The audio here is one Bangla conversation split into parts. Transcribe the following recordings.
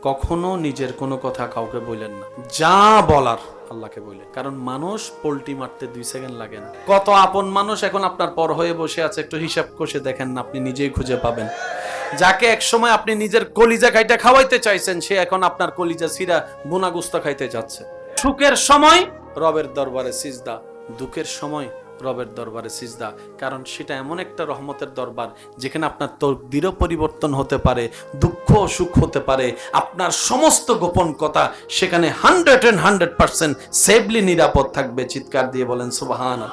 কখনো নিজের কোনো কথা কাউকে বললেন না, যা বলার আল্লাহকে বললেন। কারণ মানুষ পোল্টি মারতে 2 সেকেন্ড লাগে না। কত আপন মানুষ এখন আপনার পর হয়ে বসে আছে, একটু হিসাব কষে দেখেন না, আপনি নিজেই খুঁজে পাবেন। যাকে একসময় আপনি নিজের কলিজা খাইটা খাওয়াইতে চাইছেন, সে এখন আপনার কলিজা সিরা বোনা গুস্তা খাইতে যাচ্ছে। সুখের সময় রবের দরবারে সিজদা, দুঃখের সময় রবের দরবারে সিজদা। কারণ সেটা এমন একটা রহমতের দরবার যেখানে আপনার তকদিরও পরিবর্তন হতে পারে, দুঃখ সুখ হতে পারে, আপনার সমস্ত গোপন কথা সেখানে 100% সেফলি নিরাপদ থাকবে। চিৎকার দিয়ে বলেন সুবহানাল্লাহ।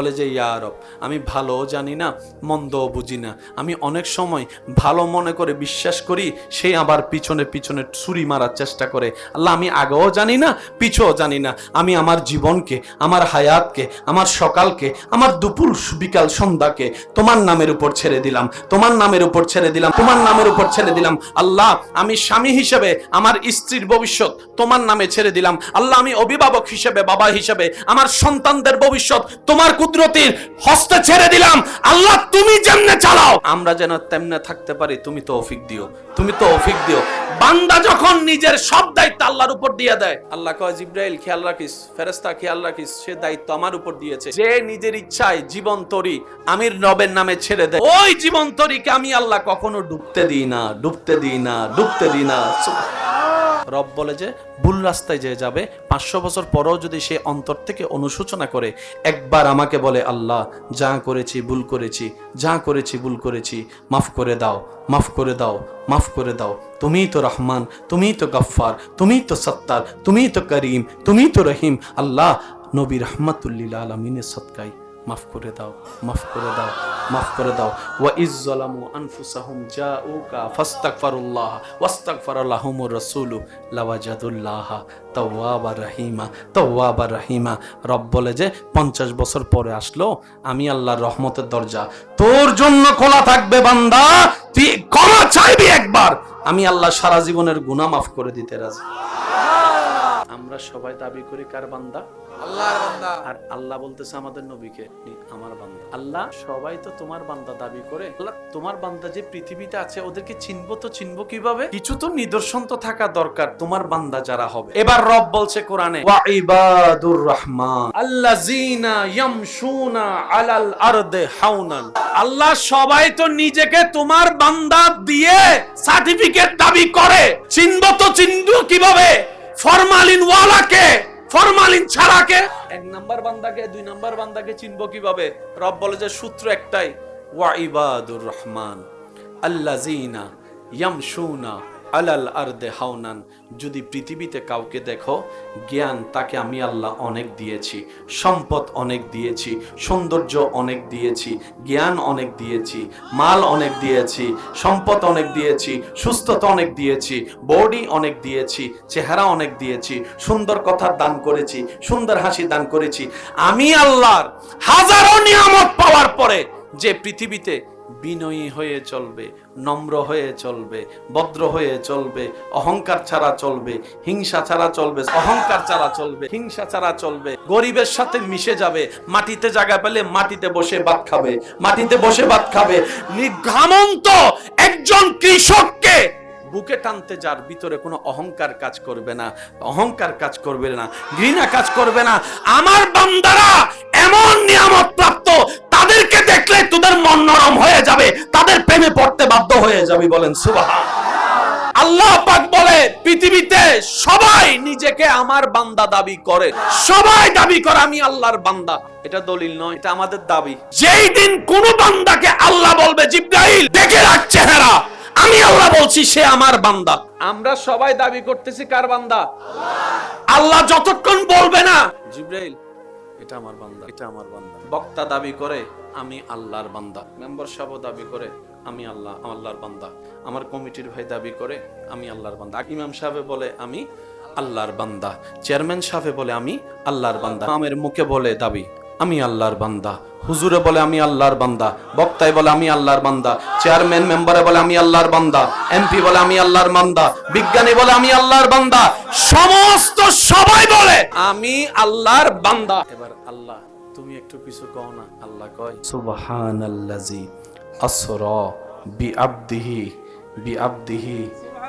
বলে যে ইয়া রব, আমি ভালো জানি না, মন্দও বুঝি না, আমি অনেক সময় ভালো মনে করে বিশ্বাস করি, সে আবার পিছনে পিছনে ছুরি মারার চেষ্টা করে। আল্লাহ, আমি আগেও জানি না, পিছও জানি না, আমি আমার জীবনকে, আমার হায়াতকে, আমার সকালকে, আমার দুপুর বিকাল সন্ধ্যাকে তোমার নামের উপর ছেড়ে দিলাম, তোমার নামের উপর ছেড়ে দিলাম, তোমার নামের উপর ছেড়ে দিলাম। আল্লাহ, আমি স্বামী হিসেবে আমার স্ত্রীর ভবিষ্যৎ তোমার নামে ছেড়ে দিলাম। আল্লাহ, আমি অভিভাবক হিসেবে, বাবা হিসেবে আমার সন্তানদের ভবিষ্যৎ তোমার কুদরতের হস্তে ছেড়ে দিলাম। আল্লাহ, তুমি যেমনে চালাও আমরা যেন তেমনে থাকতে পারি, তুমি তৌফিক দিও, তুমি তৌফিক দিও। বান্দা যখন নিজের সব দায়িত্ব আল্লাহর উপর দিয়ে দেয়, আল্লাহ কয় জিবরাইল খেয়াল রাখিস, ফেরেশতা খেয়াল রাখিস, সে দায়িত্ব আমার উপর দিয়েছে। যে নিজের ইচ্ছায় জীবন তরি আমির রবের নামে ছেড়ে দেয়, ওই জীবন তরিকে আমি আল্লাহ কখনো ডুবতে দিই না, ডুবতে দিই না, ডুবতে দিই না। রব বলে যে ভুল রাস্তায় যে যাবে, 500 বছর পরেও যদি সে অন্তর থেকে অনুশোচনা করে, একবার আমাকে বলে আল্লাহ যা করেছি ভুল করেছি, যা করেছি ভুল করেছি, মাফ করে দাও, মাফ করে দাও, মাফ করে দাও। তুমিই তো রহমান, তুমিই তো গফফার, তুমিই তো সত্তার, তুমিই তো করিম, তুমিই তো রহিম। আল্লাহ, নবী রাহমাতুল্লিল আলামিনের সদকায় মাফ করে দাও, মাফ করে দাও, মাফ করে দাও। ওয়া ইজ্জালামু আনফুসাহুম জাউকা ফাস্তাগফিরুল্লাহ ওয়াস্তাগফারা লাহুমুর রাসূলু লাওয়াজাদুল্লাহ তাওয়াবার রহিমা, তাওয়াবার রহিমা। রব বলে যে 50 বছর পরে আসলো, আমি আল্লাহর রহমতের দরজা তোর জন্য খোলা থাকবে বান্দা, তুই ক্ষমা চাইবি একবার, আমি আল্লাহ সারা জীবনের গুনাহ মাফ করে দিতে রাজি। আমরা সবাই দাবি করি কার বান্দা? আল্লাহর বান্দা। আর আল্লাহ বলতেছে আমাদের নবীকে, আমার বান্দা। আল্লাহ, সবাই তো তোমার বান্দা দাবি করে, আল্লাহ তোমার বান্দা যে পৃথিবীতে আছে ওদেরকে চিনবো তো চিনবো কিভাবে? কিছু তো নিদর্শন তো থাকা দরকার তোমার বান্দা যারা হবে। এবার রব বলছে কোরআনে, ওয়া ইবাদুর রহমান আল্লাযিনা ইয়ামশুনা আলাল আরদি হাওনান। আল্লাহ, সবাই তো নিজেকে তোমার বান্দা দিয়ে সার্টিফিকেট দাবি করে, চিনবো তো চিনবো কিভাবে? ফরমালিন ওয়ালাকে, ফরমালিন ছাড়াকে। 1 নাম্বার বান্দাকে, 2 নাম্বার বান্দাকে চিনবো কিভাবে? রব বলে যে সূত্র একটাই, ওয়া ইবাদুর রহমান আল্লাযিনা ইয়ামশুনা আলাল আরদি হাওনান। যদি পৃথিবীতে কাউকে দেখো, জ্ঞান তাকে আমি আল্লাহ অনেক দিয়েছি, সম্পদ অনেক দিয়েছি, সৌন্দর্য অনেক দিয়েছি, জ্ঞান অনেক দিয়েছি, মাল অনেক দিয়েছি, সম্পদ অনেক দিয়েছি, সুস্থতা অনেক দিয়েছি, বডি অনেক দিয়েছি, চেহারা অনেক দিয়েছি, সুন্দর কথা দান করেছি, সুন্দর হাসি দান করেছি। আমি আল্লাহর হাজারো নিয়ামত পাওয়ার পরে যে পৃথিবীতে বিনয়ী হয়ে চলবে, নম্র হয়ে চলবে, ভদ্র হয়ে চলবে, অহংকার ছাড়া চলবে, হিংসা ছাড়া চলবে, অহংকার ছাড়া চলবে, হিংসা ছাড়া চলবে, গরিবের সাথে মিশে যাবে, মাটিতে জায়গা পেলে মাটিতে বসে ভাত খাবে, মাটিতে বসে ভাত খাবে। ঘামন্ত একজন কৃষককে বুকে টানতে, যার ভিতরে কোনো অহংকার কাজ করবে না, অহংকার কাজ করবে না, ঘৃণা কাজ করবে না। আমার বান্দারা এমন নিয়ামত প্রাপ্ত, তাদেরকে দেখলে তোদের মন নরম হয়ে যাবে, তাদের প্রেমে পড়তে বাধ্য হয়ে যাবে। বলেন সুবহান। আল্লাহ পাক বলে পৃথিবীতে সবাই নিজেকে আমার বান্দা দাবি করে, সবাই দাবি করে আমি আল্লাহর বান্দা। এটা দলিল নয়, এটা আমাদের দাবি। যেই দিন কোন বান্দাকে আল্লাহ বলবে জিবরাইল দেখে রাখ চেহারা, আমি আল্লাহ বলছি সে আমার বান্দা। আমরা সবাই দাবি করতেছি কার বান্দা? আল্লাহ যতক্ষণ বলবে না জিবরাইল এটা আমার বান্দা, এটা আমার বান্দা। বক্তা দাবি করে আমি আল্লাহর বান্দা, মেম্বার সাহেব দাবি করে আমি আল্লাহর বান্দা, আমার কমিটির ভাই দাবি করে আমি আল্লাহর বান্দা, ইমাম সাহেব বলে আমি আল্লাহর বান্দা, চেয়ারম্যান সাহেব বলে আমি আল্লাহর বান্দা, আমের মুখে বলে দাবি আমি আল্লাহর বান্দা, হুজুরে বলে আমি আল্লাহর বান্দা, বক্তায় বলে আমি আল্লাহর বান্দা, চেয়ারম্যান মেম্বারে বলে আমি আল্লাহর বান্দা, এমপি বলে আমি আল্লাহর বান্দা, বিজ্ঞানী বলে আমি আল্লাহর বান্দা, সমস্ত সবাই বলে আমি আল্লাহর বান্দা। এবার আল্লাহ তুমি একটু কিছু কও না। আল্লাহ কয় সুবহানাল্লাযী আসরা বিআবদিহি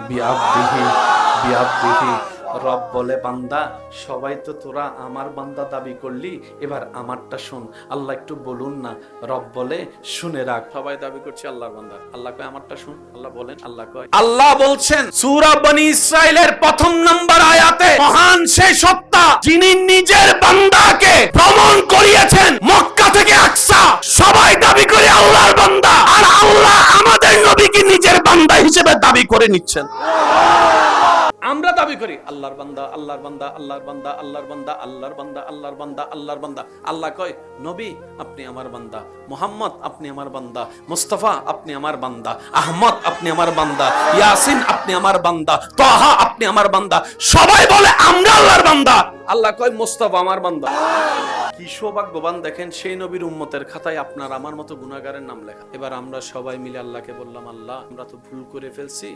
বিআবদিহি বিআবদিহি। রব বলে বান্দা সবাই তো তোরা আমার বান্দা দাবি করলি, এবার আমারটা শুন। আল্লাহ একটু বলুন না। রব বলে শুনে রাখ, সবাই দাবি করছে আল্লাহর বান্দা, আল্লাহ কয় আমারটা শুন। আল্লাহ বলেন, আল্লাহ কয়, আল্লাহ বলছেন সূরা বনী ইসরাইলের 1 নম্বর আয়াতে, মহান সেই সত্তা যিনি নিজের বান্দাকে ভ্রমণ করিয়েছেন মক্কা থেকে আকসা। সবাই দাবি করে আল্লাহর বান্দা, আর আল্লাহ আমাদের নবীকে নিজের বান্দা হিসেবে দাবি করে নিচ্ছেন। আমরা দাবি করি আল্লাহর বান্দা, আল্লাহর বান্দা, আল্লাহর বান্দা, আল্লাহর বান্দা, আল্লাহর বান্দা, আল্লাহর বান্দা, আল্লাহর বান্দা। আল্লাহ কয় নবী আপনি আমার বান্দা, মুহাম্মদ আপনি আমার বান্দা, মুস্তাফা আপনি আমার বান্দা, আহমদ আপনি আমার বান্দা, ইয়াসিন আপনি আমার বান্দা, তাহা আপনি আমার বান্দা। সবাই বলে আমরা আল্লাহর বান্দা। আল্লাহ কয় মুস্তাফা আমার বান্দা। কি সৌভাগ্যবান দেখেন, সেই নবীর উম্মতের খাতায় আপনার আমার মতো গুনাহগারের নাম লেখা। এবার আমরা সবাই মিলে আল্লাহকে বললাম, আল্লাহ আমরা তো ভুল করে ফেলছি,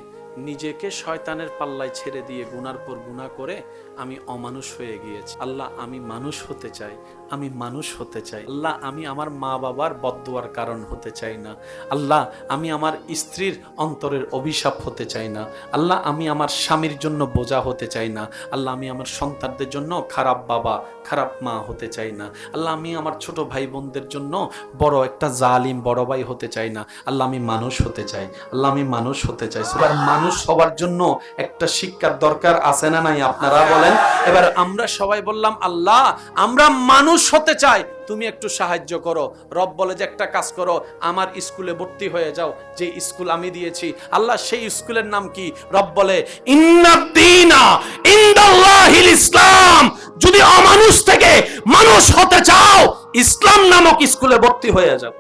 নিজেকে শয়তানের পাল্লায় ছেড়ে দিয়ে গুনার পর গুনাহ করে আমি অমানুষ হয়ে গিয়েছি। আল্লাহ আমি মানুষ হতে চাই, আমি মানুষ হতে চাই। আল্লাহ আমি আমার মা বাবার বদদুয়ার কারণ হতে চাই না। আল্লাহ আমি আমার স্ত্রীর অন্তরের অভিশাপ হতে চাই না। আল্লাহ আমি আমার স্বামীর জন্য বোঝা হতে চাই না। আল্লাহ আমি আমার সন্তানদের জন্য খারাপ বাবা খারাপ মা হতে চাই না। আল্লাহ আমি আমার ছোট ভাই বোনদের জন্য বড় একটা জালিম বড় ভাই হতে চাই না। আল্লাহ আমি মানুষ হতে চাই, আল্লাহ আমি মানুষ হতে চাই। এবার মানুষ হওয়ার জন্য একটা শিক্ষার দরকার আছে না নাই আপনারা বলেন? এবার আমরা সবাই বললাম আল্লাহ আমরা মানুষ হতে চাই, তুমি একটু সাহায্য করো। রব বলে যে একটা কাজ করো, আমার স্কুলে ভর্তি হয়ে যাও, যে স্কুল আমি দিয়েছি। আল্লাহ সেই স্কুলের নাম কি? রব বলে ইন্নাদ্দীনা ইনদাল্লাহিল ইসলাম। যদি অমানুষ থেকে মানুষ হতে চাও, ইসলাম নামক স্কুলে ভর্তি হয়ে যাও।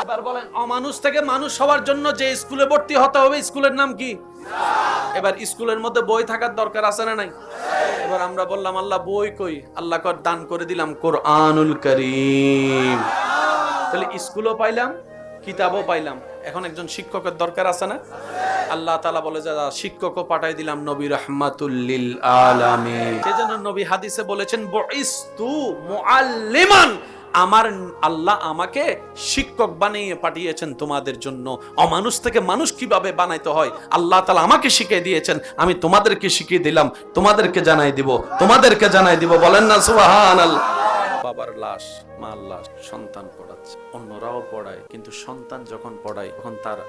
এবার বলেন অমানুষ থেকে মানুষ হওয়ার জন্য যে স্কুলে ভর্তি হতে হবে, স্কুলের নাম কি? এবার স্কুলের মধ্যে বই থাকার দরকার আছে না নাই? এবার আমরা বললাম আল্লাহ বই কই? আল্লাহ কর দান করে দিলাম কোরআনুল কারীম। তাহলে স্কুলও পাইলাম, কিতাবও পাইলাম। এখন একজন শিক্ষকের দরকার আছে না? আল্লাহ তাআলা বলে যে শিক্ষকও পাঠাই দিলাম নবী রাহমাতুল লিল আলামিন। সেজন্য নবী হাদিসে বলেছেন বুইস্তু মুআল্লিমান, আমার আল্লাহ আমাকে শিক্ষক বানিয়ে পাঠিয়েছেন তোমাদের জন্য। অমানুষ থেকে মানুষ কিভাবে বানাইতে হয় আল্লাহ তাআলা আমাকে শিখিয়ে দিয়েছেন, আমি তোমাদেরকে শিখিয়ে দিলাম, তোমাদেরকে জানাই দিব, তোমাদেরকে জানাই দিব। বলেন না সুবহানাল্লাহ। বাবার লাশ, মার লাশ সন্তান পড়াচ্ছে, অন্যরাও পড়ায়, কিন্তু সন্তান যখন পড়ায় তখন তার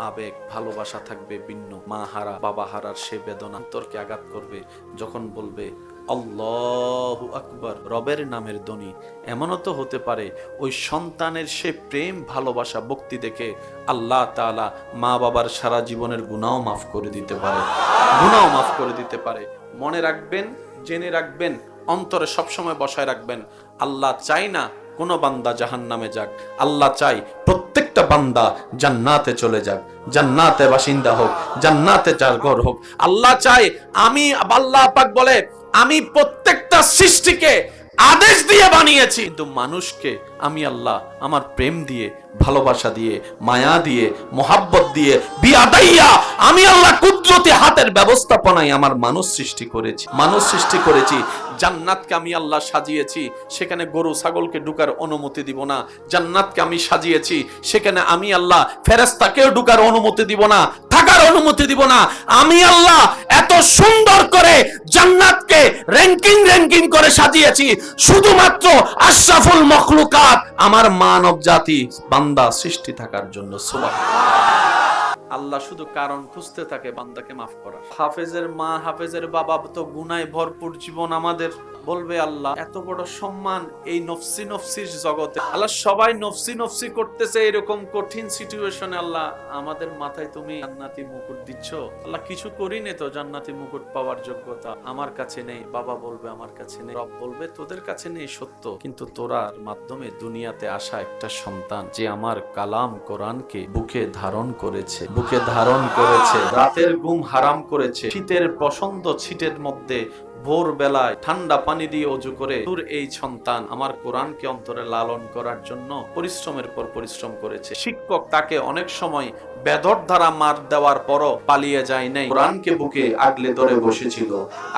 আবেগ ভালোবাসা থাকবে ভিন্ন। মা হারা বাবা হারার সে বেদনা অন্তরকে আঘাত করবে। যখন বলবে আল্লাহু আকবার, রবের নামের ধ্বনি, এমনও তো হতে পারে ওই সন্তানের সে প্রেম ভালোবাসা ভক্তি দেখে আল্লাহ তাআলা মা বাবার সারা জীবনের গুনাহ মাফ করে দিতে পারে, গুনাহ মাফ করে দিতে পারে। মনে রাখবেন, জেনে রাখবেন, অন্তরে সবসময় বসায় রাখবেন, আল্লাহ চাই না কোন বান্দা জাহান্নামে যাক। আল্লাহ চাই প্রত্যেকটা বান্দা জান্নাতে চলে যাক, জান্নাতে বাসিন্দা হোক, জান্নাতে যার ঘর হোক। আল্লাহ চাই আমি, আল্লাহ পাক বলে আমি প্রত্যেকটা সৃষ্টিকে আদেশ দিয়ে বানিয়েছি, কিন্তু মানুষকে আমি আল্লাহ আমার প্রেম দিয়ে, ভালোবাসা দিয়ে, মায়া দিয়ে, মোহাব্বত দিয়ে, বিয়াদাইয়া আমি আল্লাহ কুদরতি হাতের ব্যবস্থাপনায় আমার মানুষ সৃষ্টি করেছি, মানুষ সৃষ্টি করেছি। জান্নাতকে আমি আল্লাহ সাজিয়েছি, সেখানে গরু ছাগলকে ঢুকার অনুমতি দিব না। জান্নাতকে আমি সাজিয়েছি, সেখানে আমি আল্লাহ ফেরেশতাকেও ঢুকার অনুমতি দিব না, থাকার অনুমতি দিব না। আমি আল্লাহ এত সুন্দর করে জান্নাতকে র‍্যাঙ্কিং করে সাজিয়েছি শুধুমাত্র আশরাফুল মখলুকাত আমার মানব জাতি বান্দা সৃষ্টি থাকার জন্য। সুবহানাল্লাহ। আল্লাহ শুধু কারণ খুঁজতে থাকে বান্দাকে মাফ করার। হাফেজের মা হাফেজের বাবা তো গুনায় ভরপুর জীবন আমাদের। বলবে আল্লাহ এত বড় সম্মান এই নফসি নফসির জগতে, আল্লাহ সবাই নফসি নফসি করতেছে, এরকম কঠিন সিচুয়েশনে আল্লাহ আমাদের মাথায় তুমি জান্নাতি মুকুট দিচ্ছ। আল্লাহ কিছু করিনি তো জান্নাতি মুকুট পাওয়ার যোগ্যতা আমার কাছে নেই। বাবা বলবে আমার কাছে নেই, রব বলবে তোদের কাছে নেই সত্য, কিন্তু তোরার মাধ্যমে দুনিয়াতে আসা একটা সন্তান যে আমার কালাম কোরআনকে বুকে ধারণ করেছে, বুকে ধারণ করেছে, রাতের ঘুম হারাম করেছে, শীতের পছন্দ ছিটের মধ্যে ভোর বেলায় ঠান্ডা পানি দিয়ে ওযু করে তোর এই সন্তান আমার কোরআনকে অন্তরে লালন করার জন্য পরিশ্রমের পর পরিশ্রম করেছে। শিক্ষক তাকে অনেক সময় বেদর দ্বারা মার দেওয়ার পরও পালিয়ে যায় নাই, কোরআনকে বুকে আগলে ধরে বসেছিল,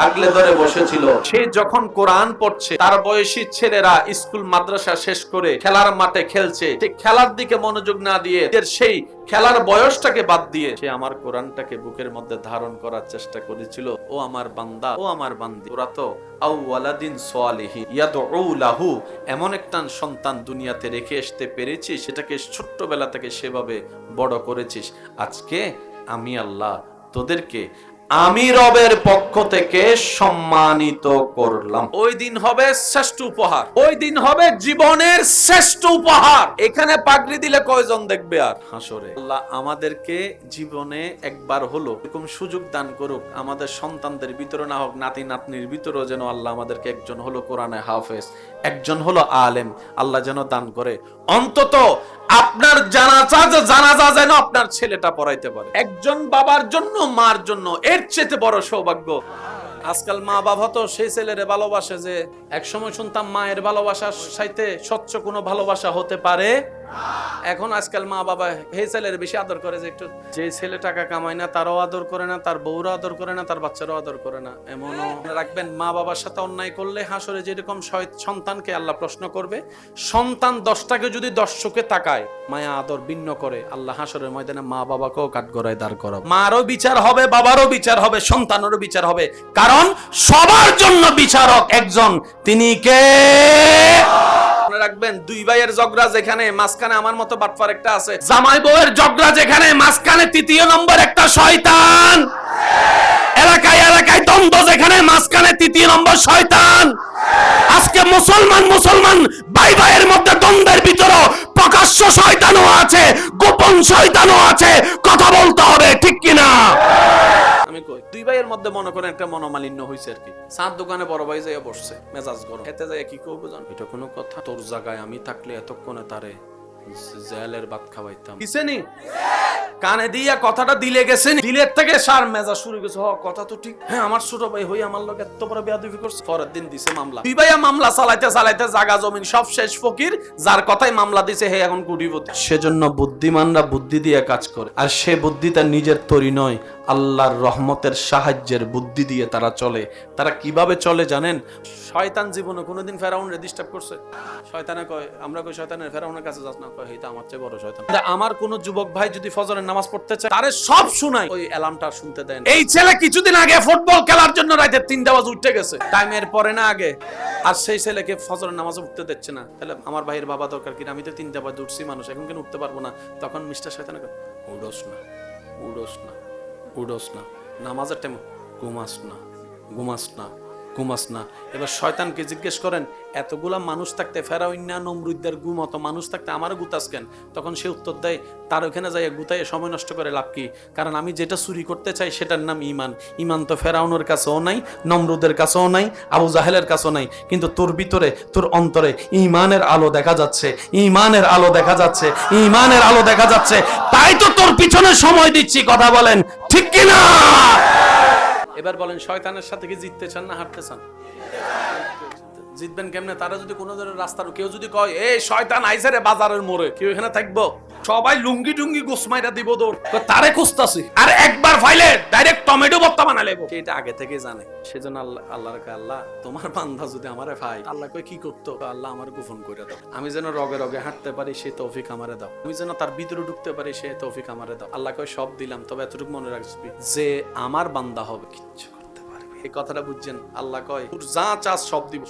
আগলে ধরে বসেছিল। সে যখন কোরআন পড়ছে, তার বয়সী ছেলেরা স্কুল মাদ্রাসা শেষ করে খেলার মাঠে খেলছে, খেলার দিকে মনোযোগ না দিয়ে সেই খেলার বয়সটাকে বাদ দিয়ে সে আমার কোরআনটাকে বুকের মধ্যে ধারণ করার চেষ্টা করেছিল। ও আমার বান্দা, ও আমার বান্দি, তোরা তো আউওয়ালাদিন সালিহিন ইয়াদউ লাহু, এমন একটা সন্তান দুনিয়াতে রেখে আসতে পেরেছিস, সেটাকে ছোট্টবেলা থেকে সেভাবে বড় করেছিস। আজকে আমি আল্লাহ তোদেরকে আমি রবের পক্ষ থেকে সম্মানিত করলাম। ওই দিন হবে শ্রেষ্ঠ উপহার, ওই দিন হবে জীবনের শ্রেষ্ঠ উপহার। এখানে পাগড়ি দিলে কয়জন দেখবে আর হাসরে? আল্লাহ আমাদেরকে জীবনে একবার হলো এরকম সুযোগ দান করুক, আমাদের সন্তানদের ভিতরে না হোক, নাতি নাতনির ভিতরেও যেন আল্লাহ আমাদেরকে একজন হলো কোরআনে হাফেজ, একজন হলো আলেম আল্লাহ যেন দান করে। অন্তত আপনার জানাজা যেন আপনার ছেলেটা পড়াইতে পারে। একজন বাবার জন্য, মার জন্য এর চেয়ে বড় সৌভাগ্য। আজকাল মা বাবা তো সেই ছেলেরে ভালোবাসে যে একসময় শুনতাম মায়ের ভালোবাসার সাথে স্বচ্ছ কোনো ভালোবাসা হতে পারে। এখন আজকাল মা বাবা এই ছেলের বেশি আদর করে, যে একটু যে ছেলে টাকা কামায় না তারও আদর করে না, তার বউরও আদর করে না, তার বাচ্চারও আদর করে না। এমনও রাখবেন, মা বাবার সাথে অন্যায় করলে হাসরে যেরকম সন্তানকে আল্লাহ প্রশ্ন করবে, সন্তান 10টাকে যদি 10 চোখে তাকায়, মায়া আদর ভিন্ন করে, আল্লাহ হাসরের ময়দানে মা বাবাকেও কাঠগড়ায় দাঁড় করাবে। মারও বিচার হবে, বাবারও বিচার হবে, সন্তানেরও বিচার হবে, কারণ সবার জন্য বিচারক একজন, তিনি কে? রাখবেন, দুই ভাইয়ের ঝগড়া যেখানে মাঝখানে আমার মতো বাটফার একটা আছে, জামাই বউয়ের ঝগড়া যেখানে মাঝখানে তৃতীয় নম্বর একটা শয়তান, এলাকায় এলাকায় দ্বন্দ্ব যেখানে মাঝখানে তৃতীয় নম্বর শয়তান। আজকে মুসলমান ভাই ভাইয়ের মধ্যে দ্বন্দ্বের ভিতরে প্রকাশ্য শয়তানও আছে, গোপন শয়তানও আছে। কথা বলতে হবে, ঠিক কিনা? আমি কই, দুই ভাইয়ের মধ্যে মনে করেন একটা মনোমালিন্য হইছে আর কি। চার দোকানে বড় ভাই যাইয়া বসছে, মেজাজ গরম, এতে যাই কি করবো জান? এটা কোনো কথা? তোর জায়গায় আমি থাকলে এতক্ষণে তারে জেলের ভাত খাওয়াইতাম। কিসেনি কানে দিয়া কথাটা দিলে গেছে, দিলের থেকে সার মেজাজ শুরু গেছে। কথা তো ঠিক, হ্যাঁ আমার ছোট ভাই হই আমার লোক এত বড় বেয়াদবি করছে। পরের দিন দিছে মামলা। দুই ভাইয়া মামলা চালাইতে জায়গা জমিন সব শেষ, ফকির যার কথাই মামলা দিছে হে এখন কোটিপতি। সেজন্য বুদ্ধিমানরা বুদ্ধি দিয়ে কাজ করে, আর সে বুদ্ধি তার নিজের তৈরি নয়, আল্লাহর রহমতের সাহায্যের বুদ্ধি দিয়ে তারা চলে। তারা কিভাবে চলে জানেন? শয়তান জীবনে কোনোদিন ফেরাউনরে ডিস্টার্ব করছে? শয়তানে কয়, আমরা কই শয়তানের ফেরাউনের কাছে যাস না, কয় এটা আমার চেয়ে বড় শয়তান। আমার কোন যুবক ভাই যদি ফজরের নামাজ পড়তে চায়, তারে সব শুনাই, ওই অ্যালার্মটা শুনতে দেন। এই ছেলে কিছুদিন আগে ফুটবল খেলার জন্য রাতে 3টা বাজে উঠে গেছে, টাইমের পরে না আগে, আর সেই ছেলেকে ফজরের নামাজে উঠতে দিচ্ছে না। তাহলে আমার ভাইয়ের বাবা দরকার কি? আমি তো 3টা বাজে উঠছি মানুষ, এখন কেন উঠতে পারবো না? তখন মিস্টার শয়তানে কয়, উড়োস না, উড়োস না, উড়োস না, নামাজের টাইম ঘুমাস না, ঘুমাস না, ঘুমাস না। এবার শয়তানকে জিজ্ঞেস করেন, এতগুলা মানুষ থাকতে, ফেরাউন্না নমরুদদের গুমতো মানুষ থাকতে আমারও গুতাস কেন? তখন সে উত্তর দেয়, তার ওখানে যাই গুতায় সময় নষ্ট করে লাভ কি? কারণ আমি যেটা চুরি করতে চাই সেটার নাম ইমান। ইমান তো ফেরাউনের কাছেও নাই, নমরুদের কাছেও নাই, আবু জাহেলের কাছেও নাই, কিন্তু তোর ভিতরে, তোর অন্তরে ইমানের আলো দেখা যাচ্ছে, ইমানের আলো দেখা যাচ্ছে, ইমানের আলো দেখা যাচ্ছে। তাই তো তোর পিছনে সময় দিচ্ছি। কথা বলেন, ঠিক কিনা? এবার বলেন, শয়তানের সাথে কি জিততে চান না হারতে চান? জিতবেন কেমনে? তারা যদি কোনো ধরনের রাস্তার কেউ যদি কয়, এই শয়তান আইছে রে বাজারের মোড়ে, কেউ এখানে থাকবো? সবাই লুঙ্গি টুঙ্গি গোসমাইরা দিব দৌড়, তারে খুঁজতাছি। আর একবার ফাইলে ডাইরেক্ট টমেটো ভর্তা বানা লেবো, এটা আগে থেকে জানে। সেজন্য আল্লাহর কাছে, আল্লাহ তোমার বান্দা যদি আমারে পায়, আল্লাহ কই কি করতো? আল্লাহ আমার গোপন করে দাও, আমি যেন রগে রগে হাঁটতে পারি, সে তৌফিক আমারে দাও। আমি যেন তার ভিতরে ঢুকতে পারি, সে তৌফিক আমারে দাও। আল্লাহ কই সব দিলাম, তবে এতটুকু মনে রাখবি যে আমার বান্দা হবে, কিচ্ছু করতে পারবি। এই কথাটা বুঝছেন? আল্লাহ কয় তোর যা চাস সব দিব।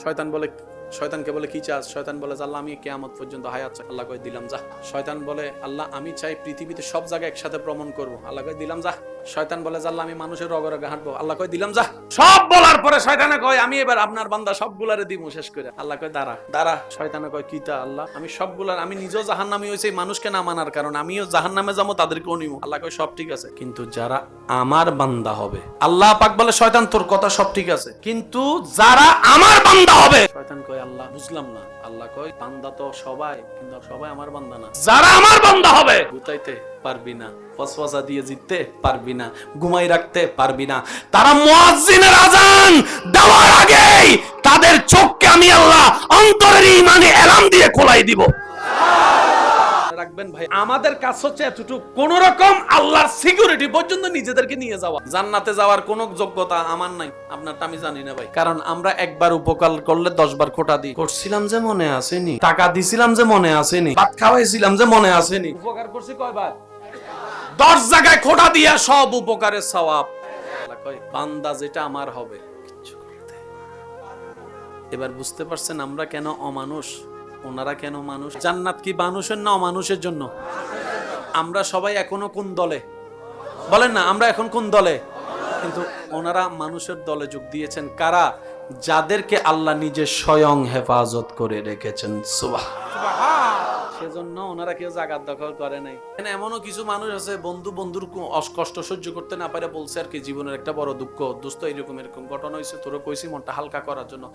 শয়তানকে বলে কি চাস? শয়তান বলে, আল্লাহ আমি কিয়ামত পর্যন্ত হায়াত চাই। আল্লাহ কয় দিলাম যা। শয়তান বলে, আল্লাহ আমি চাই পৃথিবীতে সব জায়গায় একসাথে ভ্রমণ করবো। আল্লাহ কয় দিলাম যা। শয়তান বলে, আল্লাহ আমি মানুষের রগে রগে হাঁটবো। আল্লাহ কয় দিলাম যা। সব বলার পরে শয়তানে কয়, আমি এবার আপনার বান্দা সবগুলারে দিব শেষ করে। আল্লাহ কয় দাঁড়া। শয়তানে কয়, কিতা? আল্লাহ আমি সবগুলার, আমি নিজেও জাহান্নামী হয়েছি মানুষকে না মানার কারণ, আমিও জাহান্নামে যাবো, তাদেরকেও নিব। আল্লাহ কয় সব ঠিক আছে, কিন্তু যারা আমার বান্দা হবে, আল্লাহ পাক বলে, শয়তান তোর কথা সব ঠিক আছে, কিন্তু যারা আমার বান্দা হবে। শয়তান কয়, আল্লাহ বুঝলাম না। আল্লাহ কয়, বান্দা তো সবাই, কিন্তু সবাই আমার বান্দা না। যারা আমার বান্দা হবে, গুতাইতে পারবি না, ফসফসা দিয়ে জিততে পারবি না, ঘুমাই রাখতে পারবি না। তারা মুয়াজ্জিনের আযান দেওয়ার আগেই তাদের চোখকে আমি আল্লাহ অন্তরের ঈমানে এলাম দিয়ে খোলাই দিব। রাখবেন ভাই, আমাদের কাজ হচ্ছে এতটুকু, কোন রকম আল্লাহর সিকিউরিটি পর্যন্ত নিজেদেরকে নিয়ে যাওয়া। জান্নাতে যাওয়ার কোন যোগ্যতা আমার নাই, আপনারটা আমি জানি না ভাই। কারণ আমরা একবার উপকার করলে 10 বার খোটা দিই। করছিলাম যে মনে আসেনি, টাকা দিছিলাম যে মনে আসেনি, ভাত খাওয়াইছিলাম যে মনে আসেনি। উপকার করছি কয়বার? 10 জায়গায় খোঁটা দিয়া সব উপকারের সওয়াব। আল্লাহ কয় বান্দা যেটা আমার হবে কিচ্ছু করতে। এবার বুঝতে পারছেন আমরা কেন অমানুষ, ওনারা কেন মানুষ? জান্নাত কি মানুষের না অমানুষের জন্য? আমরা সবাই এখনো কোন দলে বলেন না? আমরা এখন কোন দলে? কিন্তু ওনারা মানুষের দলে যোগ দিয়েছেন। কারা? যাদেরকে আল্লাহ নিজে স্বয়ং হেফাজত করে রেখেছেন। সুবহান। সেজন্য ওনারা কেউ জাগাত দখল করে নাই। এমনও কিছু মানুষ আছে বন্ধুর কষ্ট সহ্য করতে না পারে বলছে আর কি জীবনের একটা বড় দুঃখ, দোস্ত এরকম ঘটনা হয়েছে, তোরা কইছি মনটা হালকা করার জন্য।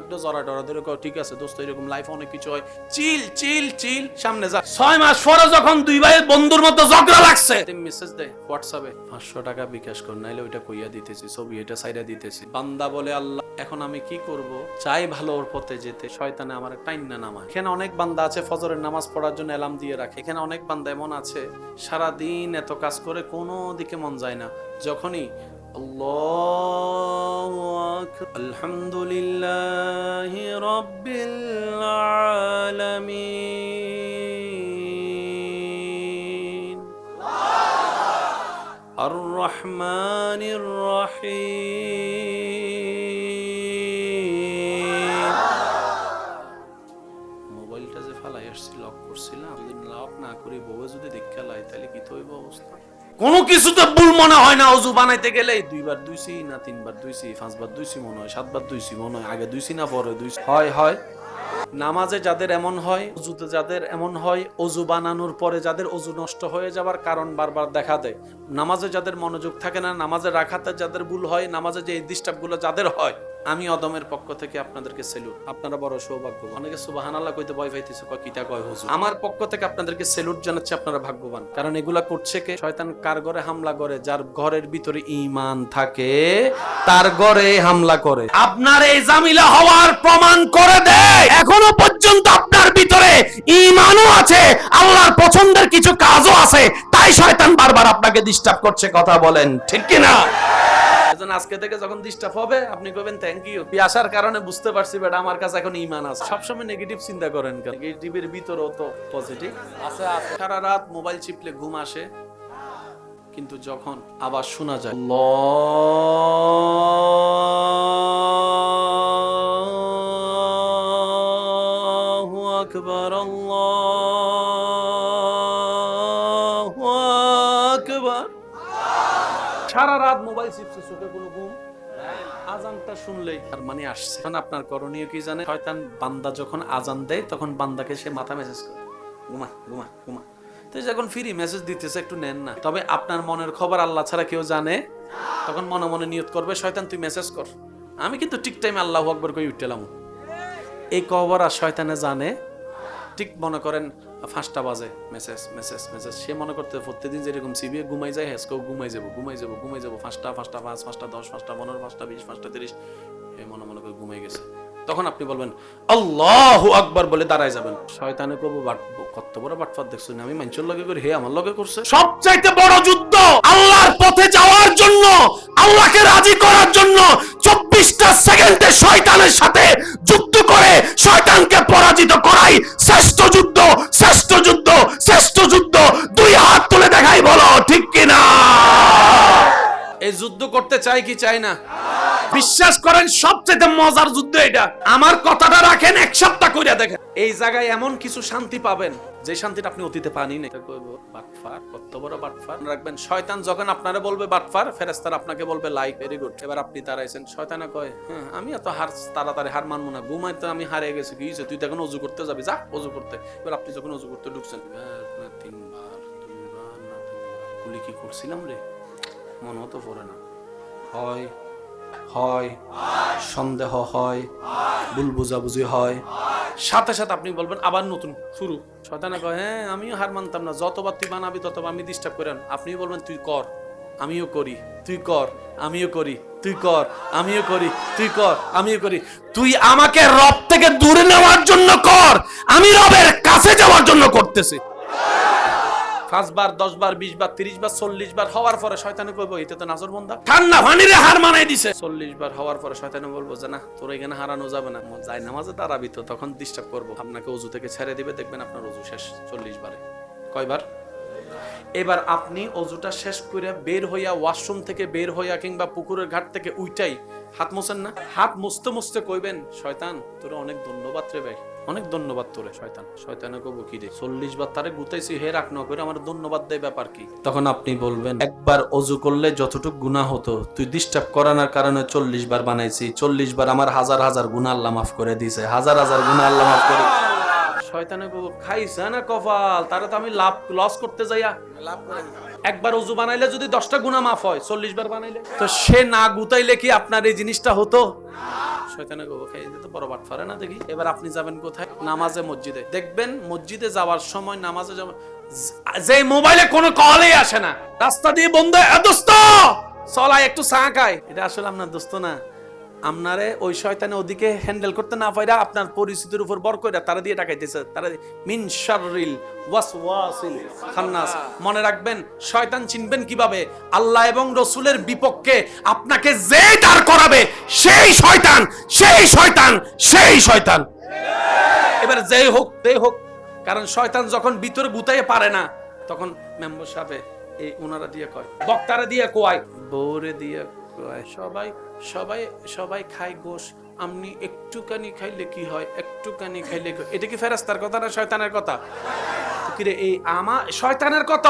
একটা জরা ডরা ধরে ঠিক আছে দোস্ত, এরকম লাইফ অনেক কিছু হয়, চিল চিল চিল, সামনে যা। 6 মাস পরে যখন দুই ভাই বন্ধুর মধ্যে ঝগড়া লাগছে, মেসেজ দেয় হোয়াটসঅ্যাপে 500 টাকা বিকাশ কর, নাইলে ওইটা কইয়া দিতেছি, ছবি এটা সাইডা দিতেছি। বান্দা বলে আল্লাহ এখন আমি কি করব? চাই ভালোর পথে যেতে, শয়তানে আমার টাইম না নামায়। এখানে অনেক বান্দা আছে ফজরের নামাজ পড়ার জন্য অ্যালার্ম দিয়ে রাখে। এখানে অনেক বান্দা এমন আছে সারা দিন এত কাজ করে কোনো দিকে মন যায় না, যখনই আল্লাহু আকবার আলহামদুলিল্লাহি রাব্বিল আলামিন আর রহমানির রহিম। মোবাইলটা যে ফালাই আসছি লক করছিলাম, যদি লক না করি বউ যদি দেখে লাই তাহলে কি তো হইব অবস্থা? কোনো কিছুতে ভুল মনে হয় না। ওযু বানাইতে গেলে 2 বার ধুইছি না 3 বার ধুইছি, 5 বার ধুইছি মনে হয়, 7 বার ধুইছি মনে হয়, আগে ধুইছি না পরে ধুইছি। হয় নামাজে যাদের এমন হয়, ওযুতে যাদের এমন হয়, ওযু বানানোর পরে যাদের ওযু নষ্ট হয়ে যাওয়ার কারণ বারবার দেখা দেয়, নামাজে যাদের মনোযোগ থাকে না, নামাজে রাখাতে যাদের ভুল হয়, নামাজে যে ডিস্টার্বগুলো যাদের হয়, আমি অদমের পক্ষ থেকে আপনাদেরকে সেলুট। আপনারা বড় সৌভাগ্যবান। অনেকে সুবহানাল্লাহ কইতে ভয় পাইতেছে, কয় কিটা কয় হুজুর। আমার পক্ষ থেকে আপনাদেরকে সেলুট জানাচ্ছি, আপনারা ভাগ্যবান। কারণ এগুলা করছে কে? শয়তান কার ঘরে হামলা করে? যার ঘরের ভিতরে ঈমান থাকে তার ঘরে হামলা করে। আপনার এই জামিলা হওয়ার প্রমাণ করে দেয় এখনো পর্যন্ত আপনার ভিতরে ঈমানও আছে, আল্লাহর পছন্দের কিছু কাজও আছে, তাই শয়তান বারবার আপনাকে ডিস্টার্ব করছে। কথা বলেন ঠিক কি না? আজকে থেকে যখন ডিস্টার্ব হবে আপনি কইবেন থ্যাংক ইউ, আসার কারণে বুঝতে পারছি বেটা আমার কাছে এখন ঈমান আছে। সবসময় নেগেটিভ চিন্তা করেন কেন? নেগেটিভের ভিতরেও তো পজিটিভ আছে। সারা রাত মোবাইল চিপলে ঘুম আসে, কিন্তু যখন আবার শোনা যায় আল্লাহু আকবার আল্লাহু আকবার, সারা রাত মোবাইল চিপছে, চোখে কোনো ঘুম, আজানটা শুনলেই তার মানে আসছে। এখন আপনার করণীয় কি জানেন? শয়তান বান্দা যখন আজান দেয় তখন বান্দাকে সে মাথা মেসেজ করে ঘুমা ঘুমা ঘুমা। তো যখন ফ্রি মেসেজ দিতেছে একটু নেন না। তবে আপনার মনের খবর আল্লাহ ছাড়া কেউ জানে। তখন মনে মনে নিয়ত করবে শয়তান তুই মেসেজ কর, আমি কিন্তু ঠিক টাইমে আল্লাহু আকবার কই উঠলাম। এই খবর আর শয়তানে জানে ঠিক মনে করেন 5টা বাজে মেসেজ মেসেজ মেসেজ। সে মনে করতে প্রত্যেকদিন যেরকম সিবিএ ঘুমাই যায়, হেসকেও ঘুমাই যাবো 5টা 5টা 5 5টা 10 5টা 15 5টা 20 5টা 30, এই মনে মনে করে ঘুমাই গেছে। তখন আপনি বলবেন আল্লাহু আকবার বলে দাঁড়ায় যাবেন। শয়তানে কবু কত বড় বাটফার দেখছেন, আমি মানুষের লগে করি, হে আমার লগে করছে। সবচাইতে বড় যুদ্ধ আল্লাহর পথে যাওয়ার জন্য, আল্লাহকে রাজি করার জন্য 24টা সেকেন্ডে শয়তানের সাথে যুদ্ধ করে শয়তানকে পরাজিত করাই শ্রেষ্ঠ যুদ্ধ, শ্রেষ্ঠ যুদ্ধ, শ্রেষ্ঠ যুদ্ধ। 2 হাত তুলে দেখাই, বলো ঠিক কিনা? এই যুদ্ধ করতে চাই কি চাই না? বিশ্বাস করেন সবচেয়ে মজার যুদ্ধ এটা। আমার কথাটা রাখেন, 1 সপ্তাহ কইরা দেখেন, এই জায়গায় এমন কিছু শান্তি পাবেন যে শান্তিটা আপনি অতীতে পানি নাই। কইবো বাটফার, কত বড় বাটফার। রাখবেন শয়তান যখন আপনারে বলবে বাটফার, ফেরেশতারা আপনাকে বলবে লাইক, ভেরি গুড। এবার আপনি দাঁড়াইছেন, শয়তানে কয় হ্যাঁ আমি এত হার তাড়াতাড়ি হার মানবো না, ঘুমাইতে আমি হারিয়ে গেছি, কি হইছে? তুই তো এখন ওযু করতে যাবি, যা ওযু করতে। এবার আপনি যখন ওযু করতে ঢুকছেন, না 3 বার 2 বার না 3 বার কুলি কি করছিলাম রে, মনে তো পড়ে না। হয় হয় সন্দেহ হয়, ভুল বুঝাবুঝি হয়, সাথে সাথে আপনি বলবেন আবার নতুন শুরু। শয়তানে কয় হ্যাঁ আমিও হার মানতাম না, যতবার তুই বানাবি ততবার আমি ডিস্টার্ব করেন। আপনি বলবেন তুই কর আমিও করি, তুই কর আমিও করি, তুই কর আমিও করি, তুই কর আমিও করি। তুই আমাকে রব থেকে দূরে নেওয়ার জন্য কর, আমি রবের কাছে যাওয়ার জন্য করতেছি। 5 বার 10 বার 20 বার 30 বার 40 বার হওয়ার পরে শয়তানে কইবো এটা তো নাজর বন্দা, ঠান্ডা পানিরে হার মানাই দিছে। 40 বার হওয়ার পরে শয়তানে বলবো যে না তোর এখানে হারানো যাবে না, যাই নামাজে দাঁড়াবি তো, তখন ডিস্টার্ব করবো, আপনাকে ওযু থেকে ছেড়ে দিবে, দেখবেন আপনার ওযু শেষ 40 বারে। কয়বার? এবার আপনি অজুটা শেষ করে বের হইয়া, ওয়াশরুম থেকে বের হইয়া কিংবা পুকুরের ঘাট থেকে উইটাই হাত মোছেন না? হাত মুছতে মুছতে কইবেন, শয়তান তোরে অনেক ধন্যবাদ রে ভাই, অনেক ধন্যবাদ তোরে। শয়তানে কব কি রে, 40 বার তারে গুতাইছি, হে রাখ না করে আমার ধন্যবাদ দেয়, ব্যাপার কি? তখন আপনি বলবেন, একবার অজু করলে যতটুকু গুনাহ হতো তুই ডিস্টার্ব করানোর কারণে 40 বার বানাইছি, 40 বার আমার হাজার হাজার গুনাহ আল্লাহ মাফ করে দিয়েছে, হাজার হাজার গুনাহ আল্লাহ মাফ করে। শয়তানে কব খাইছে না কপাল, তারে তো আমি লাভ লস করতে যাইয়া লাভ করে। একবার ওযু বানাইলে যদি 10টা গুনাহ মাফ হয়, 40 বার বানাইলে তো সে না গুতাইলে কি আপনার এই জিনিসটা হতো? শয়তানে কব খাই দিতে বড় বাট পারে না দেখি। এবার আপনি যাবেন কোথায়? নামাজে, মসজিদে। দেখবেন মসজিদে যাওয়ার সময়, নামাজে যাবেন, যে মোবাইলে কোনো কলই আসে না, রাস্তা দিয়ে বন্ধ, দোস্ত চলাই একটু চা খায়, এটা আসলে আপনার দোস্ত না। আপনারে ওই শয়তানে ওদিকে হ্যান্ডেল করতে না পাইরা আপনার পরিস্থিতির উপর বর কইরা তারা দিয়ে টাকাইতেছে, তারা মিন শাররিল ওয়াসওয়াসিল খান্নাস। মনে রাখবেন, শয়তান চিনবেন কিভাবে? আল্লাহ এবং রাসূলের বিপক্ষে আপনাকে যে দাঁড় করাবে সেই শয়তান, সেই শয়তান, সেই শয়তান। এবার যেই হোক তেই হোক, কারণ শয়তান যখন ভিতরে গুতাইয়ে পারে না, তখন মেম্বার সাহেব এই ওনারা দিয়ে কয়, বক্তারা দিয়ে কয়, বউরে দিয়ে কয়, সবাই খায় গোশ, আপনি একটুখানি খাইলে কি হয়, একটুখানি খাইলে। এটা কি ফেরেশতার কথা না শয়তানের কথা? কিরে এই আমার শয়তানের কথা?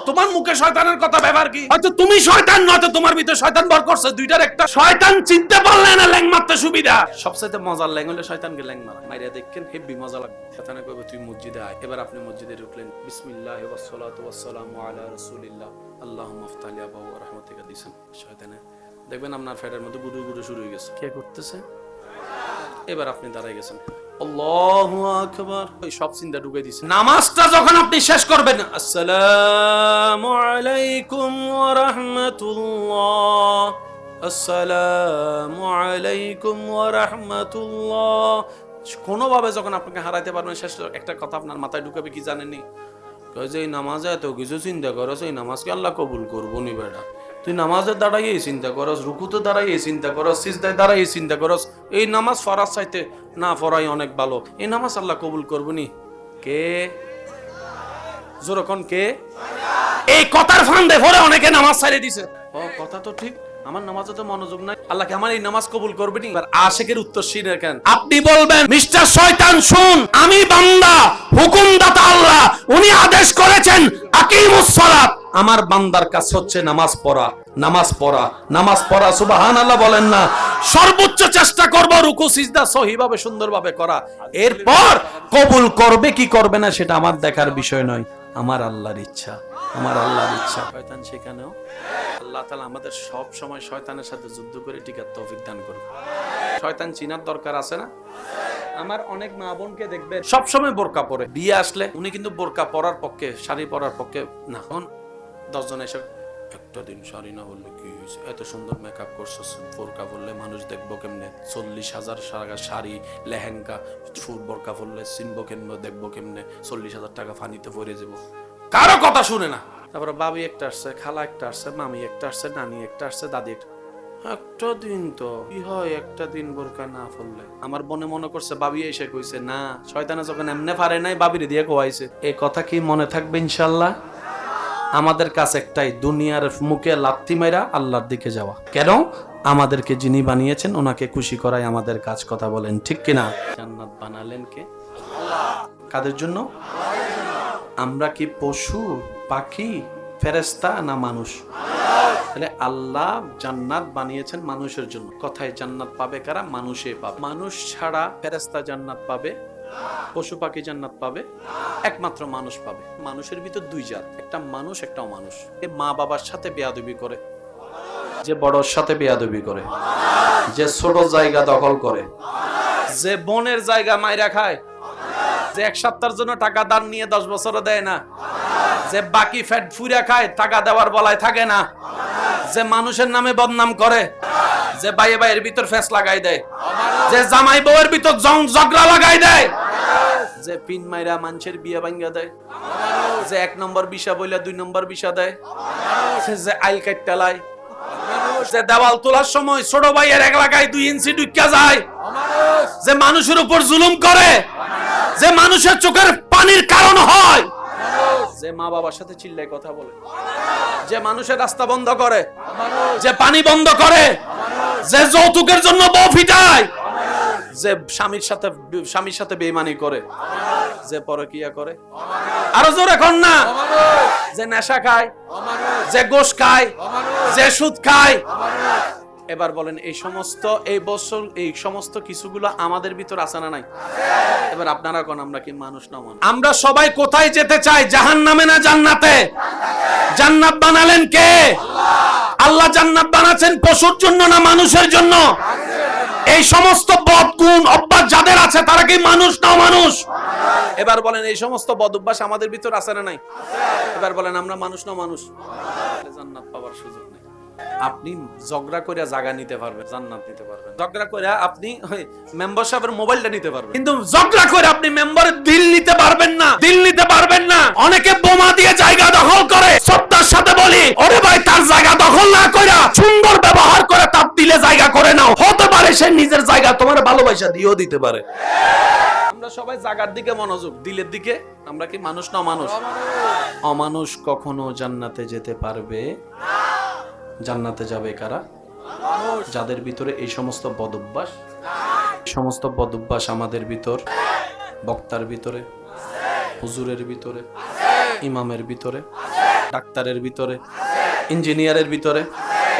তোমার মুখে শয়তানের কথা, ব্যাপার কি? হয়তো তুমি শয়তান, নয়তো তোমার ভিতরে শয়তান ভর করছে, দুইটার একটা। শয়তান চিনতে পারলে না ল্যাং মারতে সুবিধা। সবচেয়ে মজার ল্যাং হলে শয়তানকে ল্যাং মারা। মাইরা দেখেন হেব্বি মজা লাগবে। শয়তানে কইবে তুই মসজিদে আয়। এবার আপনি মসজিদে ঢুকলেন, বিসমিল্লাহি ওয়াস সালাতু ওয়াস সালামু আলা রাসূলিল্লাহ, আল্লাহুম্মা আফতালি আবা ওয়া রাহমাতিকা দিছেন। শয়তানে দেখবেন আপনার ফেটের মধ্যে গুড়ু গুড়ু শুরু হয়ে গেছে। কে করতেছে? এবার আপনি দাঁড়াই গেছেন, আল্লাহু আকবার, ওই সব চিন্তা ঢুকাই দিয়েছে। নামাজটা যখন আপনি শেষ করবেন, আসসালামু আলাইকুম ওয়া রাহমাতুল্লাহ, আসসালামু আলাইকুম ওয়া রাহমাতুল্লাহ, কোনোভাবে যখন আপনাকে হারাইতে পারবেন, শেষ একটা কথা আপনার মাথায় ঢুকাবে, কি জানেননি? কয় যে এই নামাজে এত কিছু চিন্তা করছ, এই নামাজকে আল্লাহ কবুল করবো নি বেটা। তুই নামাজের দাঁড়াইয়ে চিন্তা করস, রুকুতে দাঁড়াইয়ে চিন্তা করস, সিজদায় দাঁড়াইয়ে চিন্তা করস, এই নামাজ ফরাজ চাইতে না পড়াই অনেক ভালো, এই নামাজ আল্লাহ কবুল করবো নি। কে জোরকন কে? এই কথার ফান্দে পড়ে অনেকে নামাজ ছাড়িয়ে দিছে। ও কথা তো ঠিক, আমার নামাজে তো মনোযোগ নাই, আল্লাহকে আমার এই নামাজ কবুল করবে নি? আশিকের উত্তর শুনে কেন আপনি বলবেন, মিস্টার শয়তান শুন, আমি বান্দা, হুকুমদাতা আল্লাহ, উনি আদেশ করেছেন আকিমুস সালাত। আমার বান্দার কাজ হচ্ছে নামাজ পড়া, নামাজ পড়া, নামাজ পড়া। সুবহানাল্লাহ বলেন না? সর্বোচ্চ চেষ্টা করব রুকু সিজদা সহিভাবে সুন্দরভাবে করা। এরপর কবুল করবে কি করবে না সেটা আমার দেখার বিষয় নয়, আমার আল্লাহর ইচ্ছা, আমার আল্লাহর ইচ্ছা। শয়তান সেখানেও, আল্লাহ তাআলা আমাদের সব সময় শয়তানের সাথে যুদ্ধ করে টিকার তৌফিক দান করুন। শয়তান চিনার দরকার আছে না? আমার অনেক মা বোনকে দেখবেন সব সময় বোরকা পরে, বিয়ে আসলে উনি কিন্তু বোরকা পরার পক্ষে, শাড়ি পরার পক্ষে না। এখন 10 জন এসে, একটা দিন শাড়ি না বললে কি হয়েছে, এত সুন্দর মেকআপ করছো, বোরকা পরলে মানুষ দেখবো কেমনে, 40,000 টাকা শাড়ি, লেহেঙ্গা, ফুল বোরকা পরলে চিনবো কেমনে, দেখবো কেমনে, 40,000 টাকা ফানিতে পড়ে যাবো। কারো কথা শুনে না। তারপরে বাবি একটা আসছে, খালা একটা আসছে, মামি একটা আসছে, নানি একটা আসছে, দাদি একটা দিন তো কি হয়, একটা দিন বোরকা না পরলে। আমার মনে করছে বাবি এসে কইছে না, শয়তানে যখন এমনে পারে নাই বাবিরে দিয়ে কোয়াইছে। এই কথা কি মনে থাকবে ইনশাআল্লাহ? আমাদের কাছে একটাই, দুনিয়ার মুখে লাথি মাইরা আল্লাহর দিকে যাওয়া। কেন? আমাদেরকে যিনি বানিয়েছেন ওনাকে খুশি করাই আমাদের কাজ। কথা বলেন ঠিক কিনা? জান্নাত বানালেন কে? আল্লাহ। কাদের জন্য? আমরা কি পশু, পাখি, ফেরেশতা না মানুষ? তাহলে আল্লাহ জান্নাত বানিয়েছেন মানুষের জন্য। কথায় জান্নাত পাবে কারা? মানুষে পাবে। মানুষ ছাড়া ফেরেশতা জান্নাত পাবে, পশু পাখি জান্নাত পাবে, একমাত্র মানুষ পাবে। মানুষের ভিতর দুই জাত, একটা মানুষ, একটা অমানুষ। যে মা বাবার সাথে বেয়াদবি করে, যে বড়র সাথে বেয়াদবি করে, যে ছোট জায়গা দখল করে, যে বনের জায়গা মাইরা খায়, যে 1 সপ্তাহের জন্য টাকা দান নিয়ে 10 বছরও দেয় না, যে বাকি ফ্যাট ফুইরা খায়, টাকা দেওয়ার বলায় থাকে না, যে মানুষের নামে বদনাম করে, যে ভাইয়ে ভাইয়ের ভিতর ফেস লাগাই দেয়, যে জামাই বউয়ের ভিতর ঝগড়া লাগাই দেয়, যে পিন মাইরা মানুষের বিয়ে ভাঙ্গা দেয়, যে 1 নম্বর বিষা বইলা 2 নম্বর বিষা দেয়, যে আইল কাটটালায়, যে দেওয়াল তোলার সময় ছোট ভাইয়ের 1 লাগায় 2 ইঞ্চি ঢুকা যায়, যে মানুষের উপর জুলুম করে, যে মানুষের চোখের পানির কারণ হয়, যে মা বাবার সাথে চিল্লায় কথা বলে, যে মানুষের রাস্তা বন্ধ করে, যে পানি বন্ধ করে, যে যৌতুকের জন্য বউ ফিটায়, যে স্বামীর সাথে বেঈমানি করে, যে পরকিয়া করে, আরো জোরে কোন না, যে নেশা খায়, যে গোশ খায়, যে সুদ খায়। এবার বলেন এই সমস্ত কিছুগুলো আমাদের ভিতর আছে না নাই? এবার আপনারা কোন আমরা কি মানুষ না মানুষ? আমরা সবাই কোথায় যেতে চাই? জাহান্নামে না জান্নাতে? জান্নাত বানালেন কে? আল্লাহ জান্নাত বানাচ্ছেন পশুর জন্য না মানুষের জন্য? এই সমস্ত বদগুণ অভ্যাস যাদের আছে তারা কি মানুষ না মানুষ? এবার বলেন এই সমস্ত বদ অভ্যাস আমাদের ভিতর আছে না নাই? এবার বলেন আমরা মানুষ না মানুষ? জান্নাত পাওয়ার সুযোগ নেই। আপনি ঝগড়া করে জায়গা নিতে পারবেন, জান্নাত নিতে পারবেন। ঝগড়া করে আপনি মেম্বার সাহেবের মোবাইলটা নিতে পারবেন, কিন্তু ঝগড়া করে আপনি মেম্বারের দিল নিতে পারবেন না, দিল নিতে পারবেন না। অনেকে বোমা দিয়ে জায়গা দখল করে, শ্রদ্ধার সাথে বলি ওরে ভাই তার জায়গা দখল না কইরা সুন্দর ব্যবহার করে তার দিলে জায়গা করে নাও। হতে পারে সে নিজের জায়গা তোমার ভালোবাসা দিয়েও দিতে পারে। আমরা সবাই জায়গার দিকে মনোযোগ, দিলের দিকে আমরা কি মানুষ না মানুষ? অমানুষ কখনো জান্নাতে যেতে পারবে না। জান্নাতে যাবে কারা? যাদের ভিতরে এই সমস্ত বদঅভ্যাস, সমস্ত বদঅভ্যাস আমাদের ভিতর, বক্তার ভিতরে, হুজুরের ভিতরে, ইমামের ভিতরে, ডাক্তারের ভিতরে, ইঞ্জিনিয়ারের ভিতরে,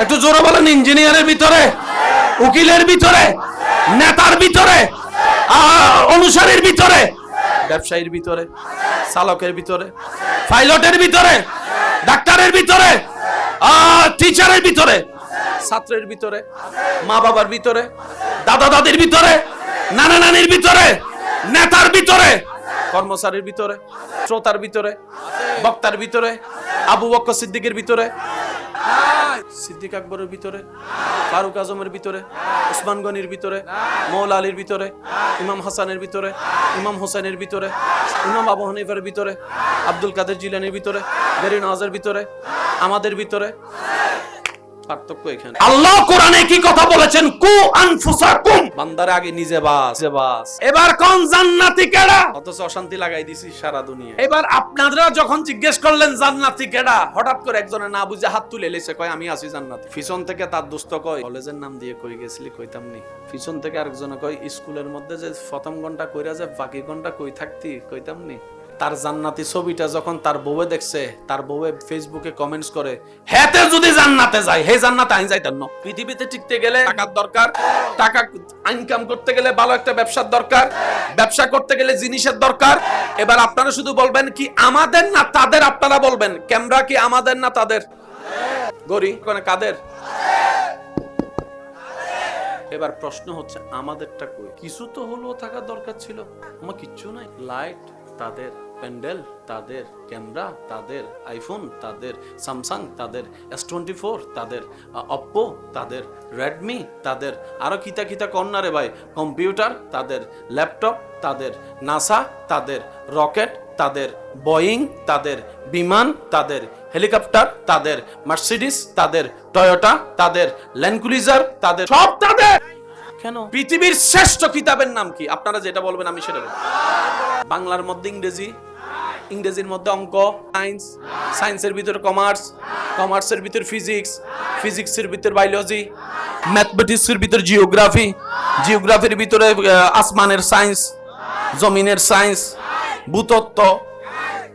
একটু জোরে বলেন, ইঞ্জিনিয়ারের ভিতরে, উকিলের ভিতরে, নেতার ভিতরে, অনুসারীর ভিতরে, ব্যবসায়ীর ভিতরে, চালকের ভিতরে, পাইলটের ভিতরে, ডাক্তারের ভিতরে, টিচারের ভিতরে, ছাত্রের ভিতরে, মা বাবার ভিতরে, দাদা দাদির ভিতরে, নানা নানির ভিতরে, নেতার ভিতরে, কর্মচারীর ভিতরে, শ্রোতার ভিতরে, বক্তার ভিতরে, আবু বকর সিদ্দিকের ভিতরে, সিদ্দিক আকবরের ভিতরে, ফারুক আজমের ভিতরে, উসমান গনির ভিতরে, মৌলা আলীর ভিতরে, ইমাম হাসানের ভিতরে, ইমাম হোসেনের ভিতরে, ইমাম আবু হানিফার ভিতরে, আব্দুল কাদের জিলানির ভিতরে, গরি নওয়াজের ভিতরে, আমাদের ভিতরে। পার্থক্য এখানে। আল্লাহ কোরআনে কি কথা বলেছেন? কু আনফুসাকুম, বান্দার আগে নিজে বাস। এবার কোন জান্নাতি কেডা? অথচ অশান্তি লাগাই দিছি সারা দুনিয়া। এবার আপনারা যখন জিজ্ঞেস করলেন জান্নাতি কেডা, হঠাৎ করে একজনের না বুঝে হাত তুলে লেছে, কয় আমি আছি জান্নাতি। পিছন থেকে তার দোস্ত কয় কলেজের নাম দিয়ে কই গেছিলি? কইতাম নি। পিছন থেকে আরেকজনে কয় স্কুলের মধ্যে যে প্রথম ঘন্টা কইরা যে বাকি ঘন্টা কই থাকতি? কইতাম নি। তার জান্নাতি ছবিটা যখন তার বউয়ে দেখছে, তার বউয়ে ফেসবুকে কমেন্টস করে, হেতে যদি জান্নাতে যায়, হে জান্নাতে আইন যাইতেন না। পৃথিবীতে টিকতে গেলে টাকার দরকার, টাকা ইনকাম করতে গেলে ভালো একটা ব্যবসার দরকার, ব্যবসা করতে গেলে জিনিসের দরকার। এবার আপনারা শুধু বলবেন কি আমাদের না তাদের? আপনারা বলবেন ক্যামেরা কি আমাদের না তাদের? গরি কোন কাদের? এবার প্রশ্ন হচ্ছে আমাদেরটা কই? কিছু তো হলো থাকার দরকার ছিল, আমার কিচ্ছু নাই। লাইট তাদের, প্যান্ডেল তাদের, ক্যামেরা তাদের, আইফোন তাদের, স্যামসাং তাদের, S24 তাদের, অপ্পো তাদের, রেডমি তাদের, আরো কিতা কিতা কর্নারে ভাই, কম্পিউটার তাদের, ল্যাপটপ তাদের, নাসা তাদের, রকেট তাদের, বোয়িং তাদের, বিমান তাদের, হেলিকপ্টার তাদের, মার্সিডিস তাদের, টয়োটা তাদের, ল্যান্ড ক্রুজার তাদের, সব তাদের। কেন? পৃথিবীর শ্রেষ্ঠ কিতাবের নাম কি? আপনারা যেটা বলবেন আমি সেটা বলবো। বাংলার মধ্যে ইংরেজি, ইংরেজির মধ্যে অঙ্ক, সায়েন্স, সায়েন্সের ভিতরে কমার্স, কমার্সের ভিতরে ফিজিক্স, ফিজিক্সের ভিতরে বায়োলজি, ম্যাথমেটিক্সের ভিতরে জিওগ্রাফি, জিওগ্রাফির ভিতরে আসমানের সায়েন্স, জমিনের সায়েন্স, ভূতত্ত্ব।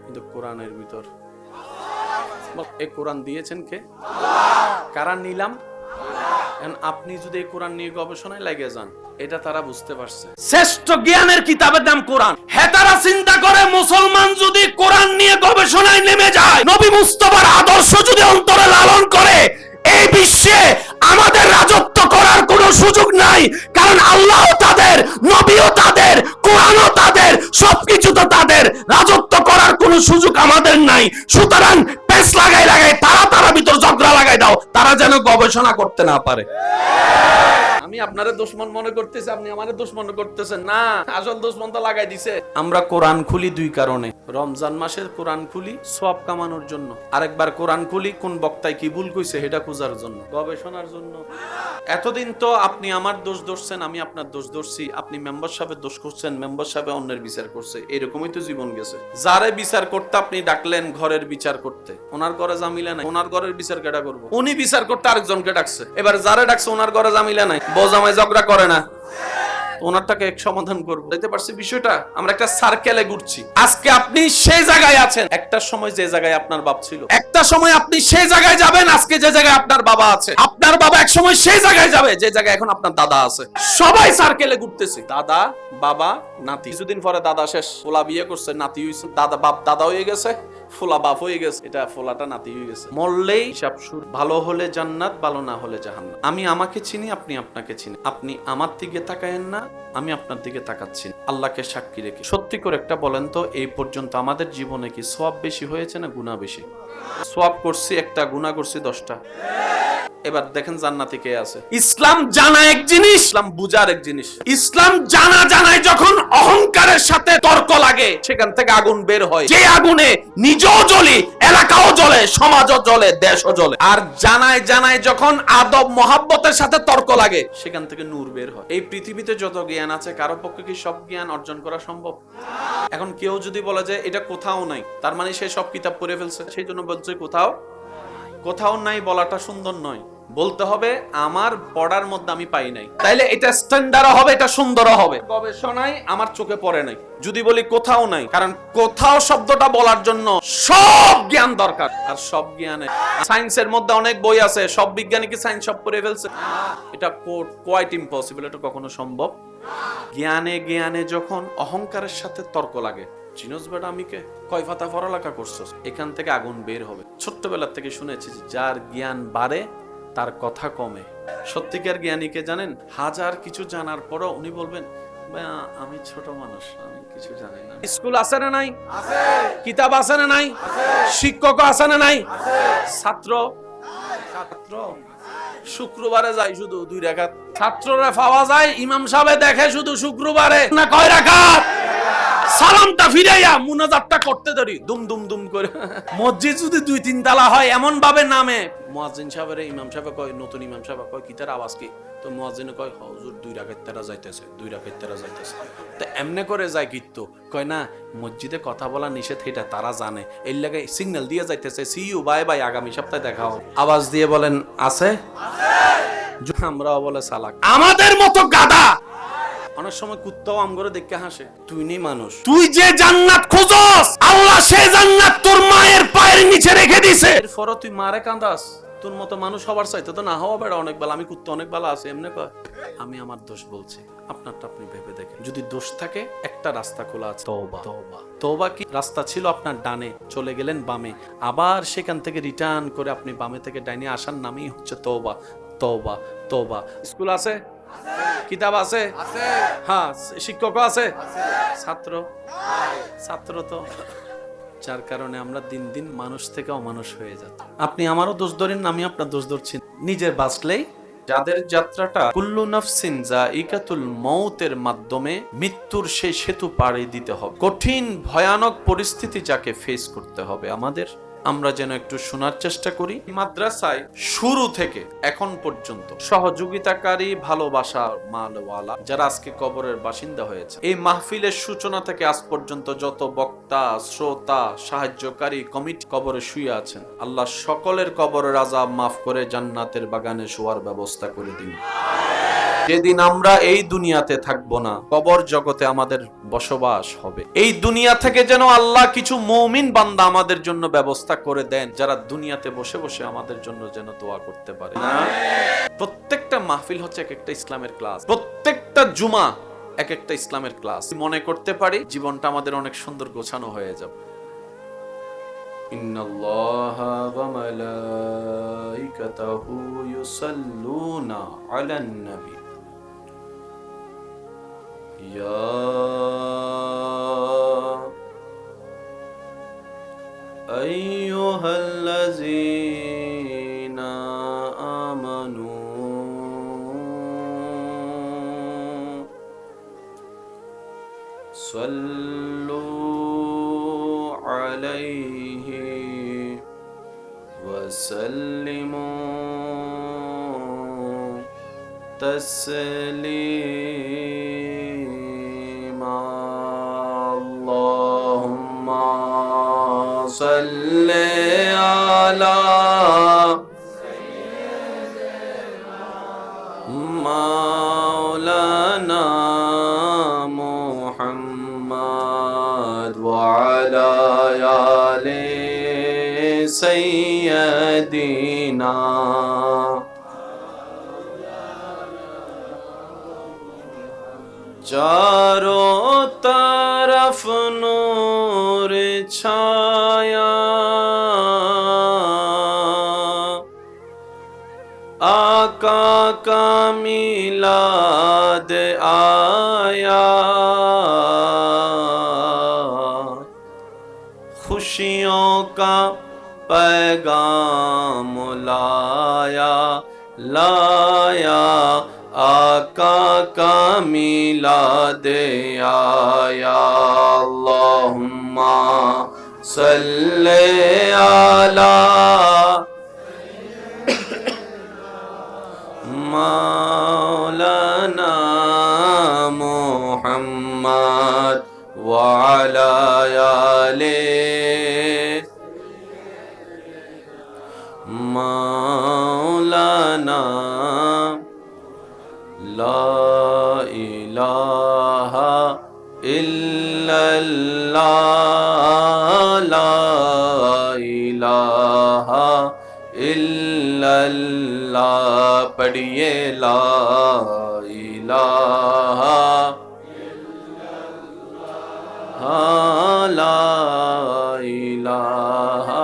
কিন্তু কোরআনের ভিতর, এই কোরআন দিয়েছেন কে? কারা নিলাম? আপনি যদি এই কোরআন নিয়ে গবেষণায় লাগে যান, এটা তারা বুঝতে পারছে শ্রেষ্ঠ জ্ঞানের কিতাবের নাম কোরআন। হেতারা চিন্তা করে মুসলমান যদি কোরআন নিয়ে গবেষণায় নেমে যায়, নবী মুস্তাফার আদর্শ যদি অন্তরে লালন করে, এই বিশ্বে আমাদের রাজত্ব করার কোনো সুযোগ নাই। কারণ আল্লাহ তাদের, নবীও তাদের, কোরআনও তাদের, সবকিছু তো তাদের। রাজত্ব করার কোনো সুযোগ আমাদের নাই। সুতরাং পেস লাগাই লাগাই তারা ভিতর ঝগড়া লাগাই দাও, তারা যেন গবেষণা করতে না পারে। আমি আপনারে দুশমন মনে করতেছি, আপনি আমারে দুশমন করতেছেন না, আসল দুশমন তো লাগাই দিছে। আমরা কোরআন খুলি দুই কারণে। রমজান মাসের কোরআন খুলি সওয়াব কামানোর জন্য, আরেকবার কোরআন খুলি কোন বক্তায় কি ভুল কইছে সেটা খোঁজার জন্য, গবেষণার জন্য। এতদিন তো আপনি আমার দোষ ধরছেন, আমি আপনার দোষ ধরছি, আপনি মেম্বার সাহেবের দোষ করছেন, মেম্বার সাহেব অন্যের বিচার করছে, এরকমই তো জীবন গেছে। যারে বিচার করতে আপনি ডাকলেন ঘরের বিচার করতে, ওনার ঘরে জামিলা নাই, ওনার ঘরের বিচার কেডা করবো? উনি বিচার করতে আরেকজনকে ডাকছে, এবার যারে ডাকছে ওনার ঘরে জামিলা নাই, বউ জামাই ঝগড়া করে না, ওনারটাকে এক সমাধান করবো। দেখতে পারছি বিষয়টা, আমরা একটা সার্কেলে ঘুরছি। আজকে আপনি সেই জায়গায় আছেন, একটা সময় যে জায়গায় আপনার বাপ ছিল, একটা সময় আপনি সেই জায়গায় যাবেন আজকে যে জায়গায় আপনার বাবা আছে, আপনার বাবা এক সময় সেই জায়গায় যাবে যে জায়গায় এখন আপনার দাদা আছে। সবাই সার্কেলে ঘুরতেছে, দাদা বাবা নাতি। কিছুদিন পরে দাদা শেষ, ফোলা বিয়ে করছে, নাতি হইছে, দাদা বাপ দাদা হয়ে গেছে, ফোলা বাপ হয়ে গেছে, এটা ফোলাটা নাতি হয়ে গেছে। মরলেই হিসাব শুরু, ভালো হলে জান্নাত, ভালো না হলে জাহান্নাম। আমি আমাকে চিনি, আপনি আপনাকে চিনি, আপনি আমার দিকে তাকায়েন না, আমি আপনার দিকে তাকাচ্ছি, আল্লাহকে সাক্ষী রেখে। সত্যি করে একটা বলেন তো, এই পর্যন্ত আমাদের জীবনে কি সওয়াব বেশি হয়েছে না গুনাহ বেশি? সওয়াব করছি একটা, গুনাহ করছি 10টা। এবার দেখেন জান্নাতে কে আছে। ইসলাম জানা এক জিনিস, ইসলাম বুঝার এক জিনিস। ইসলাম জানায় যখন অহংকারের সাথে তর্ক লাগে, সেখান থেকে আগুন বের হয়, যে আগুনে নিজেও জ্বলি, এলাকাও জ্বলে, সমাজও জ্বলে, দেশও জ্বলে। আর জানায় যখন আদব মহাব্বতের সাথে তর্ক লাগে, সেখান থেকে নূর বের হয়। এই পৃথিবীতে যত জ্ঞান আছে, কারো পক্ষে কি সব জ্ঞান অর্জন করা সম্ভব? এখন কেউ যদি বলে যে এটা কোথাও নাই, তার মানে সে সব কিতাব পড়ে ফেলছে, সেই জন্য বলছে কোথাও নাই বলাটা সুন্দর নয়, বলতে হবে আমার পড়ার মধ্যে আমি পাই নাই, তাইলে এটা স্ট্যান্ডার্ড হবে, এটা সুন্দর হবে। গবেষণায় আমার চোখে পড়ে নাই যদি বলি কোথাও নাই, কারণ কোথাও শব্দটা বলার জন্য সব জ্ঞান দরকার, আর সব জ্ঞানে সায়েন্সের মধ্যে অনেক বই আছে, সব বিজ্ঞানী কি সায়েন্স সব পড়ে ফেলছে? এটা কোয়াইট ইম্পসিবল, এটা কখনো সম্ভব। জ্ঞানে যখন অহংকারের সাথে তর্ক লাগে, চিনোস বেটা আমিকে কয় ফাতা পড়ালেখা করছস, এখান থেকে আগুন বের হবে। ছোট্টবেলা থেকে শুনেছি যার জ্ঞান বাড়ে তার কথা কমে। সত্যিকার জ্ঞানীকে জানেন, হাজার কিছু জানার পরও উনি বলবেন আমি ছোট মানুষ, আমি কিছু জানি না। স্কুল আছে না নাই? আছে। কিতাব আছে না নাই? আছে। শিক্ষক আছে না নাই? আছে। ছাত্র শুক্রবারে যায় শুধু 2 রাকাত, ছাত্ররা পাওয়া যায় ইমাম সাহেব দেখে শুধু শুক্রবারে না কয় রাকাত, সালামটা ফিরাইয়া মুনাজাতটা করতে ধরি দুম দুম করে। মসজিদ যদি 2-3 তালা হয় এমন ভাবে নামে, মুয়াজ্জিন সাহেবের ইমাম সাহেব কয়, নতুন ইমাম সাহেব কয় কিতার আওয়াজ কি? তো মুয়াজ্জিনে কয় হুজুর 2 রাকাত তারা যাইতেছে, 2 রাকাত তারা যাইতেছে। তো এমনে করে যায় কিন্তু কয় না, মসজিদে কথা বলা নিষেধ, এটা তারা জানে, এর লাগে সিগন্যাল দিয়ে যাইতেছে, সি ইউ বাই বাই, আগামী সপ্তাহে দেখা হবে। আওয়াজ দিয়ে বলেন আছে? আমরাও বলে সালাক। আমাদের মতো গাধা অনেক সময় কুত্তাও আমগরে দেখে হাসে। তুই নেই মানুষ, তুই যে জান্নাত খোঁজস, আল্লাহ সেই জান্নাত তোর মায়ের পায়ের নিচে রেখে দিয়েছে, এরপরও তুই মারে কাঁদাস। তোর মতো মানুষ হবার চাইতে তো না হওয়া বেড়া অনেক ভালো, আমি কুত্তা অনেক ভালো আছে এমনি কয়। আমি আমার দোষ বলছি, আপনারটা আপনি ভেবে দেখেন। যদি দোষ থাকে, একটা রাস্তা খোলা আছে, তওবা কি রাস্তা ছিল আপনার ডানে, চলে গেলেন বামে, আবার সেখান থেকে রিটার্ন করে আপনি বামে থেকে ডাইনে আসার নামই হচ্ছে তওবা। স্কুল আছে? কিতাব আছে? হ্যাঁ। শিক্ষক আছে? ছাত্র তো, যার কারণে আমরা দিন দিন মানুষ থেকে অমানুষ হয়ে যাচ্ছি। আপনি আমারও দোষ ধরেন, আমি আপনার দোষ ধরছি। নিজের বাঁচলেই, যাদের যাত্রাটা কুল্লু নাফসিন যায়িকাতুল মউতের মাধ্যমে মৃত্যুর সেই সেতু পাড়ি দিতে হবে, কঠিন ভয়ানক পরিস্থিতি যাকে ফেস করতে হবে আমাদের, আমরা যেন একটু শোনার চেষ্টা করি। মাদ্রাসায় শুরু থেকে এখন পর্যন্ত সহযোগিতাকারী, ভালোবাসার মালওয়ালা যারা আজকে কবরের বাসিন্দা হয়েছে, এই মাহফিলের সূচনা থেকে আজ পর্যন্ত যত বক্তা, শ্রোতা, সাহায্যকারী কমিটি কবরে শুয়ে আছেন, আল্লাহ সকলের কবরের আযাব মাফ করে জান্নাতের বাগানে শোয়ার ব্যবস্থা করে দিন। যেদিন আমরা এই দুনিয়াতে থাকবো না, কবর জগতে আমাদের বসবাস হবে। এই দুনিয়া থেকে যেন আল্লাহ কিছু মুমিন বান্দা আমাদের জন্য ব্যবস্থা করে দেন, যারা দুনিয়াতে বসে বসে আমাদের জন্য যেন দোয়া করতে পারে। প্রত্যেকটা মাহফিল হচ্ছে এক একটা ইসলামের ক্লাস, প্রত্যেকটা জুমা এক একটা ইসলামের ক্লাস। মনে করতে পারি জীবনটা আমাদের অনেক সুন্দর গোছানো হয়ে যাবে। ইন্নাল্লাহা ওয়া মালাইকাতাহু ইউসাল্লুনা আলান নবী ইয়া আইয়ুহাল্লাযীনা আমানু صلوا عليه وسلموا تسليما اللهم صل على مولانا محمد وعلى آل سيدنا چاروں طرف نور چھایا آقا کا میلاد آیا خوشیوں کا پیغام لایا آقا کا میلاد آیا اللہم صلی علی مولانا محمد وعلى آله مولانا لا إله إلا الله لا إله إلا الله پڑھیے لا الہ لا الہ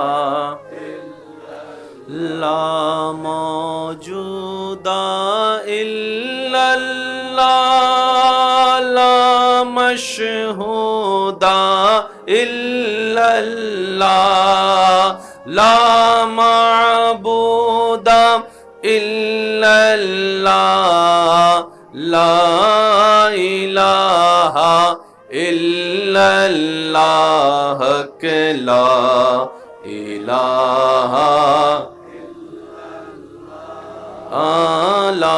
لا موجود الا اللہ لا مشہود الا اللہ لا معبود الا اللہ لا الہ الا اللہ کہ لا الہ لا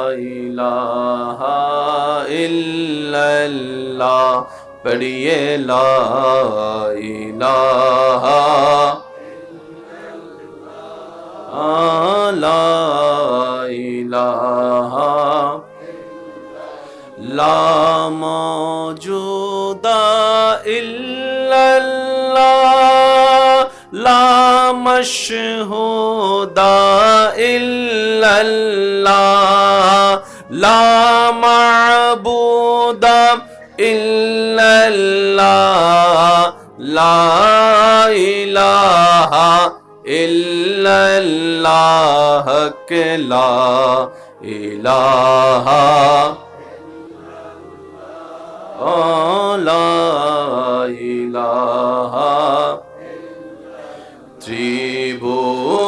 الہ الا اللہ پڑھیے لا الہ لا الہ لا موجود الا اللہ لا مشہود الا اللہ لا معبود الا اللہ لا الہ الا اللہ کہ لا الہ لا الہ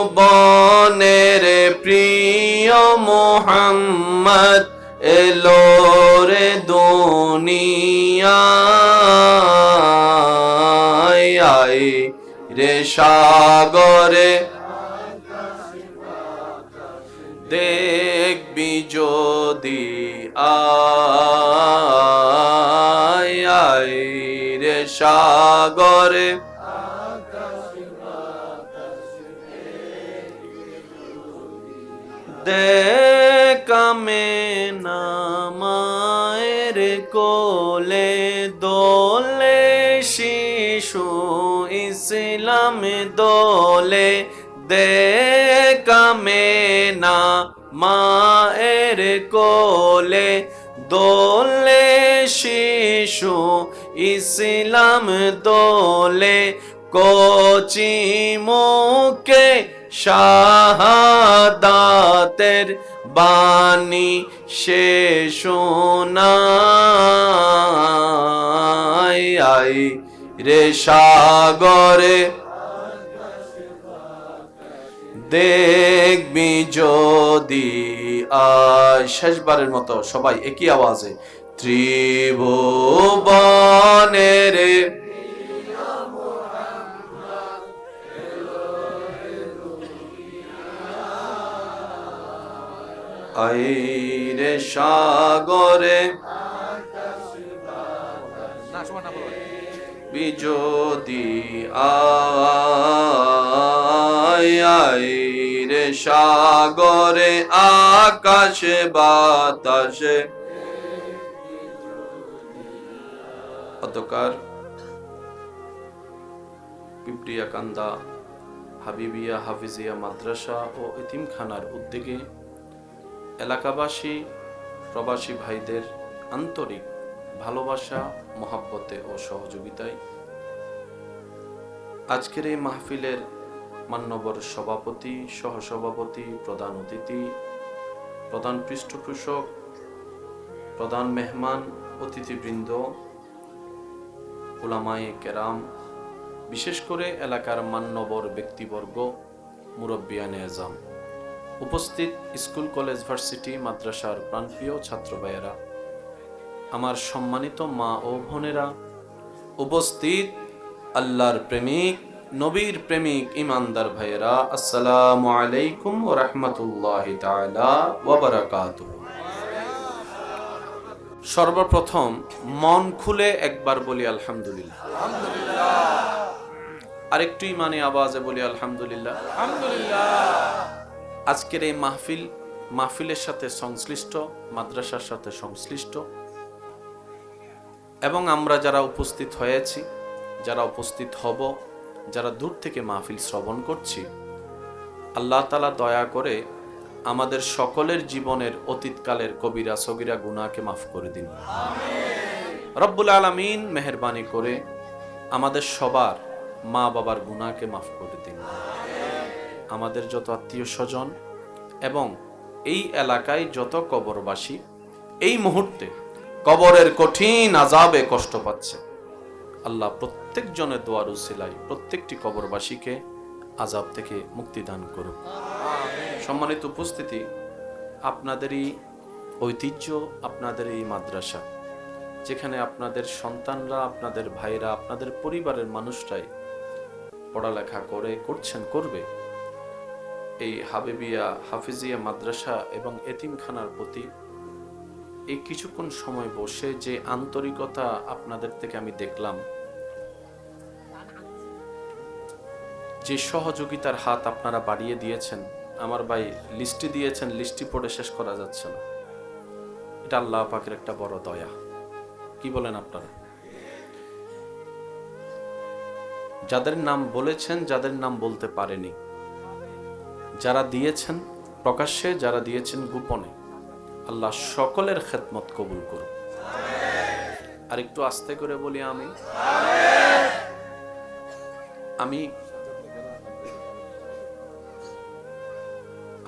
ত্রিভুবনের প্রিয় মোহাম্মদ এলো রে দুনিয়ায় রে সাগরে দেখবি যদি আয় রে সাগরে দেখামে নামায়ের কোলে দোলে শিশু ইসলাম দোলে দেখামে না মায়ের কোলে দোলে শিশু ইসলাম দোলে কচি মুখে শাহাদাতের বাণী সে শোনায় রে সাগরে দেখবি যদি শেষবারের মতো সবাই একই আওয়াজে ত্রিভুবনের আইরে সাগরে বিজোদি আইরে সাগরে আকাশে বাতাসে অতকার পিপড়িয়াকান্দা হাবিবিয়া হাফিজিয়া মাদ্রাসা ও এতিমখানার উদ্যোগে এলাকাবাসী প্রবাসী ভাইদের আন্তরিক ভালোবাসা, মহাব্বতে ও সহযোগিতায় আজকের এই মাহফিলের মান্যবর সভাপতি, সহসভাপতি, প্রধান অতিথি, প্রধান পৃষ্ঠপোষক, প্রধান মেহমান, অতিথিবৃন্দ, উলামায়ে কেরাম, বিশেষ করে এলাকার মান্যবর ব্যক্তিবর্গ, মুরব্বিয়ানে আজম, উপস্থিত স্কুল, কলেজ, ভার্সিটি, মাদ্রাসার প্রাণপ্রিয় ছাত্র ভাইয়েরা, আমার সম্মানিত মা ও বোনেরা, উপস্থিত আল্লাহর প্রেমিক, নবীর প্রেমিক, ইমানদার ভাইয়েরা, আসসালামু আলাইকুম ওয়া রাহমাতুল্লাহি তাআলা ওয়া বারাকাতুহু। সর্বপ্রথম মন খুলে একবার বলি আলহামদুলিল্লাহ। আরেকটু ইমানি আওয়াজে বলি আলহামদুলিল্লাহ। আজকের এই মাহফিলের সাথে সংশ্লিষ্ট, মাদ্রাসার সাথে সংশ্লিষ্ট এবং আমরা যারা উপস্থিত হয়েছি, যারা উপস্থিত হব, যারা দূর থেকে মাহফিল শ্রবণ করছি, আল্লাহ তাআলা দয়া করে আমাদের সকলের জীবনের অতীতকালের কবিরা সগীরা গুনাহকে মাফ করে দিন। রব্বুল আলামিন মেহেরবানি করে আমাদের সবার মা বাবার গুনাহকে মাফ করে দিন। আমাদের যত আত্মীয় স্বজন এবং এই এলাকায় যত কবরবাসী এই মুহূর্তে কবরের কঠিন আযাবে কষ্ট পাচ্ছে, আল্লাহ প্রত্যেক জনের দোয়ার উসিলায় প্রত্যেকটি কবরবাসীকে আযাব থেকে মুক্তি দান করুন। সম্মানিত উপস্থিতি, আপনাদেরই ঐতিহ্য, আপনাদের এই মাদ্রাসা, যেখানে আপনাদের সন্তানরা, আপনাদের ভাইরা, আপনাদের পরিবারের মানুষরাই পড়ালেখা করবে, এই হাবিবিয়া হাফিজিয়া মাদ্রাসা এবং এতিমখানার প্রতি এই কিছুক্ষণ সময় বসে যে আন্তরিকতা আপনাদের থেকে আমি দেখলাম, যে সহযোগিতার হাত আপনারা বাড়িয়ে দিয়েছেন, আমার ভাই লিস্টি দিয়েছেন, লিস্টি পড়ে শেষ করা যাচ্ছে না, এটা আল্লাহ পাকের একটা বড় দয়া। কি বলেন আপনারা? যাদের নাম বলেছেন, যাদের নাম বলতে পারেনি, যারা দিয়েছেন প্রকাশ্যে, যারা দিয়েছেন গোপনে, আল্লাহ সকলের খেদমত কবুল করুন। আর একটু আস্তে করে বলি আমি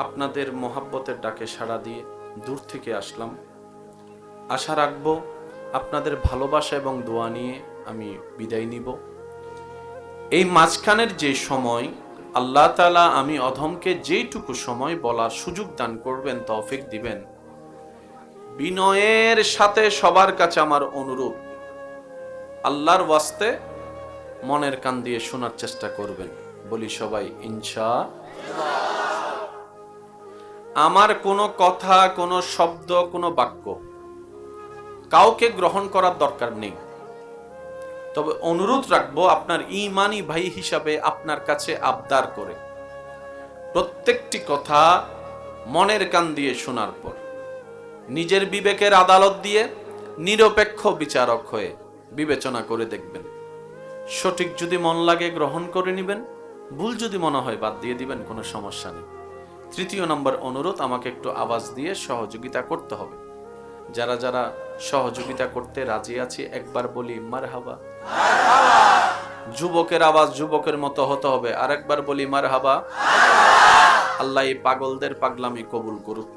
আপনাদের মোহাব্বতের ডাকে সাড়া দিয়ে দূর থেকে আসলাম। আশা রাখবো আপনাদের ভালোবাসা এবং দোয়া নিয়ে আমি বিদায় নিব। এই মাঝখানের যে সময় আল্লাহ তাআলা আমি অধমকে যেইটুকু সময় বলার সুযোগ দান করবেন, তৌফিক দিবেন, বিনয়ের সাথে সবার কাছে আমার অনুরোধ, আল্লাহর ওয়াস্তে মনের কান দিয়ে শোনার চেষ্টা করবেন। বলি সবাই ইনশাআল্লাহ। আমার কোনো কথা, কোনো শব্দ, কোনো বাক্য কাউকে গ্রহণ করার দরকার নেই, তবে অনুরোধ রাখবো আপনার ঈমানি ভাই হিসাবে আপনার কাছে আবদার করে প্রত্যেকটি কথা মনের কান দিয়ে শোনার পর নিজের বিবেকের আদালত দিয়ে নিরপেক্ষ বিচারক হয়ে বিবেচনা করে দেখবেন। সঠিক যদি মন লাগে গ্রহণ করে নেবেন, ভুল যদি মনে হয় বাদ দিয়ে দিবেন, কোনো সমস্যা নেই। তৃতীয় নম্বর অনুরোধ, আমাকে একটু আওয়াজ দিয়ে সহযোগিতা করতে হবে। যারা যারা সহযোগিতা করতে রাজি আছি একবার বলি মারহাবা। যুবকের আওয়াজ যুবকের মতো হতে হবে, আরেকবার বলি মারহাবা। আল্লাহ এই পাগলদের পাগলামি কবুল করুক।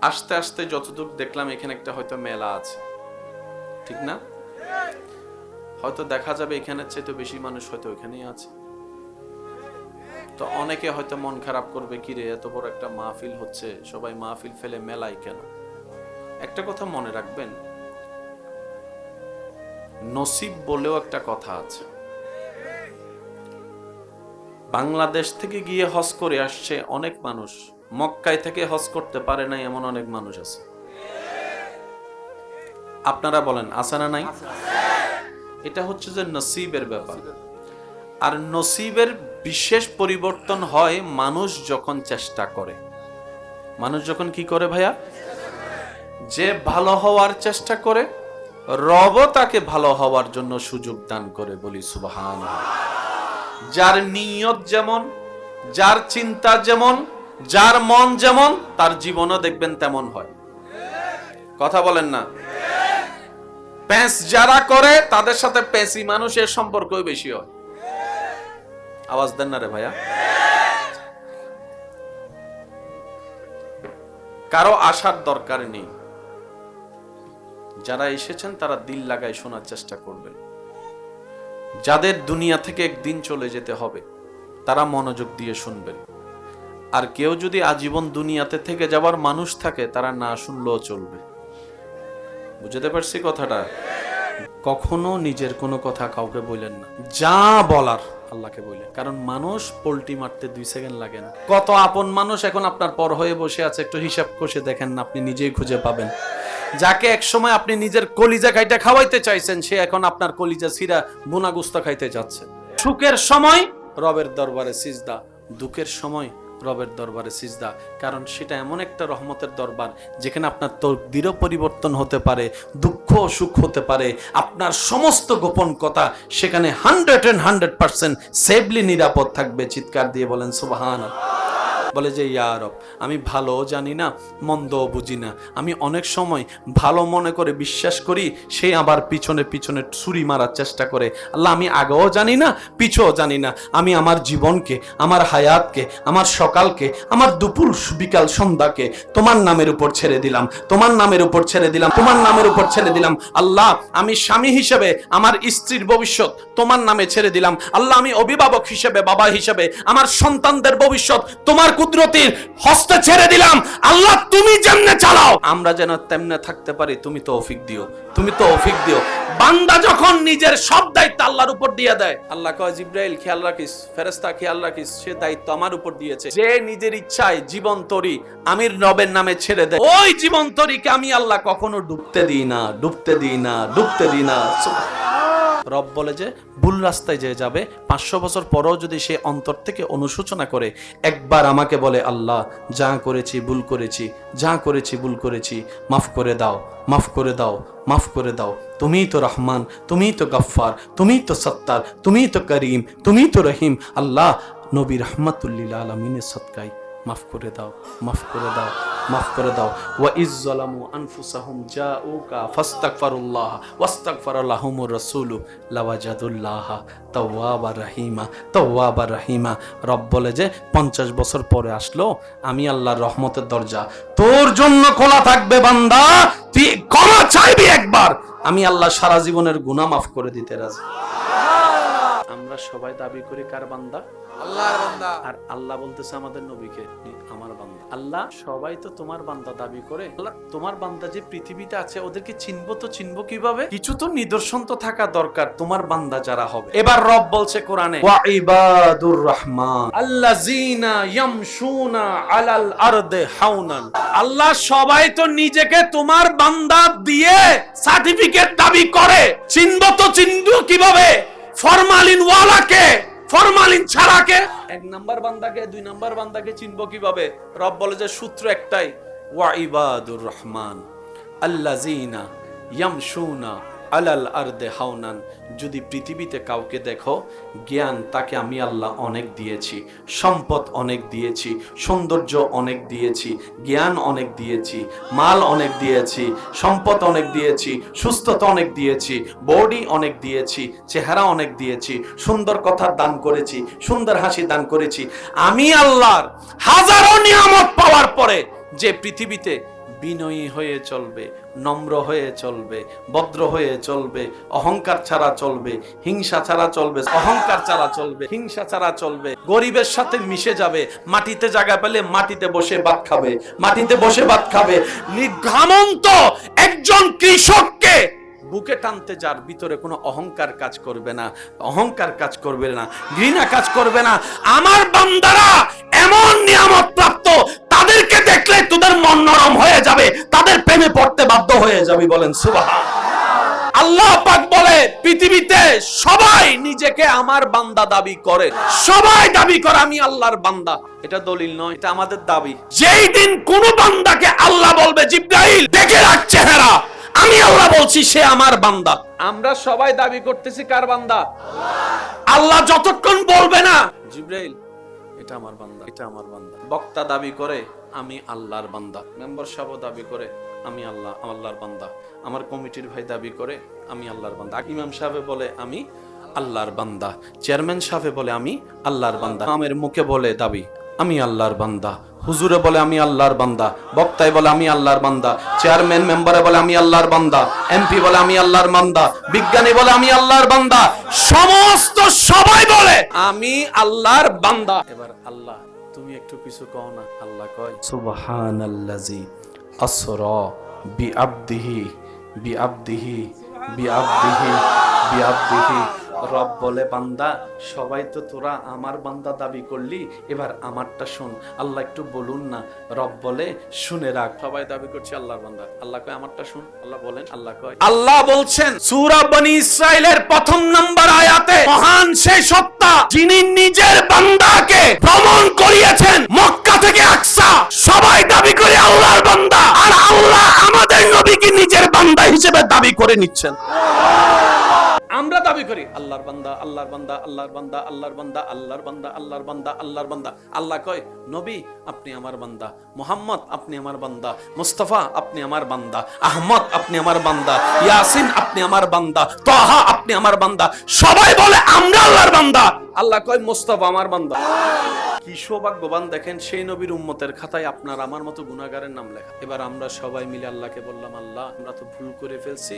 আস্তে আস্তে যতদূর দেখলাম এখানে একটা হয়তো মেলা আছে, ঠিক না? হয়তো দেখা যাবে এখানের চাইতে বেশি মানুষ হয়তো এখানেই আছে। তো অনেকে হয়তো মন খারাপ করবে, কি রে এত বড় একটা মাহফিল হচ্ছে, সবাই মাহফিল ফেলে মেলায় কেন? একটা কথা মনে রাখবেন, নসিব বলেও একটা কথা আছে। বাংলাদেশ থেকে গিয়ে হজ করে আসছে অনেক মানুষ, মক্কায় থেকে হজ করতে পারে নাই এমন অনেক মানুষ আছে। আপনারা বলেন আছে না নাই? এটা হচ্ছে যে নসিবের ব্যাপার। আর নসিবের বিশেষ পরিবর্তন হয় মানুষ যখন চেষ্টা করে। মানুষ যখন কি করে ভাইয়া? যে ভালো হওয়ার চেষ্টা করে, রব তাকে ভালো হওয়ার জন্য সুযোগ দান করে। বলি সুবহানাল্লাহ। যার নিয়ত যেমন, যার চিন্তা যেমন, যার মন যেমন, তার জীবনও দেখবেন তেমন হয়। কথা বলেন না? প্যাঁচ যারা করে তাদের সাথে প্যাঁচি মানুষের সম্পর্কই বেশি হয়। আওয়াজ দেন না রে ভাইয়া। কারো আসার দরকার নেই। যারা এসেছেন তারা দিল লাগায় শোনার চেষ্টা করবেন। যাদের দুনিয়া থেকে একদিন চলে যেতে হবে তারা মনোযোগ দিয়ে শুনবেন। আর কেউ যদি আজীবন দুনিয়াতে থেকে যাবার মানুষ থাকে তারা না শুনলেও চলবে। বুঝতে পারছি কথাটা? কখনো নিজের কোনো কথা কাউকে বললেন না, যা বলার আল্লাহকে বললেন। কারণ মানুষ পোল্টি মারতে 2 সেকেন্ড লাগে না। কত আপন মানুষ এখন আপনার পর হয়ে বসে আছে, একটু হিসাব কষে দেখেন না, আপনি নিজেই খুঁজে পাবেন। যাকে একসময় আপনি নিজের কলিজা খাইটা খাওয়াইতে চাইছেন, সে এখন আপনার কলিজা ছিঁড়া বুনা গুস্তা খাইতে যাচ্ছে। সুখের সময় রবের দরবারে সিজদা, দুঃখের সময় রবের দরবারে সিজদা। কারণ সেটা এমন একটা রহমতের দরবার যেখানে আপনার তকদিরও পরিবর্তন হতে পারে, দুঃখ সুখ হতে পারে, আপনার সমস্ত গোপন কথা সেখানে 100% সেফলি নিরাপদ থাকবে। চিৎকার দিয়ে বলেন সুবহানাল্লাহ। বলে যে ইয়া রব, আমি ভালো জানি না, মন্দও বুঝি না। আমি অনেক সময় ভালো মনে করে বিশ্বাস করি, সে আবার পিছনে পিছনে ছুরি মারার চেষ্টা করে। আল্লাহ, আমি আগেও জানি না, পিছও জানি না। আমি আমার জীবনকে, আমার হায়াতকে, আমার সকালকে, আমার দুপুর বিকাল সন্ধ্যাকে তোমার নামের উপর ছেড়ে দিলাম, তোমার নামের উপর ছেড়ে দিলাম, তোমার নামের উপর ছেড়ে দিলাম। আল্লাহ, আমি স্বামী হিসেবে আমার স্ত্রীর ভবিষ্যৎ তোমার নামে ছেড়ে দিলাম। আল্লাহ, আমি অভিভাবক হিসেবে, বাবা হিসেবে আমার সন্তানদের ভবিষ্যৎ তোমার কুদরতের হস্তে ছেড়ে দিলাম। আল্লাহ, তুমি যেমনে চালাও আমরা যেন তেমনে থাকতে পারি। তুমি তৌফিক দিও, তুমি তৌফিক দিও। বান্দা যখন নিজের সব দায়িত্ব আল্লাহর উপর দিয়ে দেয়, আল্লাহ কয় জিবরাইল খেয়াল রাখিস, ফেরেশতা খেয়াল রাখিস, সে দায়িত্ব আমার উপর দিয়েছে। যে নিজের ইচ্ছায় জীবন তরি আমির রবের নামে ছেড়ে দেয়, ওই জীবন তরিকে আমি আল্লাহ কখনো ডুবতে দিই না, ডুবতে দিই না, ডুবতে দিই না। রব বলে যে ভুল রাস্তায় যে যাবে 500 বছর পরেও যদি সে অন্তর থেকে অনুশোচনা করে, একবার আমাকে বলে আল্লাহ যা করেছি ভুল করেছি, যা করেছি ভুল করেছি, মাফ করে দাও, মাফ করে দাও, মাফ করে দাও। তুমিই তো রহমান, তুমিই তো গফফার, তুমিই তো সত্তার, তুমিই তো করিম, তুমিই তো রহিম। আল্লাহ, নবী রাহমাতুল লিল আলামিনের সদকায় মাফ করে দাও, মাফ করে দাও, মাফ করে দাও। ওয়া ইজ যালামু আনফুসাহুম জাউকা ফাস্তাগফিরুল্লাহ ওয়াস্তাগফারা লাহুমুর রাসূলু লাওয়াজাদুল্লাহ তাওয়াবার রহিমা, তাওয়াবার রহিমা। রব বলে যে 50 বছর পরে আসলো, আমি আল্লাহর রহমতের দরজা তোর জন্য খোলা থাকবে। বান্দা, তুই ক্ষমা চাইবি একবার, আমি আল্লাহ সারা জীবনের গুনাহ মাফ করে দিতে রাজি। আমরা সবাই দাবি করি কার বান্দা? আল্লাহর বান্দা। আর আল্লাহ বলতেছে আমাদের নবীকে আমার বান্দা। আল্লাহ, সবাই তো তোমার বান্দা দাবি করে। আল্লাহ, তোমার বান্দা যে পৃথিবীতে আছে ওদেরকে চিনবো তো চিনবো কিভাবে? কিছু তো নিদর্শন তো থাকা দরকার তোমার বান্দা যারা হবে। এবার রব বলছে কোরআনে, ওয়া ইবাদুর রহমান আল্লাযিনা ইয়ামশুনা আলাল আরদি হাওনান। আল্লাহ, সবাই তো নিজেকে তোমার বান্দা দিয়ে সার্টিফিকেট দাবি করে, চিনবো তো চিনবো কিভাবে? ফরমালিন ওয়ালাকে, ফরমালিন ছাড়াকে। 1 নাম্বার বান্দাকে, 2 নাম্বার বান্দাকে চিনবো কিভাবে? রব বলে যে সূত্র একটাই, ওয়া ইবাদুর রহমান আল্লাযিনা ইয়ামশুনা আলাল আরদি হাওনান। যদি পৃথিবীতে কাউকে দেখো, জ্ঞান তাকে আমি আল্লাহ অনেক দিয়েছি, সম্পদ অনেক দিয়েছি, সৌন্দর্য অনেক দিয়েছি, জ্ঞান অনেক দিয়েছি, মাল অনেক দিয়েছি, সম্পদ অনেক দিয়েছি, সুস্থতা অনেক দিয়েছি, বডি অনেক দিয়েছি, চেহারা অনেক দিয়েছি, সুন্দর কথা দান করেছি, সুন্দর হাসি দান করেছি। আমি আল্লাহর হাজারো নিয়ামত পাওয়ার পরে যে পৃথিবীতে বিনয়ী হয়ে চলবে, নম্র হয়ে চলবে, ভদ্র হয়ে চলবে, অহংকার ছাড়া চলবে, হিংসা ছাড়া চলবে, অহংকার ছাড়া চলবে, হিংসা ছাড়া চলবে, গরিবের সাথে মিশে যাবে, মাটিতে জায়গা পেলে মাটিতে বসে ভাত খাবে, মাটিতে বসে ভাত খাবে, ঘামন্ত একজন কৃষককে বুকে টানতে যার ভিতরে কোনো অহংকার কাজ করবে না, অহংকার কাজ করবে না, ঘৃণা কাজ করবে না। আমার বান্দারা এমন নিয়ামত প্রাপ্ত, তাদেরকে দেখলে তোদের মন নরম হয়ে যাবে, তাদের প্রেমে পড়তে বাধ্য হয়ে যাবে। বলেন সুবহান। আল্লাহ পাক বলে পৃথিবীতে সবাই নিজেকে আমার বান্দা দাবি করে, সবাই দাবি করে আমি আল্লাহর বান্দা। এটা দলিল নয়, এটা আমাদের দাবি। যেই দিন কোন বান্দাকে আল্লাহ বলবে জিবরাইল দেখে রাখ চেহারা, আমি আল্লাহ বলছি সে আমার বান্দা। আমরা সবাই দাবি করতেছি কার বান্দা? আল্লাহ যতক্ষণ বলবে না জিবরাইল এটা আমার বান্দা, এটা আমার বান্দা। বক্তা দাবি করে আমি আল্লাহর বান্দা, মেম্বার সাহেব দাবি করে আমি আল্লাহর বান্দা, আমার কমিটির ভাই দাবি করে আমি আল্লাহর বান্দা, ইমাম সাহেব বলে আমি আল্লাহর বান্দা, চেয়ারম্যান সাহেব বলে আমি আল্লাহর বান্দা, আমের মুখে বলে দাবি আমি আল্লাহর বান্দা, হুজুরে বলে আমি আল্লাহর বান্দা, বক্তায় বলে আমি আল্লাহর বান্দা, চেয়ারম্যান মেম্বারে বলে আমি আল্লাহর বান্দা, এমপি বলে আমি আল্লাহর বান্দা, বিজ্ঞানী বলে আমি আল্লাহর বান্দা, সমস্ত সবাই বলে আমি আল্লাহর বান্দা। এবার আল্লাহ তুমি একটু কিছু কও না। আল্লাহ কয় সুবহানাল্লাযী আসরা বিআবদিহি বিআবদিহি বিআবদিহি বিআবদিহি। রব বলে বান্দা সবাই তো তোরা আমার বান্দা দাবি করলি, এবার আমারটা শুন। আল্লাহ একটু বলুন না। রব বলে শুনে রাখ, সবাই দাবি করছে আল্লাহর বান্দা। আল্লাহ কয় আমারটা শুন। আল্লাহ বলেন, আল্লাহ কয়, আল্লাহ বলছেন সূরা বনী ইসরাইলের ১ম নম্বর আয়াতে, মহান সেই সত্তা যিনি নিজের বান্দাকে ভ্রমণ করিয়েছেন মক্কা থেকে আকসা। সবাই দাবি করে আল্লাহর বান্দা, আর আল্লাহ আমাদের নবীকে নিজের বান্দা হিসেবে দাবি করে নিচ্ছেন। আমরা দাবি করি আল্লাহর বান্দা, আল্লাহর বান্দা, আল্লাহর বান্দা, আল্লাহর বান্দা, আল্লাহর বান্দা, আল্লাহর বান্দা, আল্লাহর বান্দা। আল্লাহ কয় নবী আপনি আমার বান্দা, মুহাম্মদ আপনি আমার বান্দা, মুস্তাফা আপনি আমার বান্দা, আহমদ আপনি আমার বান্দা, ইয়াসিন আপনি আমার বান্দা, তাহা আপনি আমার বান্দা। সবাই বলে আমরা আল্লাহর বান্দা। আল্লাহ কয় মুস্তাফা আমার বান্দা। কি সৌভাগ্যবান দেখেন, সেই নবীর উম্মতের খাতায় আপনার আমার মতো গুনাহগারের নাম লেখা। এবার আমরা সবাই মিলে আল্লাহকে বললাম, আল্লাহ আমরা তো ভুল করে ফেলছি,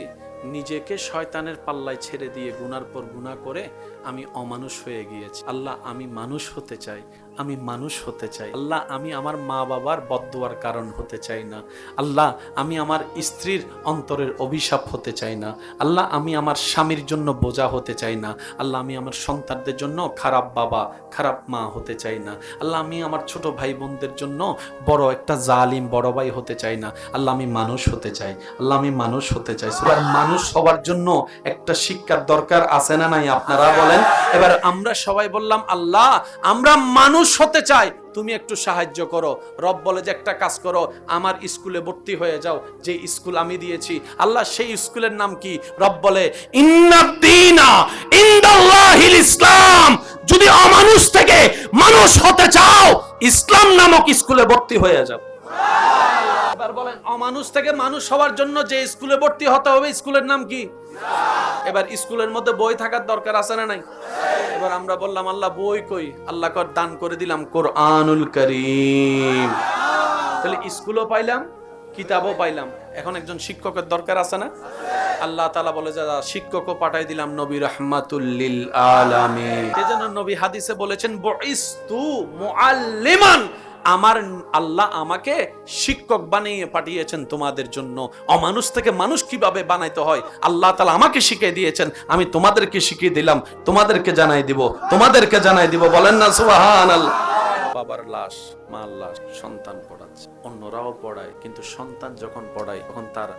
নিজেকে শয়তানের পাল্লায় ছেড়ে দিয়ে গুনার পর গুনাহ করে আমি অমানুষ হয়ে গিয়েছি। আল্লাহ আমি মানুষ হতে চাই, আমি মানুষ হতে চাই। আল্লাহ আমি আমার মা বাবার বদদুয়ার কারণ হতে চাই না। আল্লাহ আমি আমার স্ত্রীর অন্তরের অভিশাপ হতে চাই না। আল্লাহ আমি আমার স্বামীর জন্য বোঝা হতে চাই না। আল্লাহ আমি আমার সন্তানদের জন্য খারাপ বাবা খারাপ মা হতে চাই না। আল্লাহ আমি আমার ছোট ভাই বোনদের জন্য বড় একটা জালিম বড় ভাই হতে চাই না। আল্লাহ আমি মানুষ হতে চাই। আল্লাহ আমি মানুষ হতে চাই। এবার মানুষ হওয়ার জন্য একটা শিক্ষার দরকার আছে না নাই? আপনারা বলেন। এবার আমরা সবাই বললাম আল্লাহ আমরা মানুষ হতে চাই, তুমি একটু সাহায্য করো। রব বলে যে একটা কাজ করো, আমার স্কুলে ভর্তি হয়ে যাও, যে স্কুল আমি দিয়েছি। আল্লাহ সেই স্কুলের নাম কি? রব বলে ইন্নাদ্দীনা ইনদাল্লাহিল ইসলাম। যদি অমানুষ থেকে মানুষ হতে চাও, ইসলাম নামক স্কুলে ভর্তি হয়ে যাও। এবার বলেন অমানুষ থেকে মানুষ হওয়ার জন্য যে স্কুলে ভর্তি হতে হবে, স্কুলের নাম কি? এবার স্কুলের মধ্যে বই থাকার দরকার আছে না নাই? এবার আমরা বললাম আল্লাহ বই কই? আল্লাহ কর দান করে দিলাম কোরআনুল কারীম। তাহলে স্কুলও পাইলাম, কিতাবও পাইলাম। এখন একজন শিক্ষকের দরকার আছে না? আল্লাহ তাআলা বলে যে শিক্ষকও পাঠাই দিলাম নবী রাহমাতুল লিল আলামিন। এজন্য নবী হাদিসে বলেছেন বুইস্তু মুআল্লিমান, আমার আল্লাহ আমাকে শিক্ষক বানিয়ে পাঠিয়েছেন তোমাদের জন্য। অমানুষ থেকে মানুষ কিভাবে বানাইতে হয় আল্লাহ তাআলা আমাকে শিখিয়ে দিয়েছেন, আমি তোমাদেরকে শিখিয়ে দিলাম, তোমাদেরকে জানাই দিব, তোমাদেরকে জানাই দিব। বলেন না সুবহানাল্লাহ। বাবার লাশ, মার লাশ সন্তান পড়াচ্ছে, অন্যরাও পড়ায়, কিন্তু সন্তান যখন পড়ায় তখন তার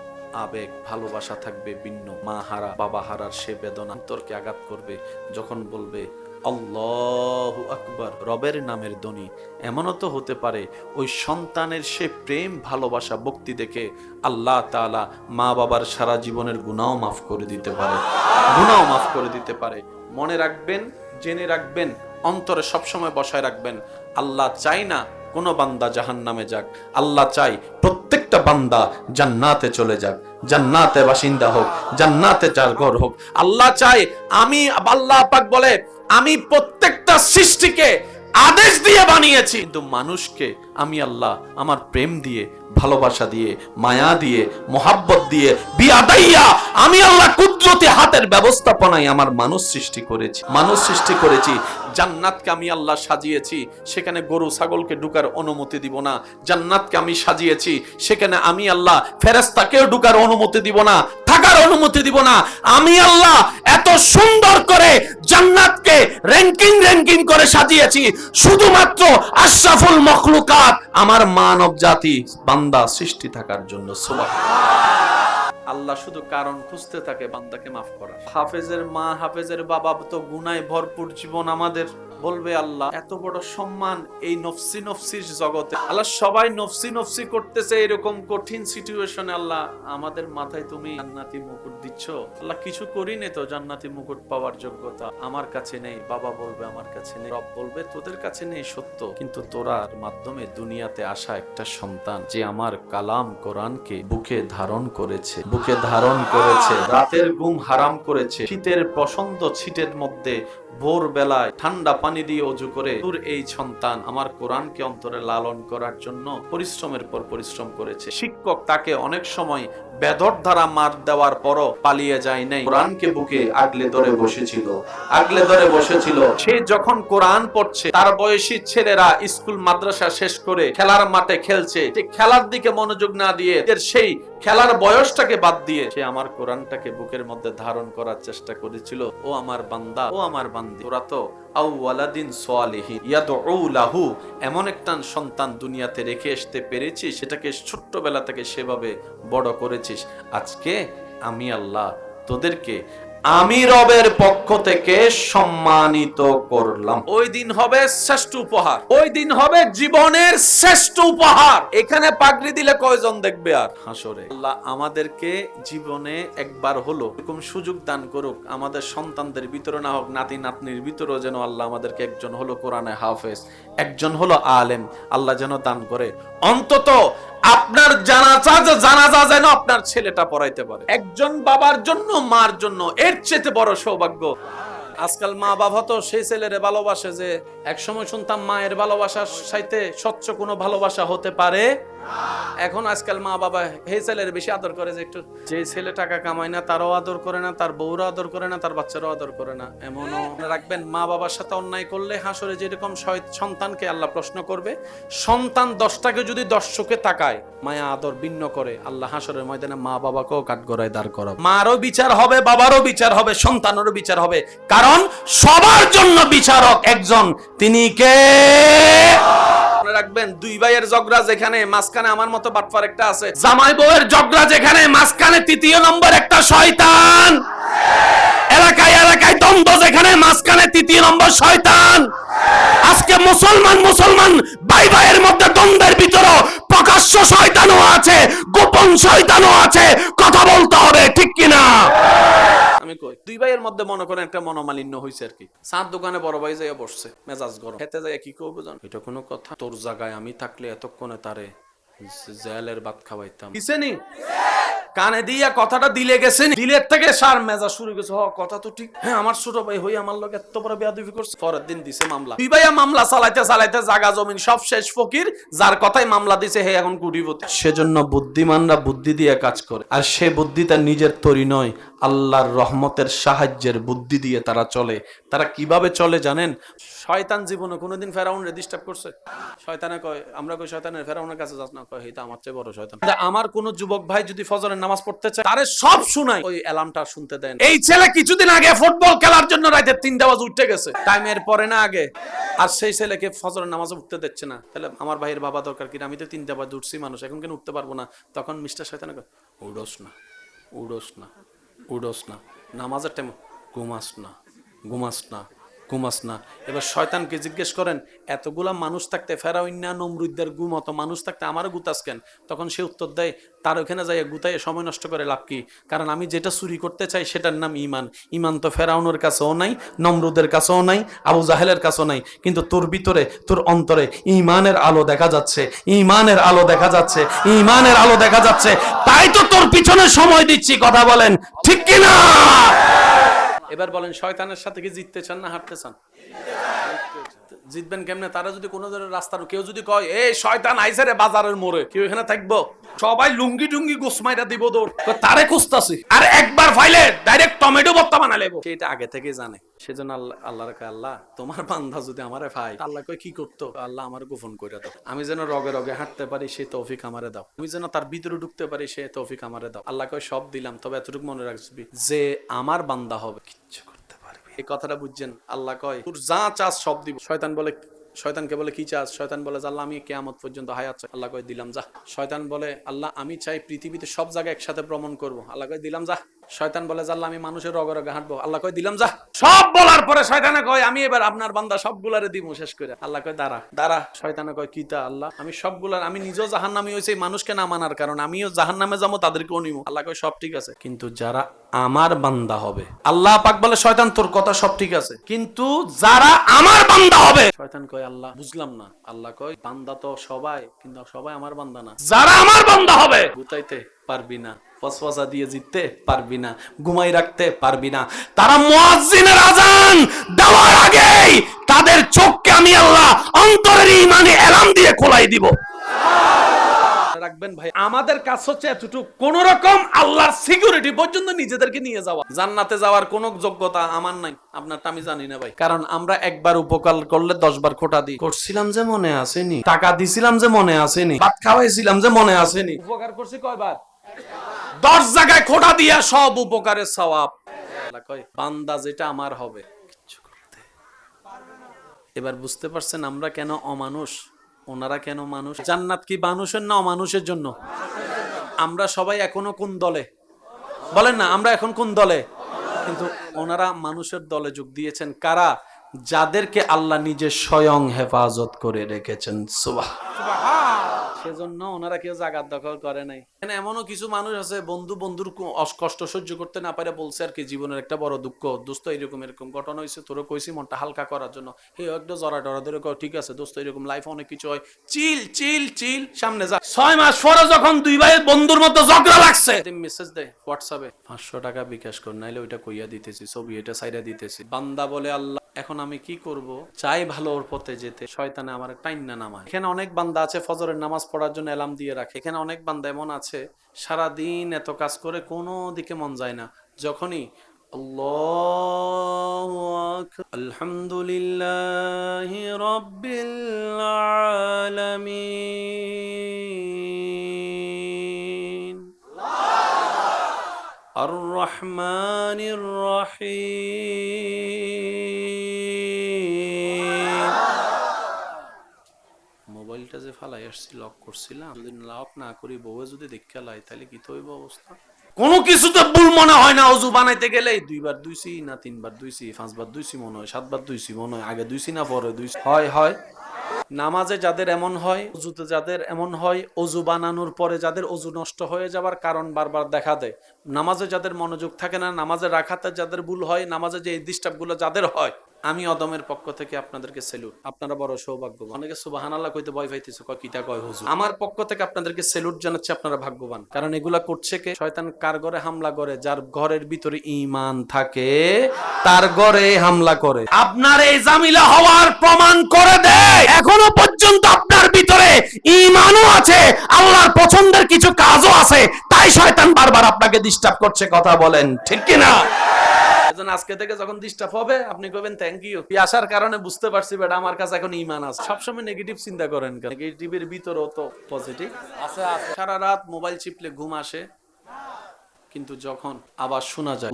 আবেগ ভালোবাসা থাকবে ভিন্ন। মা হারা বাবা হারার সে বেদনা অন্তরকে আঘাত করবে। যখন বলবে আল্লাহু আকবার, রবের নামের ধ্বনি, এমনও তো হতে পারে ওই সন্তানের সে প্রেম ভালোবাসা ভক্তি দেখে আল্লাহ তাআলা মা বাবার সারা জীবনের গুনাহ মাফ করে দিতে পারে, গুনাহ মাফ করে দিতে পারে। মনে রাখবেন, জেনে রাখবেন, অন্তরে সবসময় বসায় রাখবেন, আল্লাহ চাই না কোন বান্দা জাহান্নামে যাক। আল্লাহ চাই প্রত্যেকটা বান্দা জান্নাতে চলে যাক, জান্নাতে বাসিন্দা হোক, জান্নাতে যার ঘর হোক। আল্লাহ চাই আমি, আল্লাহ পাক বলে আমি প্রত্যেকটা সৃষ্টিকে আদেশ দিয়ে বানিয়েছি, কিন্তু মানুষকে আমি আল্লাহ আমার প্রেম দিয়ে, ভালোবাসা দিয়ে, মায়া দিয়ে, মোহাব্বত দিয়ে, বিয়াদাইয়া আমি আল্লাহ কুদরতি হাতের ব্যবস্থাপনায় আমার মানুষ সৃষ্টি করেছি। জান্নাতকে আমি আল্লাহ সাজিয়েছি, সেখানে গরু ছাগলকে ঢুকার অনুমতি দিব না। জান্নাতকে আমি সাজিয়েছি, সেখানে আমি আল্লাহ ফেরেশতাকেও ঢুকার অনুমতি দিব না, থাকার অনুমতি দিব না। আমি আল্লাহ এত সুন্দর করে জান্নাতকে র‍্যাঙ্কিং করে সাজিয়েছি শুধুমাত্র আশরাফুল মখলুকাত আমার মানব জাতি বান্দা সৃষ্টি থাকার জন্য। সুবহানাল্লাহ। আল্লাহ শুধু কারণ খুঁজতে থাকে বান্দাকে মাফ করার। হাফেজের মা, হাফেজের বাবা তো গুনায় ভরপুর জীবন, আমাদের বলবে আল্লাহ এত বড় সম্মান এই নফসি নফসির জগতে, আল্লাহ সবাই নফসি নফসি করতেছে, এরকম কঠিন সিচুয়েশনে আল্লাহ আমাদের মাথায় তুমি জান্নাতি মুকুট দিচ্ছ। আল্লাহ কিছু করিনি তো জান্নাতি মুকুট পাওয়ার যোগ্যতা আমার কাছে নেই। বাবা বলবে আমার কাছে নেই, রব বলবে তোদের কাছে নেই সত্য, কিন্তু তোরার মাধ্যমে দুনিয়াতে আসা একটা সন্তান যে আমার কালাম কোরআনকে বুকে ধারণ করেছে, রাতের ঘুম হারাম করেছে, শীতের পছন্দ ছিটের মধ্যে ভোর বেলায় ঠান্ডা পানি দিয়ে ওযু করে তোর এই সন্তান আমার কোরআনকে অন্তরে লালন করার জন্য পরিশ্রমের পর পরিশ্রম করেছে। শিক্ষক তাকে অনেক সময় বেদর দ্বারা মার দেওয়ার পরও পালিয়ে যায় নাই, কোরআনকে বুকে আগলে ধরে বসেছিল। সে যখন কোরআন পড়ছে, তার বয়সী ছেলেরা স্কুল মাদ্রাসা শেষ করে খেলার মাঠে খেলছে, খেলার দিকে মনোযোগ না দিয়ে সেই খেলার বয়সটাকে বাদ দিয়ে সে আমার কোরআনটাকে বুকের মধ্যে ধারণ করার চেষ্টা করেছিল। ও আমার বান্দা, ও আমার বান্দি, তোরা তো আউওয়ালাদিন সালিহিন ইয়াদউ লাহু, এমন একটা সন্তান দুনিয়াতে রেখে আসতে পেরেছিস, সেটাকে ছোট্টবেলা থেকে সেভাবে বড় করেছিস। আজকে আমি আল্লাহ তোদেরকে আমি রবের পক্ষ থেকে সম্মানিত করলাম। ওই দিন হবে শ্রেষ্ঠ উপহার, ওই দিন হবে জীবনের শ্রেষ্ঠ উপহার। এখানে পাগড়ি দিলে কয়জন দেখবে আর হাসরে? আল্লাহ আমাদেরকে জীবনে একবার হলো এরকম সুযোগ দান করুক, আমাদের সন্তানদের ভিতরে না হোক, নাতি নাতনির ভিতরেও যেন আল্লাহ আমাদেরকে একজন হলো কোরআনে হাফেজ, একজন হলো আলেম আল্লাহ যেন দান করে। অন্তত আপনার জানাজা যেন আপনার ছেলেটা পড়াইতে পারে, একজন বাবার জন্য, মার জন্য, এর চেয়ে বড় সৌভাগ্য। আজকাল মা বাবা তো সেই ছেলেরে ভালোবাসে যে একসময় শুনতাম মায়ের ভালোবাসার সাথে স্বচ্ছ কোনো ভালোবাসা হতে পারে। এখন আজকাল মা বাবা এই ছেলের বেশি আদর করে, যে একটু যে ছেলে টাকা কামায় না তারও আদর করে না, তার বউরও আদর করে না, তার বাচ্চারও আদর করে না। এমনও রাখবেন মা বাবার সাথে অন্যায় করলে হাসরে যেরকম সন্তানকে আল্লাহ প্রশ্ন করবে, সন্তান 10টাকে যদি 10 চোখে তাকায়, মায়া আদর ভিন্ন করে, আল্লাহ হাসরের ময়দানে মা বাবাকেও কাঠগড়ায় দাঁড় করাবে। মারও বিচার হবে, বাবারও বিচার হবে, সন্তানেরও বিচার হবে, কারণ সবার জন্য বিচারক একজন, তিনি কে? রাখবেন দুই ভাইয়ের ঝগড়া যেখানে মাঝখানে আমার মতো বাটফার একটা আছে, জামাই বউয়ের ঝগড়া যেখানে মাঝখানে তৃতীয় নম্বর একটা শয়তান, এলাকায় দ্বন্দ্ব যেখানে মাঝখানে তৃতীয় নম্বর শয়তান। আজকে মুসলমান ভাই ভাইয়ের মধ্যে দ্বন্দ্বের ভিতরে প্রকাশ্য শয়তানও আছে, গোপন শয়তানও আছে, কথা বলতে হবে, ঠিক কিনা? আমি কই দুই ভাইয়ের মধ্যে মনে করেন একটা মনোমালিন্য হইছে আর কি, চার দোকানে বড় ভাই যাইয়া বসছে, মেজাজ গরম, খেতে যাইয়া কি করবো জান, এটা কোনো কথা? তোর জায়গায় আমি থাকলে এতক্ষণে তারে জেলের ভাত খাওয়াইতাম। কিসেনি কানে দিয়া কথাটা দিলে গেছে, দিলের থেকে সার মেজাজ শুরু গেছে, কথা তো ঠিক, হ্যাঁ আমার ছোট ভাই হই আমার লোক এত বড় বেয়াদবি করছে। পরের দিন দিছে মামলা, দুই ভাইয়া মামলা চালাইতে জায়গা জমিন সব শেষ, ফকির যার কথাই মামলা দিছে হে এখন কোটিপতি। সেজন্য বুদ্ধিমানরা বুদ্ধি দিয়ে কাজ করে, আর সে বুদ্ধি তার নিজের তৈরি নয়, আল্লাহর রহমতের সাহায্যের বুদ্ধি দিয়ে তারা চলে। তারা কিভাবে চলে জানেন? শয়তান জীবনে কোনোদিন ফেরাউনরে ডিস্টার্ব করছে? শয়তানে কয়, আমরা কই শয়তানের ফেরাউনের কাছে যাস না, কয় এটা আমার চেয়ে বড় শয়তান। আমার কোন যুবক ভাই যদি ফজরের নামাজ পড়তে চায়, তারে সব শুনাই, ওই অ্যালার্মটা শুনতে দেন। এই ছেলে কিছুদিন আগে ফুটবল খেলার জন্য রাতে 3টা বাজে উঠে গেছে, টাইমের পরে না আগে, আর সেই ছেলেকে ফজরের নামাজে উঠতে দিচ্ছে না। তাহলে আমার ভাইয়ের বাবা দরকার কি? আমি তো 3টা বাজে উঠছি মানুষ, এখন কেন উঠতে পারবো না? তখন মিস্টার শয়তানে কয়, উড়োস না, নামাজের টাইম ঘুমাস না। এবার শয়তানকে জিজ্ঞেস করেন, এতগুলা মানুষ থাকতে, ফেরাউন না নমরুদদের গুমতো মানুষ থাকতে আমারও গুতাস কেন? তখন সে উত্তর দেয়, তার ওখানে যাই গুতায় সময় নষ্ট করে লাভ কি? কারণ আমি যেটা চুরি করতে চাই সেটার নাম ইমান তো ফেরাউনের কাছেও নাই, নমরুদের কাছেও নাই, আবু জাহেলের কাছেও নাই, কিন্তু তোর ভিতরে, তোর অন্তরে ইমানের আলো দেখা যাচ্ছে, তাই তো তোর পিছনে সময় দিচ্ছি। কথা বলেন ঠিক কিনা? এবার বলেন, শয়তানের সাথে কি জিততে চান না হারতে চান? জিতবেন কেমনে? তারা যদি কোনো ধরনের রাস্তার কেউ যদি কয় এই শয়তান আইছে রে বাজারের মোড়ে, কেউ এখানে থাকবো? সবাই লুঙ্গি টুঙ্গি গোসমাইরা দিব দৌড়, তারে খুঁজতাছি, আর একবার ফাইলে ডাইরেক্ট টমেটো ভর্তা বানা লেবো। সেটা আগে থেকে জানে। সেজন্য আল্লাহর কাছে, আল্লাহ তোমার বান্দা যদি আমারে পায়, আল্লাহ কয় কি করতো? আল্লাহ আমার গোপন করে দাও, আমি যেন রগে রগে হাঁটতে পারি, সে তৌফিক আমারে দাও। আমি যেন তার ভিতরে ঢুকতে পারি, সে তৌফিক আমারে দাও। আল্লাহ কয় সব দিলাম, তবে এতটুকু মনে রাখবি, যে আমার বান্দা হবে কিচ্ছু করতে পারবি। এই কথাটা বুঝছেন? আল্লাহ কয় তোর যা চাস সব দিব। শয়তানকে বলে কি চাস? শয়তান বলে আল্লাহ আমি কিয়ামত পর্যন্ত হায়াত চাই। আল্লাহ কয় দিলাম যা। শয়তান বলে আল্লাহ আমি চাই পৃথিবীতে সব জায়গায় একসাথে ভ্রমণ করব। আল্লাহ কয় দিলাম যা। শয়তান বলে আল্লাহ আমি মানুষের রগে রগে হাঁটবো। আল্লাহ কয় দিলাম যা। সব বলার পরে শয়তানে কয় আমি এবার আপনার বান্দা সবগুলারে দিব শেষ করে। আল্লাহ কয় দাঁড়া। শয়তানে কয় কিতা? আল্লাহ আমি সবগুলার, আমি নিজেও জাহান্নামী হইছি মানুষকে না মানার কারণে, আমিও জাহান্নামে যাবো, তাদেরকেও নিব। আল্লাহ কয় সব ঠিক আছে, কিন্তু যারা আমার বান্দা হবে। আল্লাহ পাক বলে শয়তান তোর কথা সব ঠিক আছে, কিন্তু যারা আমার বান্দা হবে। শয়তান কয় আল্লাহ বুঝলাম না। আল্লাহ কয় বান্দা তো সবাই, কিন্তু সবাই আমার বান্দা না। যারা আমার বান্দা হবে গুতাইতে পারবি না, ফসফসা দিয়ে জিততে পারবি না, ঘুমাই রাখতে পারবি না। তারা মুয়াজ্জিনের আযান দেওয়ার আগেই তাদের চোখকে আমি আল্লাহ অন্তরের ঈমানে এলাম দিয়ে খোলাই দিব। রাখবেন ভাই, আমাদের কাজ হচ্ছে এতটুকু, কোন রকম আল্লাহর সিকিউরিটি পর্যন্ত নিজেদেরকে নিয়ে যাওয়া। জান্নাতে যাওয়ার কোন যোগ্যতা আমার নাই, আপনারটা আমি জানি না ভাই। কারণ আমরা একবার উপকার করলে 10 বার খোটা দিই। করছিলাম যে মনে আসেনি, টাকা দিছিলাম যে মনে আসেনি, ভাত খাওয়াইছিলাম যে মনে আসেনি। উপকার করছি কয়বার? 10 জায়গায় খোটা দিয়া সব উপকারের সওয়াব। আল্লাহ কয় বান্দা যেটা আমার হবে কিচ্ছু করতে পারবে না। এবার বুঝতে পারছেন আমরা কেন অমানুষ, ওনারা কেন মানুষ? জান্নাত কি মানুষের না অমানুষের জন্য? আমরা সবাই এখনো কোন দলে বলেন না? আমরা এখন কোন দলে? কিন্তু ওনারা মানুষের দলে যোগ দিয়েছেন। কারা? যাদেরকে আল্লাহ নিজে স্বয়ং হেফাজত করে রেখেছেন। সুবহান। সেজন্য ওনারা কেউ জাগাত দখল করে নাই। এমনও কিছু মানুষ আছে বন্ধুর কষ্ট সহ্য করতে না পারে বলছে আর কি জীবনের একটা বড় দুঃখ, দোস্ত এরকম ঘটনা হয়েছে, তোরা কইছি মনটা হালকা করার জন্য। একটা জরা টরা ধরে কয় ঠিক আছে দোস্ত, এরকম লাইফ অনেক কিছু হয়, চিল সামনে যা। 6 মাস পরে যখন দুই ভাই বন্ধুর মধ্যে ঝগড়া লাগছে, মেসেজ দেয় হোয়াটসঅ্যাপে 500 টাকা বিকাশ কর, নাইলে ওইটা কইয়া দিতেছি, ছবি এটা সাইডা দিতেছি। বান্দা বলে আল্লাহ এখন আমি কি করব? চাই ভালোর পথে যেতে, শয়তানে আমার টাইম না নামায়। এখানে অনেক বান্দা আছে ফজরের নামাজ পড়ার জন্য অ্যালার্ম দিয়ে রাখে। এখানে অনেক বান্দা এমন আছে সারাদিন এত কাজ করে কোনো দিকে মন যায় না, যখনই আল্লাহু আকবার আলহামদুলিল্লাহি রাব্বিল আলামিন আর রহমানির রহিম। মোবাইলটা যে ফালাই আসছি লক করছিলাম, যদি লক না করি বউয়ে যদি দেখে লাই তাহলে কি হইব অবস্থা? কোনো কিছুতে ভুল মনে হয় না। ওযু বানাইতে গেলে 2 বার ধুইছি না 3 বার ধুইছি, 5 বার ধুইছি মনে হয়, 7 বার ধুইছি মনে হয়, আগে ধুইছি না পরে ধুইছি। হয় নামাজে যাদের এমন হয়, ওযুতে যাদের এমন হয়, ওযু বানানোর পরে যাদের ওযু নষ্ট হয়ে যাওয়ার কারণ বারবার দেখা দেয়, নামাজে যাদের মনোযোগ থাকে না, নামাজে রাখাতে যাদের ভুল হয়, নামাজে যে ডিস্টার্ব গুলো যাদের হয়, আমি অদমের পক্ষ থেকে আপনাদেরকে সেলুট। আপনারা বড় সৌভাগ্যবান। অনেকে সুবহানাল্লাহ কইতে ভয় পাইতেছে, কয় কিটা কয় হুজুর। আমার পক্ষ থেকে আপনাদেরকে সেলুট জানাচ্ছি, আপনারা ভাগ্যবান। কারণ এগুলা করছে কে? শয়তান কার ঘরে হামলা করে? যার ঘরের ভিতরে ঈমান থাকে তার ঘরে হামলা করে। আপনার এই জামিলা হওয়ার প্রমাণ করে দেয় এখনো পর্যন্ত আপনার ভিতরে ঈমানও আছে, আল্লাহর পছন্দের কিছু কাজও আছে, তাই শয়তান বারবার আপনাকে ডিস্টার্ব করছে। কথা বলেন ঠিক কি না? আজকে থেকে যখন ডিস্টার্ব হবে আপনি কইবেন থ্যাংক ইউ, আসার কারণে বুঝতে পারছি বেটা আমার কাছে এখন ঈমান আছে। সবসময় নেগেটিভ চিন্তা করেন, নেগেটিভের ভিতরেও তো পজিটিভ আছে। সারা রাত মোবাইল চিপলে ঘুম আসে, কিন্তু যখন আবার শোনা যায়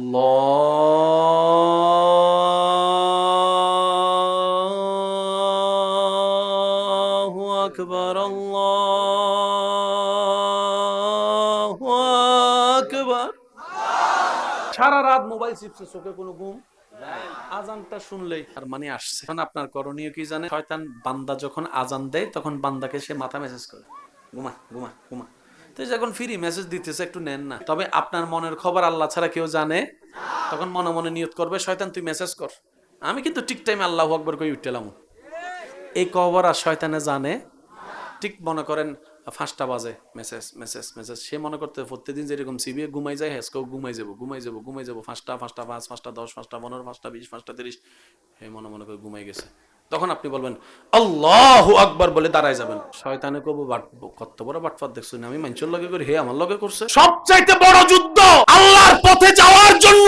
আল্লাহু আকবার আল্লাহু আকবার, সারা রাত মোবাইল চিপছে, চোখে কোনো ঘুম নাই, আজানটা শুনলেই আর মানে আসছে। এখন আপনার করণীয় কি জানেন? শয়তান বান্দা যখন আজান দেয় তখন বান্দাকে সে মাথা মেসেজ করে ঘুমা ঘুমা ঘুমা। তো যখন ফ্রি মেসেজ দিতেছে একটু নেন না। তবে আপনার মনের খবর আল্লাহ ছাড়া কেউ জানে। তখন মনে মনে নিয়ত করবে শয়তান তুই মেসেজ কর, আমি কিন্তু ঠিক টাইমে আল্লাহু আকবার কই উঠলাম। এই খবর আর শয়তানে জানে। ঠিক মনে করেন 5টা বাজে, মেসেজ মেসেজ মেসেজ, সে মনে করতে প্রত্যেকদিন যেরকম সিবিএ ঘুমাই যায়, হেসকেও ঘুমাই যাবো 5টা 5টা 10 5টা 15 5টা 20 5টা 30 হে মনে করে ঘুমাই গেছে। তখন আপনি বলবেন আল্লাহু আকবার বলে দাঁড়ায় যাবেন। শয়তানে কব কত বড় বাটপার দেখছো না, আমি মানুষের লগে করি, হে আমার লগে করছে। সবচাইতে বড় যুদ্ধ আল্লাহর পথে যাওয়ার জন্য,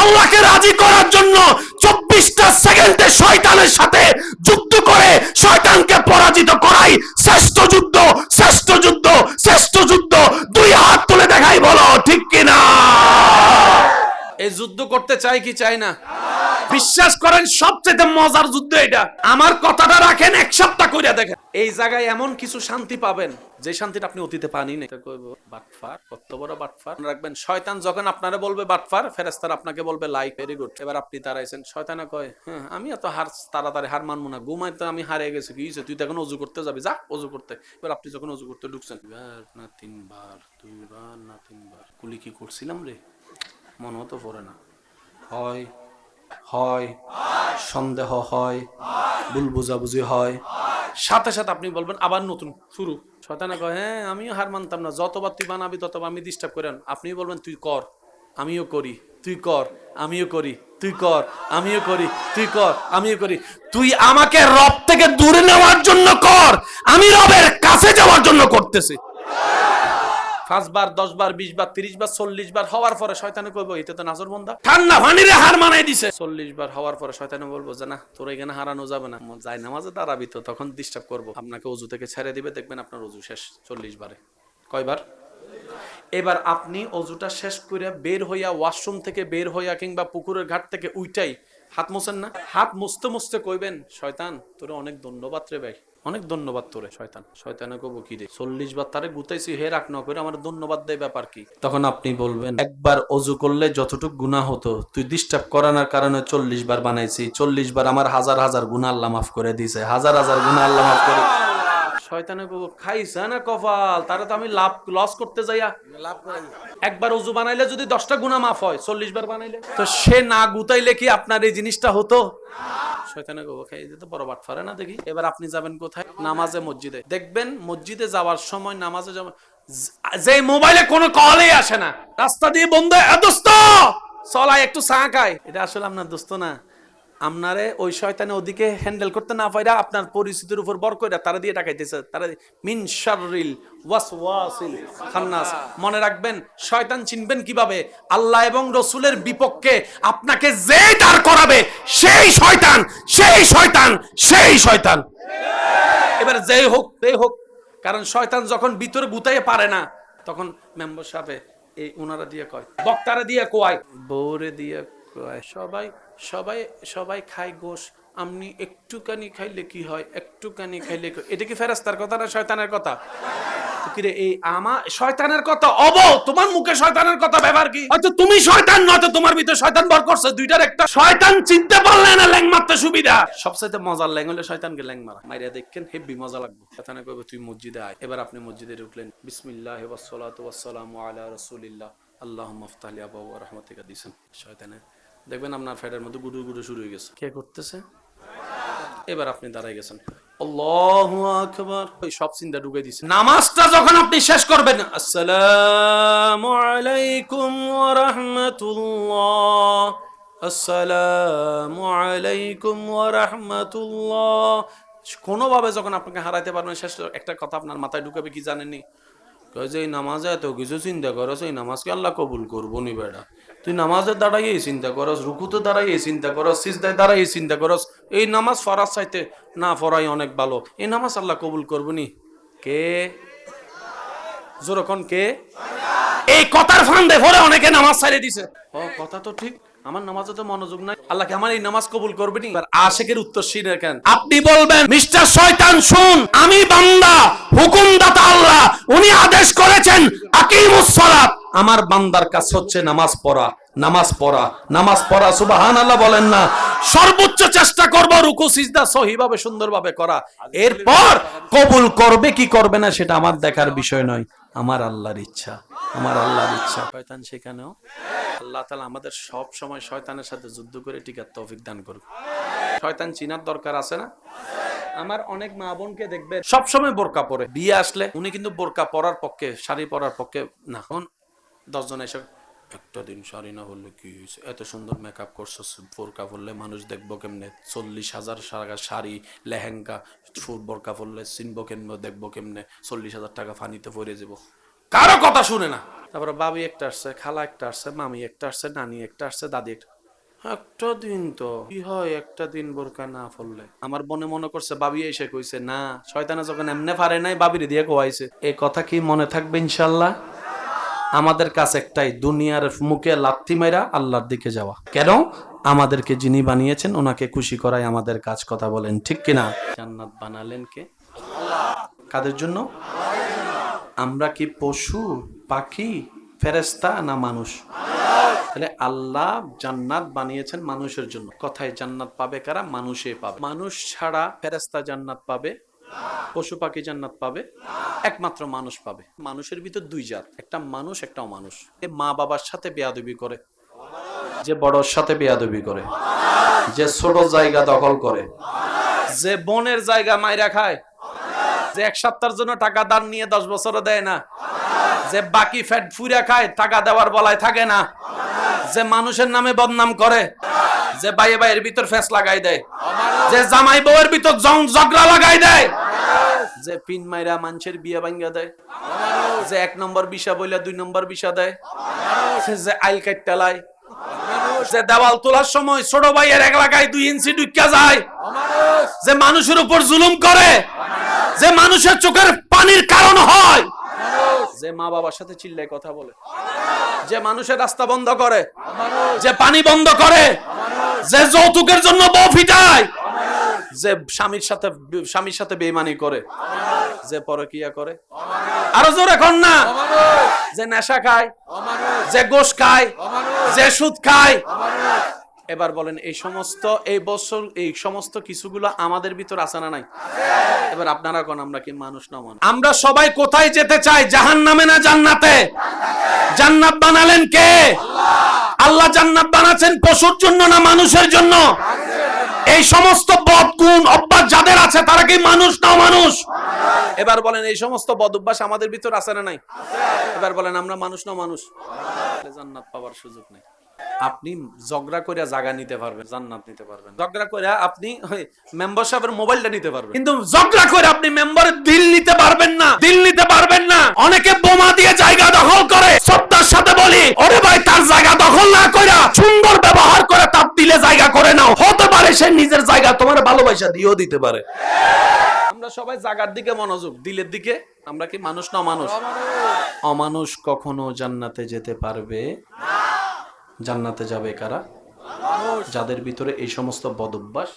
আল্লাহকে রাজি করার জন্য 24টা সেকেন্ডে শয়তানের সাথে যুদ্ধ করে শয়তানকে পরাজিত করাই শ্রেষ্ঠ যুদ্ধ, শ্রেষ্ঠ যুদ্ধ, শ্রেষ্ঠ যুদ্ধ। দুই হাত তুলে দেখাই, বলো ঠিক কিনা? এই যুদ্ধ করতে চাই কি চাই না? বিশ্বাস করেন সবচেয়ে মজার যুদ্ধ এটা। আমার কথাটা রাখেন, এক সপ্তাহ করে দেখেন, এই জায়গায় এমন কিছু শান্তি পাবেন যে শান্তিটা আপনি অতীতে পানি নেই। বাটফার, কত বড় বাটফার। রাখবেন শয়তান যখন আপনারা বলবে বাটফার, ফেরেশতারা আপনাকে বলবে লাইক, ভেরি গুড। এবার আপনি দাঁড়াইছেন, শয়তানা কয় হ্যাঁ আমি এত হার তাড়াতাড়ি হার মানবো না, ঘুমাইতে আমি হারিয়ে গেছি, কি হয়েছে, তুই তো এখন অজু করতে যাবি, যা অজু করতে। এবার আপনি যখন অজু করতে ঢুকছেন, না 3 বার 2 বার না 3 বার কুলি কি করছিলাম রে, মনে তো পড়ে না, হয় হয় সন্দেহ হয়, ভুল বুঝাবুঝি হয়, সাথে সাথে আপনি বলবেন আবার নতুন শুরু। শয়তানে কয় হ্যাঁ আমিও হার মানতাম না, যতবার তুই বানাবি ততবার আমি ডিস্টার্ব করেন। আপনি বলবেন তুই কর আমিও করি, তুই কর আমিও করি, তুই কর আমিও করি, তুই কর আমিও করি। তুই আমাকে রব থেকে দূরে নেওয়ার জন্য কর, আমি রবের কাছে যাওয়ার জন্য করতেছি। 5 বার 10 বার 20 বার 30 বার 40 বার হওয়ার পরে শয়তানে কইবো এটা তো নাজর বন্দা, ঠান্ডা পানিরে হার মানাই দিছে। 40 বার হওয়ার পরে শয়তানে বলবো যে না তোর এখানে হারানো যাবে না, যাই নামাজে দাঁড়াবি তো তখন ডিস্টার্ব করবো। আপনাকে ওযু থেকে ছেড়ে দিবে, দেখবেন আপনার ওযু শেষ 40 বারে। কয়বার? এবার আপনি ওযুটা শেষ করে বের হইয়া, ওয়াশরুম থেকে বের হইয়া কিংবা পুকুরের ঘাট থেকে উইটাই হাত মোছেন না? হাত মুছতে মুছতে কইবেন শয়তান তোরে অনেক ধন্যবাদ রে ভাই, অনেক ধন্যবাদ তোরে। শয়তান শয়তানে কব কি রে 40 বার তারে গুতাইছি, হে রাখ না করে আমার ধন্যবাদ দেয় ব্যাপার কি? তখন আপনি বলবেন একবার ওযু করলে যতটুক গুনাহ হতো তুই ডিস্টার্ব করানোর কারণে 40 বার বানাইছি, 40 বার আমার হাজার হাজার গুনাহ আল্লাহ মাফ করে দিয়েছে, হাজার হাজার গুনাহ আল্লাহ মাফ করে। শয়তানে কব খাইছে না কপাল, তারে তো আমি লাভ লস করতে যাইয়া লাভ করাই। একবার ওযু বানাইলে যদি 10টা গুনাহ মাফ হয়, 40 বার বানাইলে তো সে না গুতাইলে কি আপনার এই জিনিসটা হতো? শয়তানে কব খাই দিতে বড় বাট ফারে না দেখি। এবার আপনি যাবেন কোথায়? নামাজে, মসজিদে। দেখবেন মসজিদে যাওয়ার সময়, নামাজে যাবেন, যে মোবাইলে কোনো কলই আসে না, রাস্তা দিয়ে বন্ধ, দোস্ত চলাই একটু চা খাই, এটা আসলে আপনার দোস্ত না। আপনারে ওই শয়তানে ওদিকে হ্যান্ডেল করতে না পাইরা আপনার পরিস্থিতির উপর বর কইরা তারা দিয়ে টাকাইতেছে, তারা মিন শাররিল ওয়াসওয়াসিল খান্নাস। মনে রাখবেন শয়তান চিনবেন কিভাবে? আল্লাহ এবং রাসূলের বিপক্ষে আপনাকে যে দাঁড় করাবে সেই শয়তান, সেই শয়তান, সেই শয়তান। এবার যেই হোক যেই হোক, কারণ শয়তান যখন ভিতরে গুতাইয়ে পারে না তখন মেম্বার সাহেব এই ওনারা দিয়ে কয়, বক্তারা দিয়ে কয়, বউরে দিয়ে কয়, সবাই সবাই সবাই খায় গোশ, আপনি একটুখানি খাইলে কি হয়, একটুখানি খাইলে। এটা কি ফেরেশতার কথা না শয়তানের কথা? কিরে এই আমার শয়তানের কথা, তোমার মুখে শয়তানের কথা ব্যবহার কি? হয়তো তুমি শয়তান, নয়তো তোমার ভিতরে শয়তান ভর করছে, দুইটার একটা। শয়তান চিনতে পারলে না ল্যাং মারতে সুবিধা। সবচেয়ে মজার ল্যাং হলে শয়তানকে ল্যাং মারা, মাইরা দেখেন হেব্বি মজা লাগবে। শয়তানে কইবে তুই মসজিদে আয়। এবার আপনি মসজিদে ঢুকলেন, বিসমিল্লাহি ওয়াস সালাতু ওয়াস সালামু আলা রাসূলিল্লাহ আল্লাহুম্মা ইফতাহ লি আবওয়াব রাহমাতিকা দিছেন। শয়তানে দেখবেন আপনার ফেডের মধ্যে গুডু গুডু শুরু হয়ে গেছে, কে করতেছে? এবার আপনি দাঁড়াই গেছেন, আল্লাহু আকবার, ওই সব চিন্তা ঢুকাই দিছে। নামাজটা যখন আপনি শেষ করবেন, আসসালামু আলাইকুম ওয়া রাহমাতুল্লাহ, আসসালামু আলাইকুম ওয়া রাহমাতুল্লাহ, কোনোভাবে যখন আপনাকে হারাইতে পারবেন, শেষ একটা কথা আপনার মাথায় ঢুকাবে কি জানেননি? কয় যে এই নামাজে এত কিছু চিন্তা করছ, এই নামাজকে আল্লাহ কবুল করবো নি বেটা? তুই নামাজের দাঁড়াই চিন্তা করস, রুকুতে দাঁড়াই চিন্তা করস, সিজদায় দাঁড়াই চিন্তা করস, এই নামাজ ফরাজ চাইতে না ফরাই অনেক ভালো, এই নামাজ আল্লাহ কবুল করবো নি? কে জোরকন কে? এই কথার ফান্দে পড়ে অনেকে নামাজ ছাড়িয়ে দিছে। ও কথা তো ঠিক, আমার নামাজে তো মনোযোগ নাই, আল্লাহ কি আমার এই নামাজ কবুল করবে নি? আশিকের উত্তর শুনে কেন আপনি বলবেন মিস্টার শয়তান শুন, আমি বান্দা, হুকুমদাতা আল্লাহ, উনি আদেশ করেছেন আকিমুস সালাত, আমার বান্দার কাজ হচ্ছে নামাজ পড়া, নামাজ পড়া, নামাজ পড়া। সুবহানাল্লাহ বলেন না? সর্বোচ্চ চেষ্টা করব রুকু সিজদা সহিভাবে সুন্দরভাবে করা, এরপর কবুল করবে কি করবে না সেটা আমার দেখার বিষয় নয়, আমার আল্লাহর ইচ্ছা, আমার আল্লাহর ইচ্ছা। শয়তান সেখানেও আল্লাহ তাআলা আমাদের সব সময় শয়তানের সাথে যুদ্ধ করে টিকার তৌফিক দান করুক। শয়তান চিনার দরকার আছে না? আমার অনেক মা বোনকে দেখবে সব সময় বোরকা পরে, বিয়ে আসলে উনি কিন্তু বোরকা পরার পক্ষে, শাড়ি পরার পক্ষে না। এখন 10 জন এসে একটা দিন শাড়ি না হলে কি হয়েছে, এত সুন্দর মেকআপ করছো, বোরকা পরলে মানুষ দেখবো কেমনে, 40,000 টাকা শাড়ি লেহেঙ্গা, বোরকা পরলে চিনবো কেমনে, দেখবো কেমনে, 40,000 টাকা ফানিতে পড়ে যাবো, কারো কথা শুনে না। তারপরে বাবি একটা আসছে, খালা একটা আসছে, মামি একটা আসছে, নানি একটা আসছে, দাদি একটা। একটা দিন তো কি হয়, একটা দিন বোরকা না পরলে। আমার মনে মনে করছে বাবি এসে কইছে না, শয়তানে যখন এমনে পারে নাই বাবির দিয়ে কোয়াইছে। এই কথা কি মনে থাকবে ইনশাল্লাহ? আমাদের কাছে একটাই, দুনিয়ার মুখে লাথি মেরা আল্লাহর দিকে যাওয়া। কেন? আমাদেরকে যিনি বানিয়েছেন ওনাকে খুশি করাই আমাদের কাজ। কথা বলেন ঠিক কিনা? জান্নাত বানালেন কে? কাদের জন্য? আমরা কি পশু, পাখি, ফেরেশতা না মানুষ? তাহলে আল্লাহ জান্নাত বানিয়েছেন মানুষের জন্য। কথায় জান্নাত পাবে কারা? মানুষে পাবে। মানুষ ছাড়া ফেরেশতা জান্নাত পাবে, পশু পাখি জান্নাত পাবে, একমাত্র মানুষ পাবে। মানুষের ভিতর দুই জাত, একটা মানুষ একটা অমানুষ। যে মা বাবার সাথে বেয়াদবি করে, যে বড়র সাথে বেয়াদবি করে, যে ছোট জায়গা দখল করে, যে বনের জায়গা মাইরা খায়, যে এক সপ্তাহের জন্য টাকা দান নিয়ে 10 বছরও দেয় না, যে বাকি ফ্যাট ফুরা খায়, টাকা দেওয়ার বলায় থাকে না, যে মানুষের নামে বদনাম করে, যে ভাইয়ে ভাইয়ের ভিতর ফেস লাগাই দেয়, যে জামাই বউয়ের ভিতর ঝগড়া লাগাই দেয়, যে পিন মাইরা মানুষের বিয়ে ভাঙ্গা দেয়, যে 1 নম্বর বিষা বইলা 2 নম্বর বিষা দেয়, যে আইল কাটটালায়, যে দেওয়াল তোলার সময় ছোট ভাইয়ের এক লাগায় 2 ইঞ্চি ঢুকা যায়, যে মানুষের উপর জুলুম করে, যে মানুষের চোখের পানির কারণ হয়, যে মা বাবার সাথে চিল্লায় কথা বলে, যে মানুষের রাস্তা বন্ধ করে, যে পানি বন্ধ করে, যে যৌতুকের জন্য বউ ফিটায়, যে স্বামীর সাথে বেঈমানি করে, যে পরকিয়া করে, আরো জোরে কোন না, যে নেশা খায়, যে গোশ খায়, যে সুদ খায়। এবার বলেন এই সমস্ত কিছুগুলো আমাদের ভিতর আছে না নাই? এবার আপনারা কোন আমরা কি মানুষ না মানুষ? আমরা সবাই কোথায় যেতে চাই? জাহান্নামে না জান্নাতে? জান্নাত বানালেন কে? আল্লাহ জান্নাত বানাচ্ছেন পশুর জন্য না মানুষের জন্য? এই সমস্ত বদগুণ অভ্যাস যাদের আছে তারা কি মানুষ না মানুষ? এবার বলেন এই সমস্ত বদ অভ্যাস আমাদের ভিতর আছে না নাই? এবার বলেন আমরা মানুষ না মানুষ? জান্নাত পাওয়ার সুযোগ নেই। আপনি ঝগড়া করে জায়গা নিতে পারবেন, জান্নাত নিতে পারবেন। ঝগড়া করে আপনি মেম্বার সাহেবের মোবাইলটা নিতে পারবেন, কিন্তু ঝগড়া করে আপনি মেম্বারের দিল নিতে পারবেন না, দিল নিতে পারবেন না। অনেকে বোমা দিয়ে জায়গা দখল করে, শ্রদ্ধার সাথে বলি ওরে ভাই তার জায়গা দখল না কইরা সুন্দর ব্যবহার করে তার দিলে জায়গা করে নাও। হতে পারে সে নিজের জায়গা তোমার ভালোবাসা দিয়েও দিতে পারে। আমরা সবাই জায়গার দিকে মনোযোগ, দিলের দিকে। আমরা কি মানুষ না মানুষ? অমানুষ কখনো জান্নাতে যেতে পারবে না। জান্নাতে যাবে কারা? যাদের ভিতরে এই সমস্ত বদঅভ্যাস,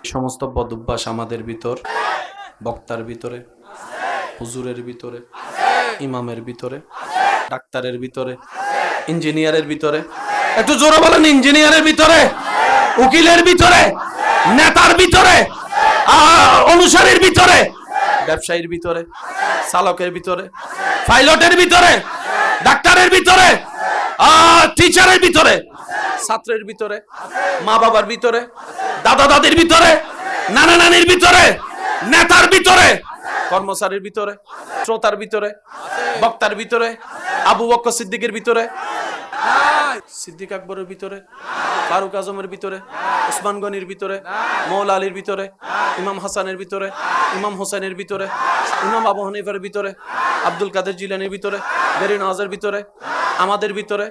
এই সমস্ত বদঅভ্যাস আমাদের ভিতর, বক্তার ভিতরে, হুজুরের ভিতরে, ইমামের ভিতরে, ডাক্তারের ভিতরে, ইঞ্জিনিয়ারের ভিতরে, একটু জোরে বলেন, ইঞ্জিনিয়ারের ভিতরে, উকিলের ভিতরে, নেতার ভিতরে, অনুসারীর ভিতরে, ব্যবসায়ীর ভিতরে, চালকের ভিতরে, পাইলটের ভিতরে, ডাক্তারের ভিতরে, টিচারের ভিতরে, ছাত্রের ভিতরে, মা বাবার ভিতরে, দাদা দাদির ভিতরে, নানা নানির ভিতরে, নেতার ভিতরে, কর্মচারীর ভিতরে, শ্রোতার ভিতরে, বক্তার ভিতরে, আবু বকর সিদ্দিকের ভিতরে, সিদ্দিক আকবরের ভিতরে, ফারুক আজমের ভিতরে, উসমান গনির ভিতরে, মৌলা আলীর ভিতরে, ইমাম হাসানের ভিতরে, ইমাম হোসেনের ভিতরে, ইমাম আবু হানিফার ভিতরে, আব্দুল কাদের জিলানির ভিতরে, বেরি নওয়াজের ভিতরে, আমাদের ভিতরে।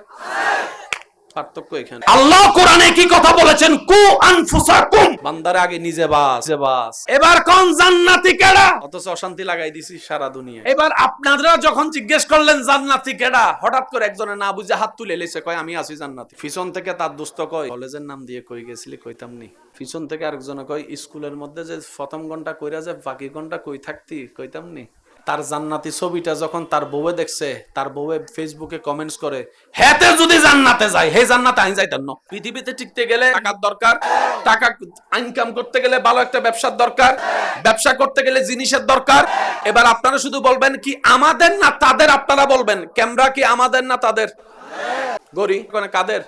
পার্থক্য এখানে। আল্লাহ কোরআনে কি কথা বলেছেন? কু আনফুসাকুম, বান্দার আগে নিজে বাস। এবার কোন জান্নাতি কেডা? অথচ অশান্তি লাগাই দিছি সারা দুনিয়া। এবার আপনারা যখন জিজ্ঞেস করলেন জান্নাতি কেডা, হঠাৎ করে একজনে না বুঝে হাত তুলে লেছে, কয় আমি আছি জান্নাতি। পিছন থেকে তার দোস্ত কয় কলেজের নাম দিয়ে কই গেছিলি, কইতাম নি। পিছন থেকে আরেকজনে কয় স্কুলের মধ্যে যে প্রথম ঘন্টা কইরা যে বাকি ঘন্টা কই থাকতি, কইতাম নি। তার জান্নাতি ছবিটা যখন তার বউয়ে দেখছে, তার বউয়ে ফেসবুকে কমেন্টস করে, হেতে যদি জান্নাতে যায়, হে জান্নাতে আইন যাইতাম না। পৃথিবীতে টিকতে গেলে টাকার দরকার, টাকা ইনকাম করতে গেলে ভালো একটা ব্যবসার দরকার, ব্যবসা করতে গেলে জিনিসের দরকার। এবার আপনারা শুধু বলবেন কি আমাদের না তাদের? আপনারা বলবেন ক্যামেরা কি আমাদের না তাদের? গরি কোন কাদের?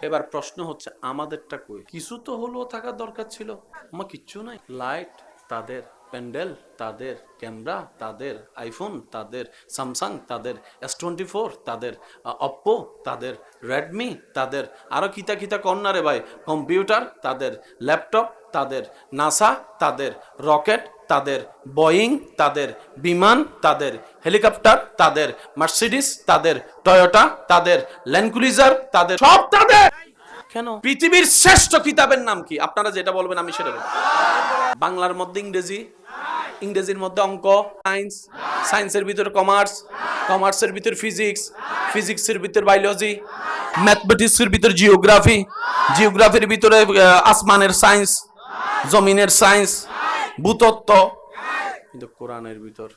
এবার প্রশ্ন হচ্ছে আমাদেরটা কই? কিছু তো হলো থাকার দরকার ছিল, আমার কিচ্ছু নাই। লাইট তাদের, প্যান্ডেল তাদের, ক্যামেরা তাদের, আইফোন তাদের, স্যামসাং তাদের, S24 তাদের, অপ্পো তাদের, রেডমি তাদের, আরো কিতা কিতা কন্যারে ভাই, কম্পিউটার তাদের, ল্যাপটপ তাদের, নাসা তাদের, রকেট তাদের, বোয়িং তাদের, বিমান তাদের, হেলিকপ্টার তাদের, মার্সিডিস তাদের, টয়োটা তাদের, ল্যান্ড ক্রুইজার তাদের, সব তাদের। কেন? পৃথিবীর শ্রেষ্ঠ কিতাবের নাম কি? আপনারা যেটা বলবেন আমি সেটা বলবো। বাংলার মধ্যে ইংরেজি, ইংরেজির মধ্যে অঙ্ক, সায়েন্স, সায়েন্সের ভিতরে কমার্স, কমার্সের ভিতরে ফিজিক্স, ফিজিক্সের ভিতরে বায়োলজি, ম্যাথমেটিক্সের ভিতরে জিওগ্রাফি, জিওগ্রাফির ভিতরে আসমানের সায়েন্স, জমিনের সায়েন্স, ভূতত্ত্ব, কিন্তু কোরআনের ভিতর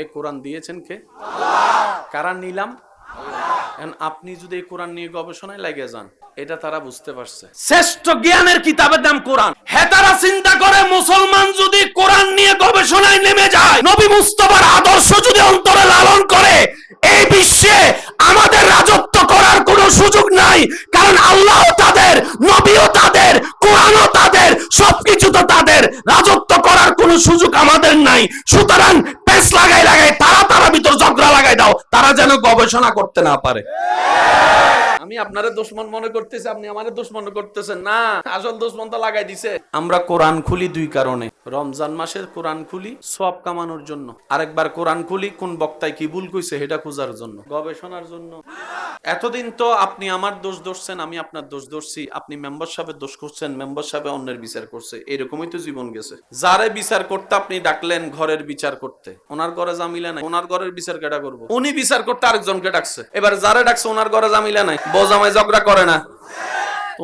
এই কোরআন দিয়েছেন কে? কারা নিলাম? আপনি যদি এই কোরআন নিয়ে গবেষণায় লাগে যান, এটা তারা বুঝতে পারছে শ্রেষ্ঠ জ্ঞানের কিতাবের নাম কোরআন। হ্যাঁ, তারা চিন্তা করে মুসলমান যদি কোরআন নিয়ে গবেষণায় নেমে যায়, নবী মুস্তাফার আদর্শ যদি অন্তরে লালন করে, এই বিশ্বে আমাদের রাজত্ব করার কোনো সুযোগ নাই। কারণ আল্লাহ তাদের, নবীও তাদের, কোরআনও তাদের, সবকিছু তো তাদের। রাজত্ব করার কোনো সুযোগ আমাদের নাই। সুতরাং পেস লাগাই লাগাই তারা ভিতর ঝগড়া লাগাই দাও, তারা যেন গবেষণা করতে না পারে। আমি আপনারে দুশমন মনে করতেছি, আপনি আমারে দুশমন করতেছেন না, আসল দুশমন তো লাগাই দিছে। আমরা কোরআন খুলি দুই কারণে। রমজান মাসের কোরআন খুলি সওয়াব কামানোর জন্য, আরেকবার কোরআন খুলি কোন বক্তায় কি ভুল কইছে সেটা খোঁজার জন্য, গবেষণার জন্য। এতদিন তো আপনি আমার দোষ ধরছেন, আমি আপনার দোষ ধরছি, আপনি মেম্বার সাহেবের দোষ করছেন, মেম্বার সাহেব অন্যের বিচার করছে, এরকমই তো জীবন গেছে। যারে বিচার করতে আপনি ডাকলেন ঘরের বিচার করতে, ওনার ঘরে জামিলা নাই, ওনার ঘরের বিচার কেটা করবো? উনি বিচার করতে আরেকজনকে ডাকছে, এবার যারে ডাকছে ওনার ঘরে জামিলা নাই, বোঝামাই ঝগড়া করে না,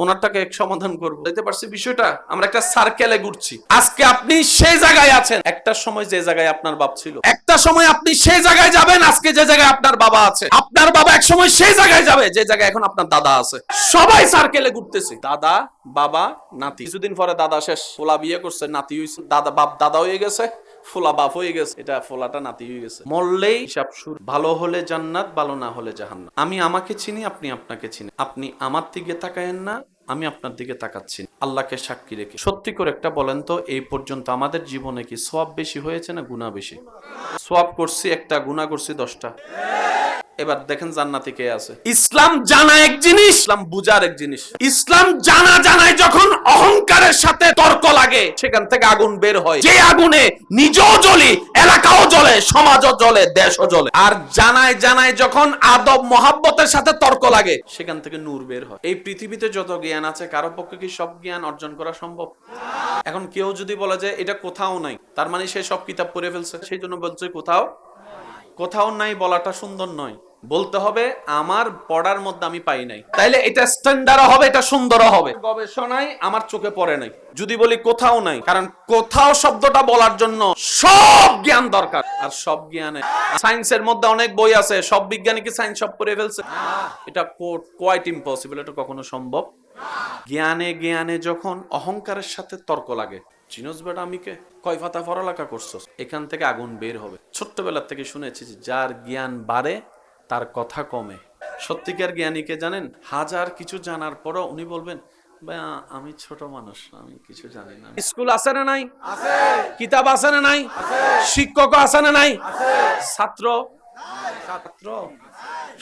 ওনারটাকে এক সমাধান করবো। দেখতে পারছি বিষয়টা? আমরা একটা সার্কেলে ঘুরছি। আজকে আপনি সেই জায়গায় আছেন, একটা সময় যে জায়গায় আপনার বাপ ছিল, একটা সময় আপনি সেই জায়গায় যাবেন আজকে যে জায়গায় আপনার বাবা আছে, আপনার বাবা এক সময় সেই জায়গায় যাবে যে জায়গায় এখন আপনার দাদা আছে। সবাই সার্কেলে ঘুরতেছে, দাদা, বাবা, নাতি। কিছুদিন পরে দাদা শেষ, ফোলা বিয়ে করছে, নাতি হইছে, দাদা বাপ দাদা হয়ে গেছে, ফোলা বাপ হয়ে গেছে, এটা ফোলাটা নাতি হয়ে গেছে। মরলেই হিসাব শুরু। ভালো হলে জান্নাত, ভালো না হলে জাহান্নাম। আমি আমাকে চিনি, আপনি আপনাকে চিনি। আপনি আমার দিকে তাকায়েন না, আমি আপনার দিকে তাকাচ্ছি আল্লাহকে সাক্ষী রেখে। সত্যি করে একটা বলেন তো, এই পর্যন্ত আমাদের জীবনে কি সওয়াব বেশি হয়েছে না গুনাহ বেশি? সওয়াব করছি একটা, গুনাহ করছি 10টা। এবার দেখেন জান্নাতে কে আছে। ইসলাম জানা এক জিনিস, ইসলাম বুঝার এক জিনিস। ইসলাম জানায় যখন অহংকারের সাথে তর্ক লাগে, সেখান থেকে আগুন বের হয়, যে আগুনে নিজেও জ্বলি, এলাকাও জ্বলে, সমাজও জ্বলে, দেশও জ্বলে। আর জানায় যখন আদব মহাব্বতের সাথে তর্ক লাগে, সেখান থেকে নূর বের হয়। এই পৃথিবীতে যত জ্ঞান আছে, কারো পক্ষে কি সব জ্ঞান অর্জন করা সম্ভব? এখন কেউ যদি বলে যে এটা কোথাও নাই, তার মানে সে সব কিতাব পড়ে ফেলছে, সেই জন্য বলছে কোথাও নাই বলাটা সুন্দর নয়। বলতে হবে আমার পড়ার মধ্যে আমি পাই নাই, তাইলে এটা স্ট্যান্ডার্ড হবে, এটা সুন্দর হবে। গবেষণায় আমার চোখে পড়ে নাই। যদি বলি কোথাও নাই, কারণ কোথাও শব্দটা বলার জন্য সব জ্ঞান দরকার, আর সব জ্ঞানে সায়েন্সের মধ্যে অনেক বই আছে, সব বিজ্ঞানী কি সায়েন্স সব পড়ে ফেলছে? এটা কোয়াইট ইম্পসিবল, এটা কখনো সম্ভব। জ্ঞানে যখন অহংকারের সাথে তর্ক লাগে, চিনোস বেটা আমিকে কয় পাতা পড়ালেখা করছস, এখান থেকে আগুন বের হবে। ছোট্টবেলা থেকে শুনেছি যার জ্ঞান বাড়ে তার কথা কমে। সত্যিকার জ্ঞানীকে জানেন, হাজার কিছু জানার পরও উনি বলবেন আমি ছোট মানুষ, আমি কিছু জানি না। স্কুল আছে না নাই? আছে। কিতাব আছে না নাই? আছে। শিক্ষক আছে না নাই? আছে। ছাত্র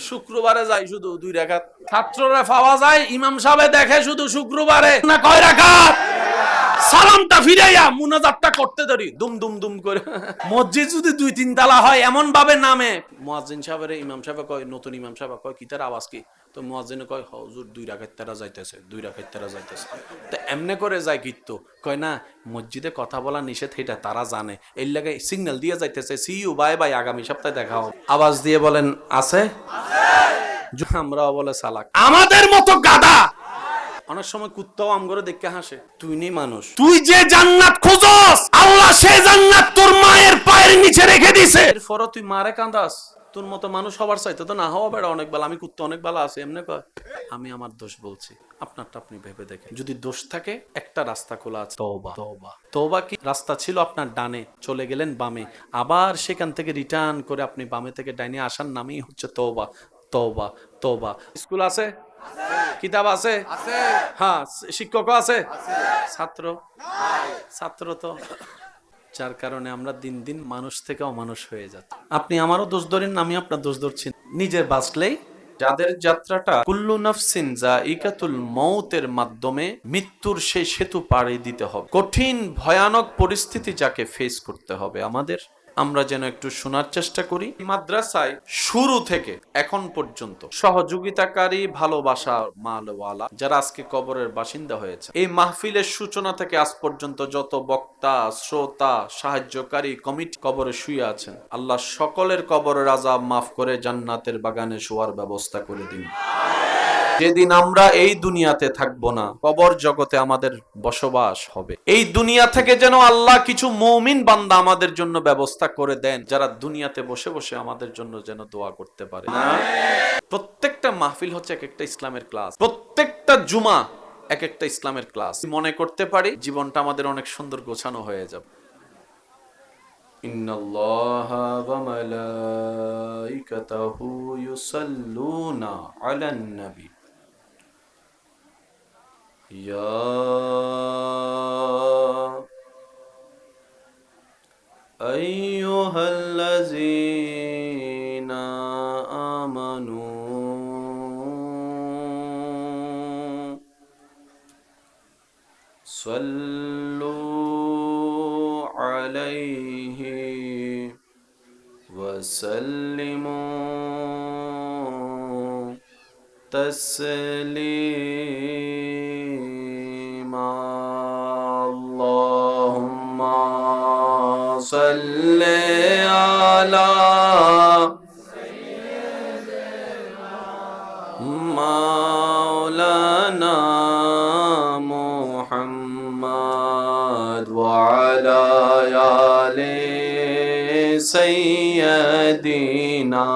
শুক্রবারে যায় শুধু 2 রাকাত, ছাত্ররা পাওয়া যায় ইমাম সাহেব দেখে শুধু শুক্রবারে না কয় রাকাত, সালামটা ফিরাইয়া মুনাজাতটা করতে ধরি দুম দুম দুম করে। মসজিদ যদি 2-3 তালা হয় এমন ভাবে নামে, মুয়াজ্জিন সাহেবের ইমাম সাহেব কয়, নতুন ইমাম সাহেব কয় কি তার আওয়াজ কি? তো মুয়াজ্জিনে কয় হুজুর 2 রাকাত তারা যাইতেছে, 2 রাকাত তারা যাইতেছে। তো এমনে করে যায় কিন্তু কয় না, মসজিদে কথা বলা নিষেধ, এটা তারা জানে, এর লাগে সিগন্যাল দিয়ে যাইতেছে, সি ইউ বাই বাই, আগামী সপ্তাহে দেখা হবে। আওয়াজ দিয়ে বলেন আছে? আমরাও বলে সালাক। আমাদের মতো গাদা অনেক সময় কুত্তাও আমগরে দেখে হাসে। তুই নেই মানুষ, তুই যে জান্নাত খোঁজস, আল্লাহ সেই জান্নাত তোর মায়ের পায়ের নিচে রেখে দিয়েছে, এরপরও তুই মারে কান্দাস। তোর মতো মানুষ হবার চাইতে তো না হওয়া বেড়া অনেক ভালো। আমি কুত্তা অনেক ভালো আছে এমনি কয়। আমি আমার দোষ বলছি, আপনারটা আপনি ভেবে দেখেন। যদি দোষ থাকে, একটা রাস্তা খোলা আছে, তওবা। কি রাস্তা ছিল আপনার ডানে, চলে গেলেন বামে, আবার সেখান থেকে রিটার্ন করে আপনি বামে থেকে ডাইনে আসার নামই হচ্ছে তওবা। স্কুল আছে? কিতাব আছে? হ্যাঁ। শিক্ষক আছে? ছাত্র তো। যার কারণে আমরা দিন দিন মানুষ থেকে অমানুষ হয়ে যাচ্ছি। আপনি আমারও দোষ ধরেন, আমি আপনার দোষ ধরছি। নিজের বাঁচলেই, যাদের যাত্রাটা কুল্লু নাফসিন যায়িকাতুল মউতের মাধ্যমে মৃত্যুর সেই সেতু পাড়ি দিতে হবে, কঠিন ভয়ানক পরিস্থিতি যাকে ফেস করতে হবে আমাদের, আমরা যেন একটু শোনার চেষ্টা করি। মাদ্রাসায় শুরু থেকে এখন পর্যন্ত সহযোগিতাকারী, ভালোবাসা মালওয়ালা যারা আজকে কবরের বাসিন্দা হয়েছে, এই মাহফিলের সূচনা থেকে আজ পর্যন্ত যত বক্তা, শ্রোতা, সাহায্যকারী কমিটি কবরে শুয়ে আছেন, আল্লাহ সকলের কবরের আযাব মাফ করে জান্নাতের বাগানে শোয়ার ব্যবস্থা করে দিন। যেদিন আমরা এই দুনিয়াতে থাকবো না, কবর জগতে আমাদের বসবাস হবে। এই দুনিয়া থেকে যেন আল্লাহ কিছু মুমিন বান্দা আমাদের জন্য ব্যবস্থা করে দেন, যারা দুনিয়াতে বসে বসে আমাদের জন্য যেন দোয়া করতে পারে। প্রত্যেকটা মাহফিল হচ্ছে এক একটা ইসলামের ক্লাস, প্রত্যেকটা জুমা এক একটা ইসলামের ক্লাস। মনে করতে পারি জীবনটা আমাদের অনেক সুন্দর গোছানো হয়ে যাবে। ইন্নাল্লাহা ওয়া মালাইকাতাহু ইউসাল্লুনা আলান নবী ইয়া আইয়ুহাল্লাযীনা আমানু সাল্লু আলাইহি ওয়া সাল্লিমু তাসলিমা। আল্লাহুম্মা সাল্লি আলা মাওলানা মুহাম্মদ ওয়া আলা আলি সাইয়্যিদিনা।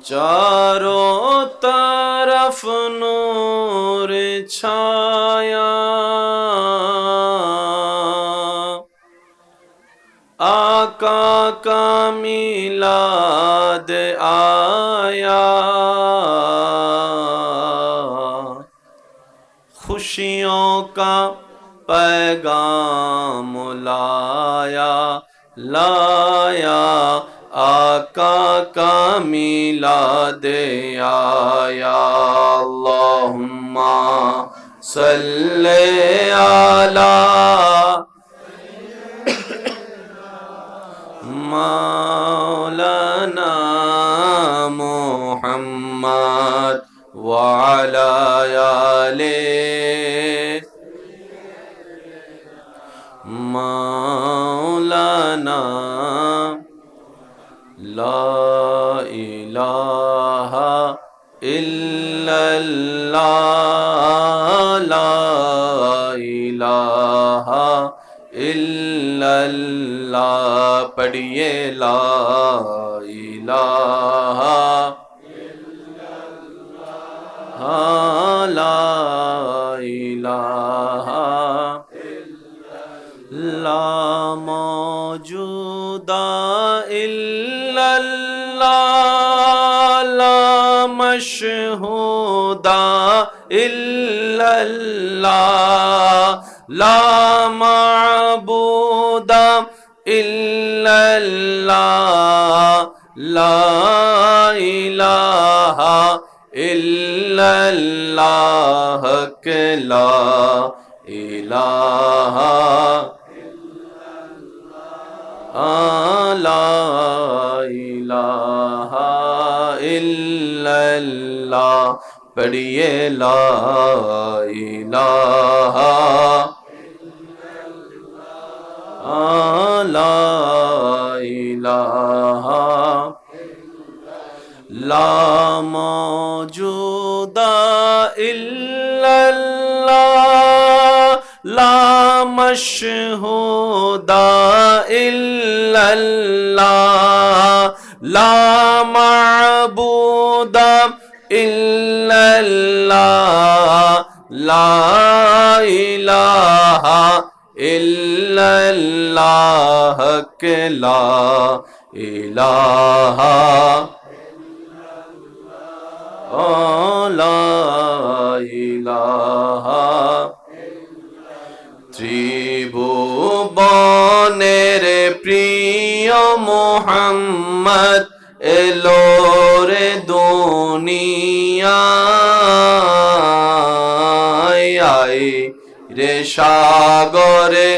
चारों तरफ नूर छाया, आका का मिलाद आया, खुशियों का पैगाम लाया लाया, आका का मिलाद आया। अल्लाहुम्मा सल्ले अला मौलाना मुहम्मद व अला आले मौलाना। ला इलाहा इल्लल्लाह, ला इलाहा इल्लल्लाह, पढ़िए ला इलाहा इल्लल्लाह, ला इलाहा ला मौजूदा इल्लल्लाह, ला मशहूदा इल्लल्लाह, ला माबूदा इल्लल्लाह, ला इलाहा इल्लल्लाह, के ला इलाहा ला इलाहा इल्लल्लाह, पढ़िए ला इलाहा ला इलाहा ला मौजूदा इल्लल्लाह, ला मशहूदा इल्लल्लाह, ला माबूदा इल्लल्लाह, ला इलाहा इल्लल्लाह, के ला ইলাহা লা ইলাহা ত্রিভুবনের প্রিয় মোহাম্মদ এলো রে দুনিয়ায় আই রে সাগরে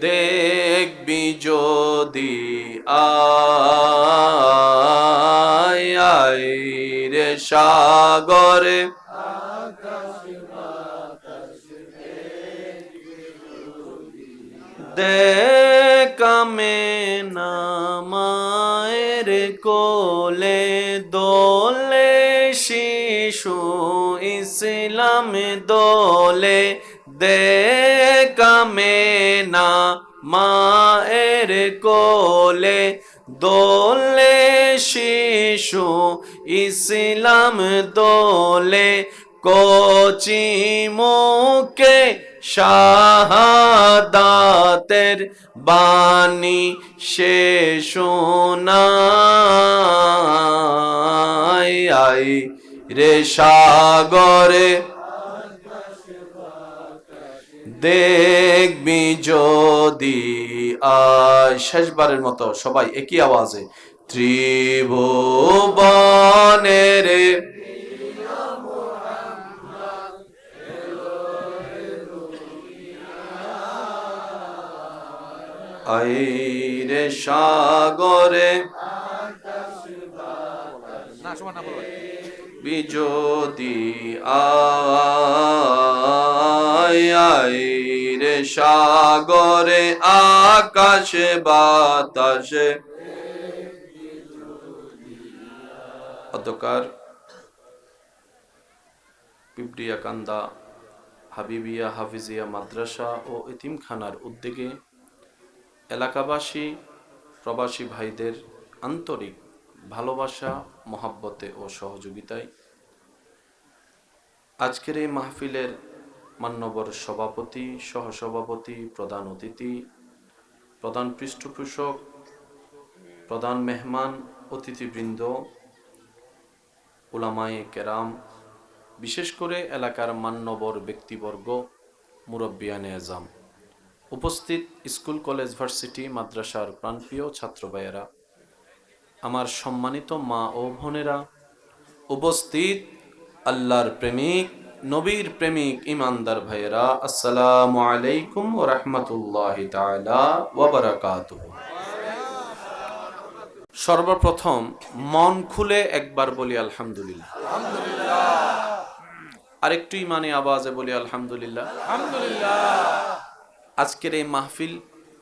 দেখবি যদি আই রে সাগরে দেখামে না মায়ের কোলে দোলে শিশু ইসলাম দোলে দেখামে না মায়ের কোলে দোলে শিশু ইসলাম দোলে কচি মুখে শাহাদাতের বাণী সে শোনায় আই রে সাগরে দেখবি যদি শেষবারের মতো সবাই একই আওয়াজে ত্রিভুবনের আইরে সাগরে বিজোদি আইরে সাগরে আকাশে বাতাসে অতকার পিপড়িয়া কান্দা হাবিবিয়া হাফিজিয়া মাদ্রাসা ও এতিমখানার উদ্যোগে এলাকাবাসী প্রবাসী ভাইদের আন্তরিক ভালোবাসা মহাব্বতে ও সহযোগিতায় আজকের এই মাহফিলের মান্যবর সভাপতি সহসভাপতি প্রধান অতিথি প্রধান পৃষ্ঠপোষক প্রধান মেহমান অতিথিবৃন্দ উলামায়ে কেরাম বিশেষ করে এলাকার মান্যবর ব্যক্তিবর্গ মুরব্বিয়ানে আজম উপস্থিত স্কুল কলেজ ভার্সিটি মাদ্রাসার প্রাণপ্রিয় ছাত্র ভাইয়েরা আমার সম্মানিত মা ও বোনেরা উপস্থিত আল্লাহর প্রেমিক নবীর প্রেমিক ইমানদার ভাইয়েরা আসসালামু আলাইকুম ওয়া রাহমাতুল্লাহি তাআলা ওয়া বারাকাতুহু। সর্বপ্রথম মন খুলে একবার বলি আলহামদুলিল্লাহ। আরেকটু ইমানি আওয়াজে বলি আলহামদুলিল্লাহ। আজকের এই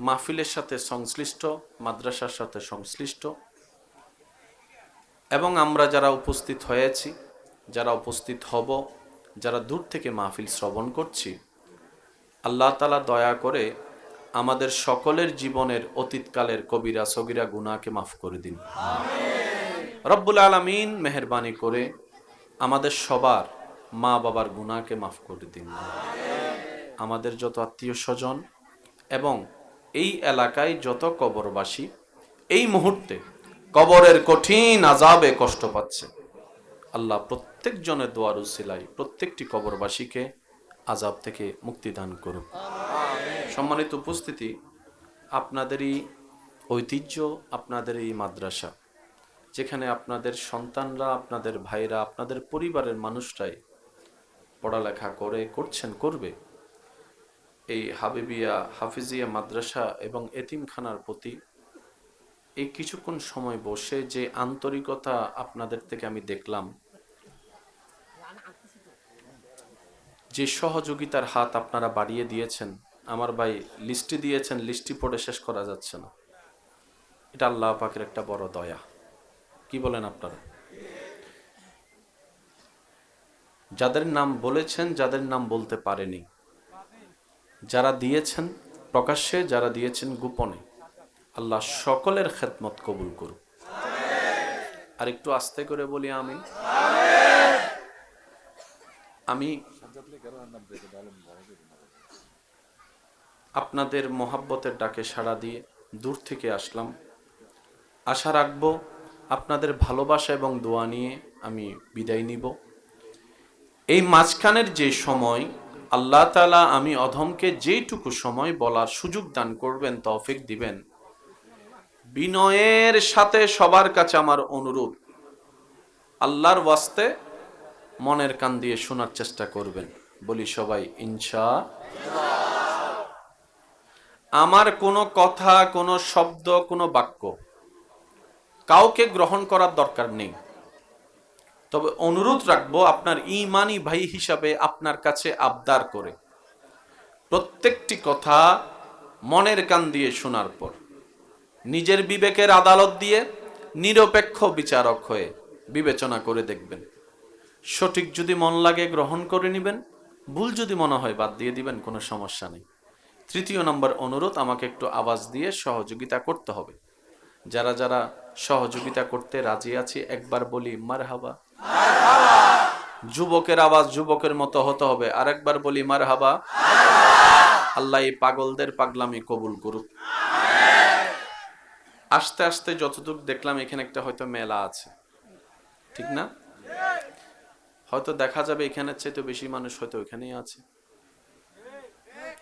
মাহফিলের সাথে সংশ্লিষ্ট মাদ্রাসার সাথে সংশ্লিষ্ট এবং আমরা যারা উপস্থিত হয়েছি যারা উপস্থিত হব যারা দূর থেকে মাহফিল শ্রবণ করছি আল্লাহ তাআলা দয়া করে আমাদের সকলের জীবনের অতীতকালের কবিরা সগীরা গুনাহকে মাফ করে দিন রব্বুল আলামিন মেহেরবানি করে আমাদের সবার মা বাবার গুনাহকে মাফ করে দিন আমাদের যত আত্মীয় স্বজন এবং এই এলাকায় যত কবরবাসী এই মুহূর্তে কবরের কঠিন আযাবে কষ্ট পাচ্ছে আল্লাহ প্রত্যেক জনের দোয়ার উসিলায় প্রত্যেকটি কবরবাসীকে আযাব থেকে মুক্তি দান করুন। সম্মানিত উপস্থিতি, আপনাদেরই ঐতিহ্য আপনাদের এই মাদ্রাসা যেখানে আপনাদের সন্তানরা আপনাদের ভাইরা আপনাদের পরিবারের মানুষরাই পড়ালেখা করবে এই হাবিবিয়া হাফিজিয়া মাদ্রাসা এবং এতিমখানার প্রতি এই কিছুক্ষণ সময় বসে যে আন্তরিকতা আপনাদের থেকে আমি দেখলাম যে সহযোগিতার হাত আপনারা বাড়িয়ে দিয়েছেন আমার ভাই লিস্টি দিয়েছেন লিস্টি পড়ে শেষ করা যাচ্ছে না এটা আল্লাহ পাকের একটা বড় দয়া কি বলেন আপনারা যাদের নাম বলেছেন যাদের নাম বলতে পারেনি যারা দিয়েছেন প্রকাশ্যে যারা দিয়েছেন গোপনে আল্লাহ সকলের খেদমত কবুল করুন আর একটু আস্তে করে বলি আমি আপনাদের মহাব্বতের ডাকে সাড়া দিয়ে দূর থেকে আসলাম। আশা রাখব আপনাদের ভালোবাসা এবং দোয়া নিয়ে আমি বিদায় নিব। এই মাঝখানের যে সময় আল্লাহ তাআলা আমি অধমকে যেইটুকু সময় বলার সুযোগ দান করবেন, তৌফিক দিবেন, বিনয়ের সাথে সবার কাছে আমার অনুরোধ, আল্লাহর ওয়াস্তে মনের কান দিয়ে শোনার চেষ্টা করবেন। বলি সবাই ইনশাআল্লাহ। আমার কোনো কথা, কোনো শব্দ, কোনো বাক্য কাউকে গ্রহণ করার দরকার নেই। তবে অনুরোধ রাখবো আপনার ঈমানি ভাই হিসাবে আপনার কাছে আবদার করে প্রত্যেকটি কথা মনের কান দিয়ে শোনার পর নিজের বিবেকের আদালত দিয়ে নিরপেক্ষ বিচারক হয়ে বিবেচনা করে দেখবেন। সঠিক যদি মন লাগে গ্রহণ করে নেবেন, ভুল যদি মনে হয় বাদ দিয়ে দিবেন, কোনো সমস্যা নেই। তৃতীয় নম্বর অনুরোধ, আমাকে একটু আওয়াজ দিয়ে সহযোগিতা করতে হবে। যারা যারা সহযোগিতা করতে রাজি আছি একবার বলি মারহাবা। যুবকের আওয়াজ যুবকের মতো হতে হবে, আরেকবার বলি মারহাবা। আল্লাহ এই পাগলদের পাগলামি কবুল করুক। আস্তে আস্তে যতটুকু দেখলাম এখানে একটা হয়তো মেলা আছে, ঠিক না? হয়তো দেখা যাবে এখানের চাইতে বেশি মানুষ হয়তো ওইখানেই আছে।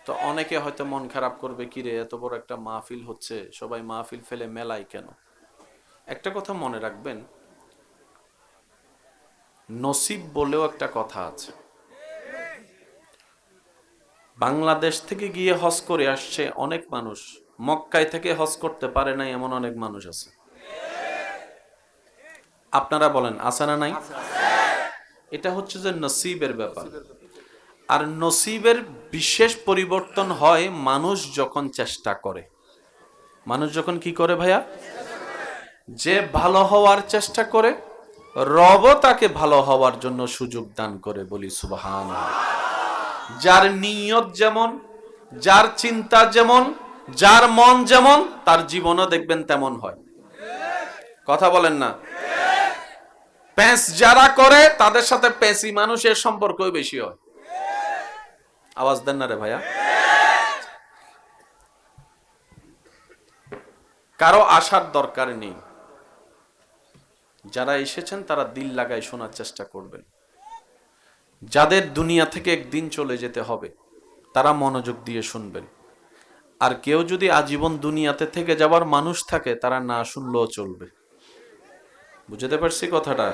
তো অনেকে হয়তো মন খারাপ করবে, কিরে এত বড় একটা মাহফিল হচ্ছে, সবাই মাহফিল ফেলে মেলায় কেন? একটা কথা মনে রাখবেন, নসিব বলেও একটা কথা আছে। বাংলাদেশ থেকে গিয়ে হজ করে আসছে অনেক মানুষ, মক্কায় থেকে হজ করতে পারে নাই এমন অনেক মানুষ আছে। আপনারা বলেন আছে না নাই? এটা হচ্ছে যে নসিবের ব্যাপার। আর নসিবের বিশেষ পরিবর্তন হয় মানুষ যখন চেষ্টা করে। মানুষ যখন কি করে ভাইয়া? যে ভালো হওয়ার চেষ্টা করে, রব তাকে ভালো হওয়ার জন্য সুযোগ দান করে। বলি সুবহানাল্লাহ। যার নিয়ত যেমন, যার চিন্তা যেমন, যার মন যেমন, তার জীবনও দেখবেন তেমন হয়। কথা বলেন না? প্যাঁচ যারা করে তাদের সাথে প্যাঁচি মানুষের সম্পর্কই বেশি হয়। আওয়াজ দেন না রে ভাইয়া। কারো আসার দরকার নেই। যারা এসেছেন তারা দিল লাগায় শোনার চেষ্টা করবেন। যাদের দুনিয়া থেকে একদিন চলে যেতে হবে তারা মনোযোগ দিয়ে শুনবেন। আর কেউ যদি আজীবন দুনিয়াতে থেকে যাবার মানুষ থাকে তারা না শুনলেও চলবে। বুঝতে পারছি কথাটা?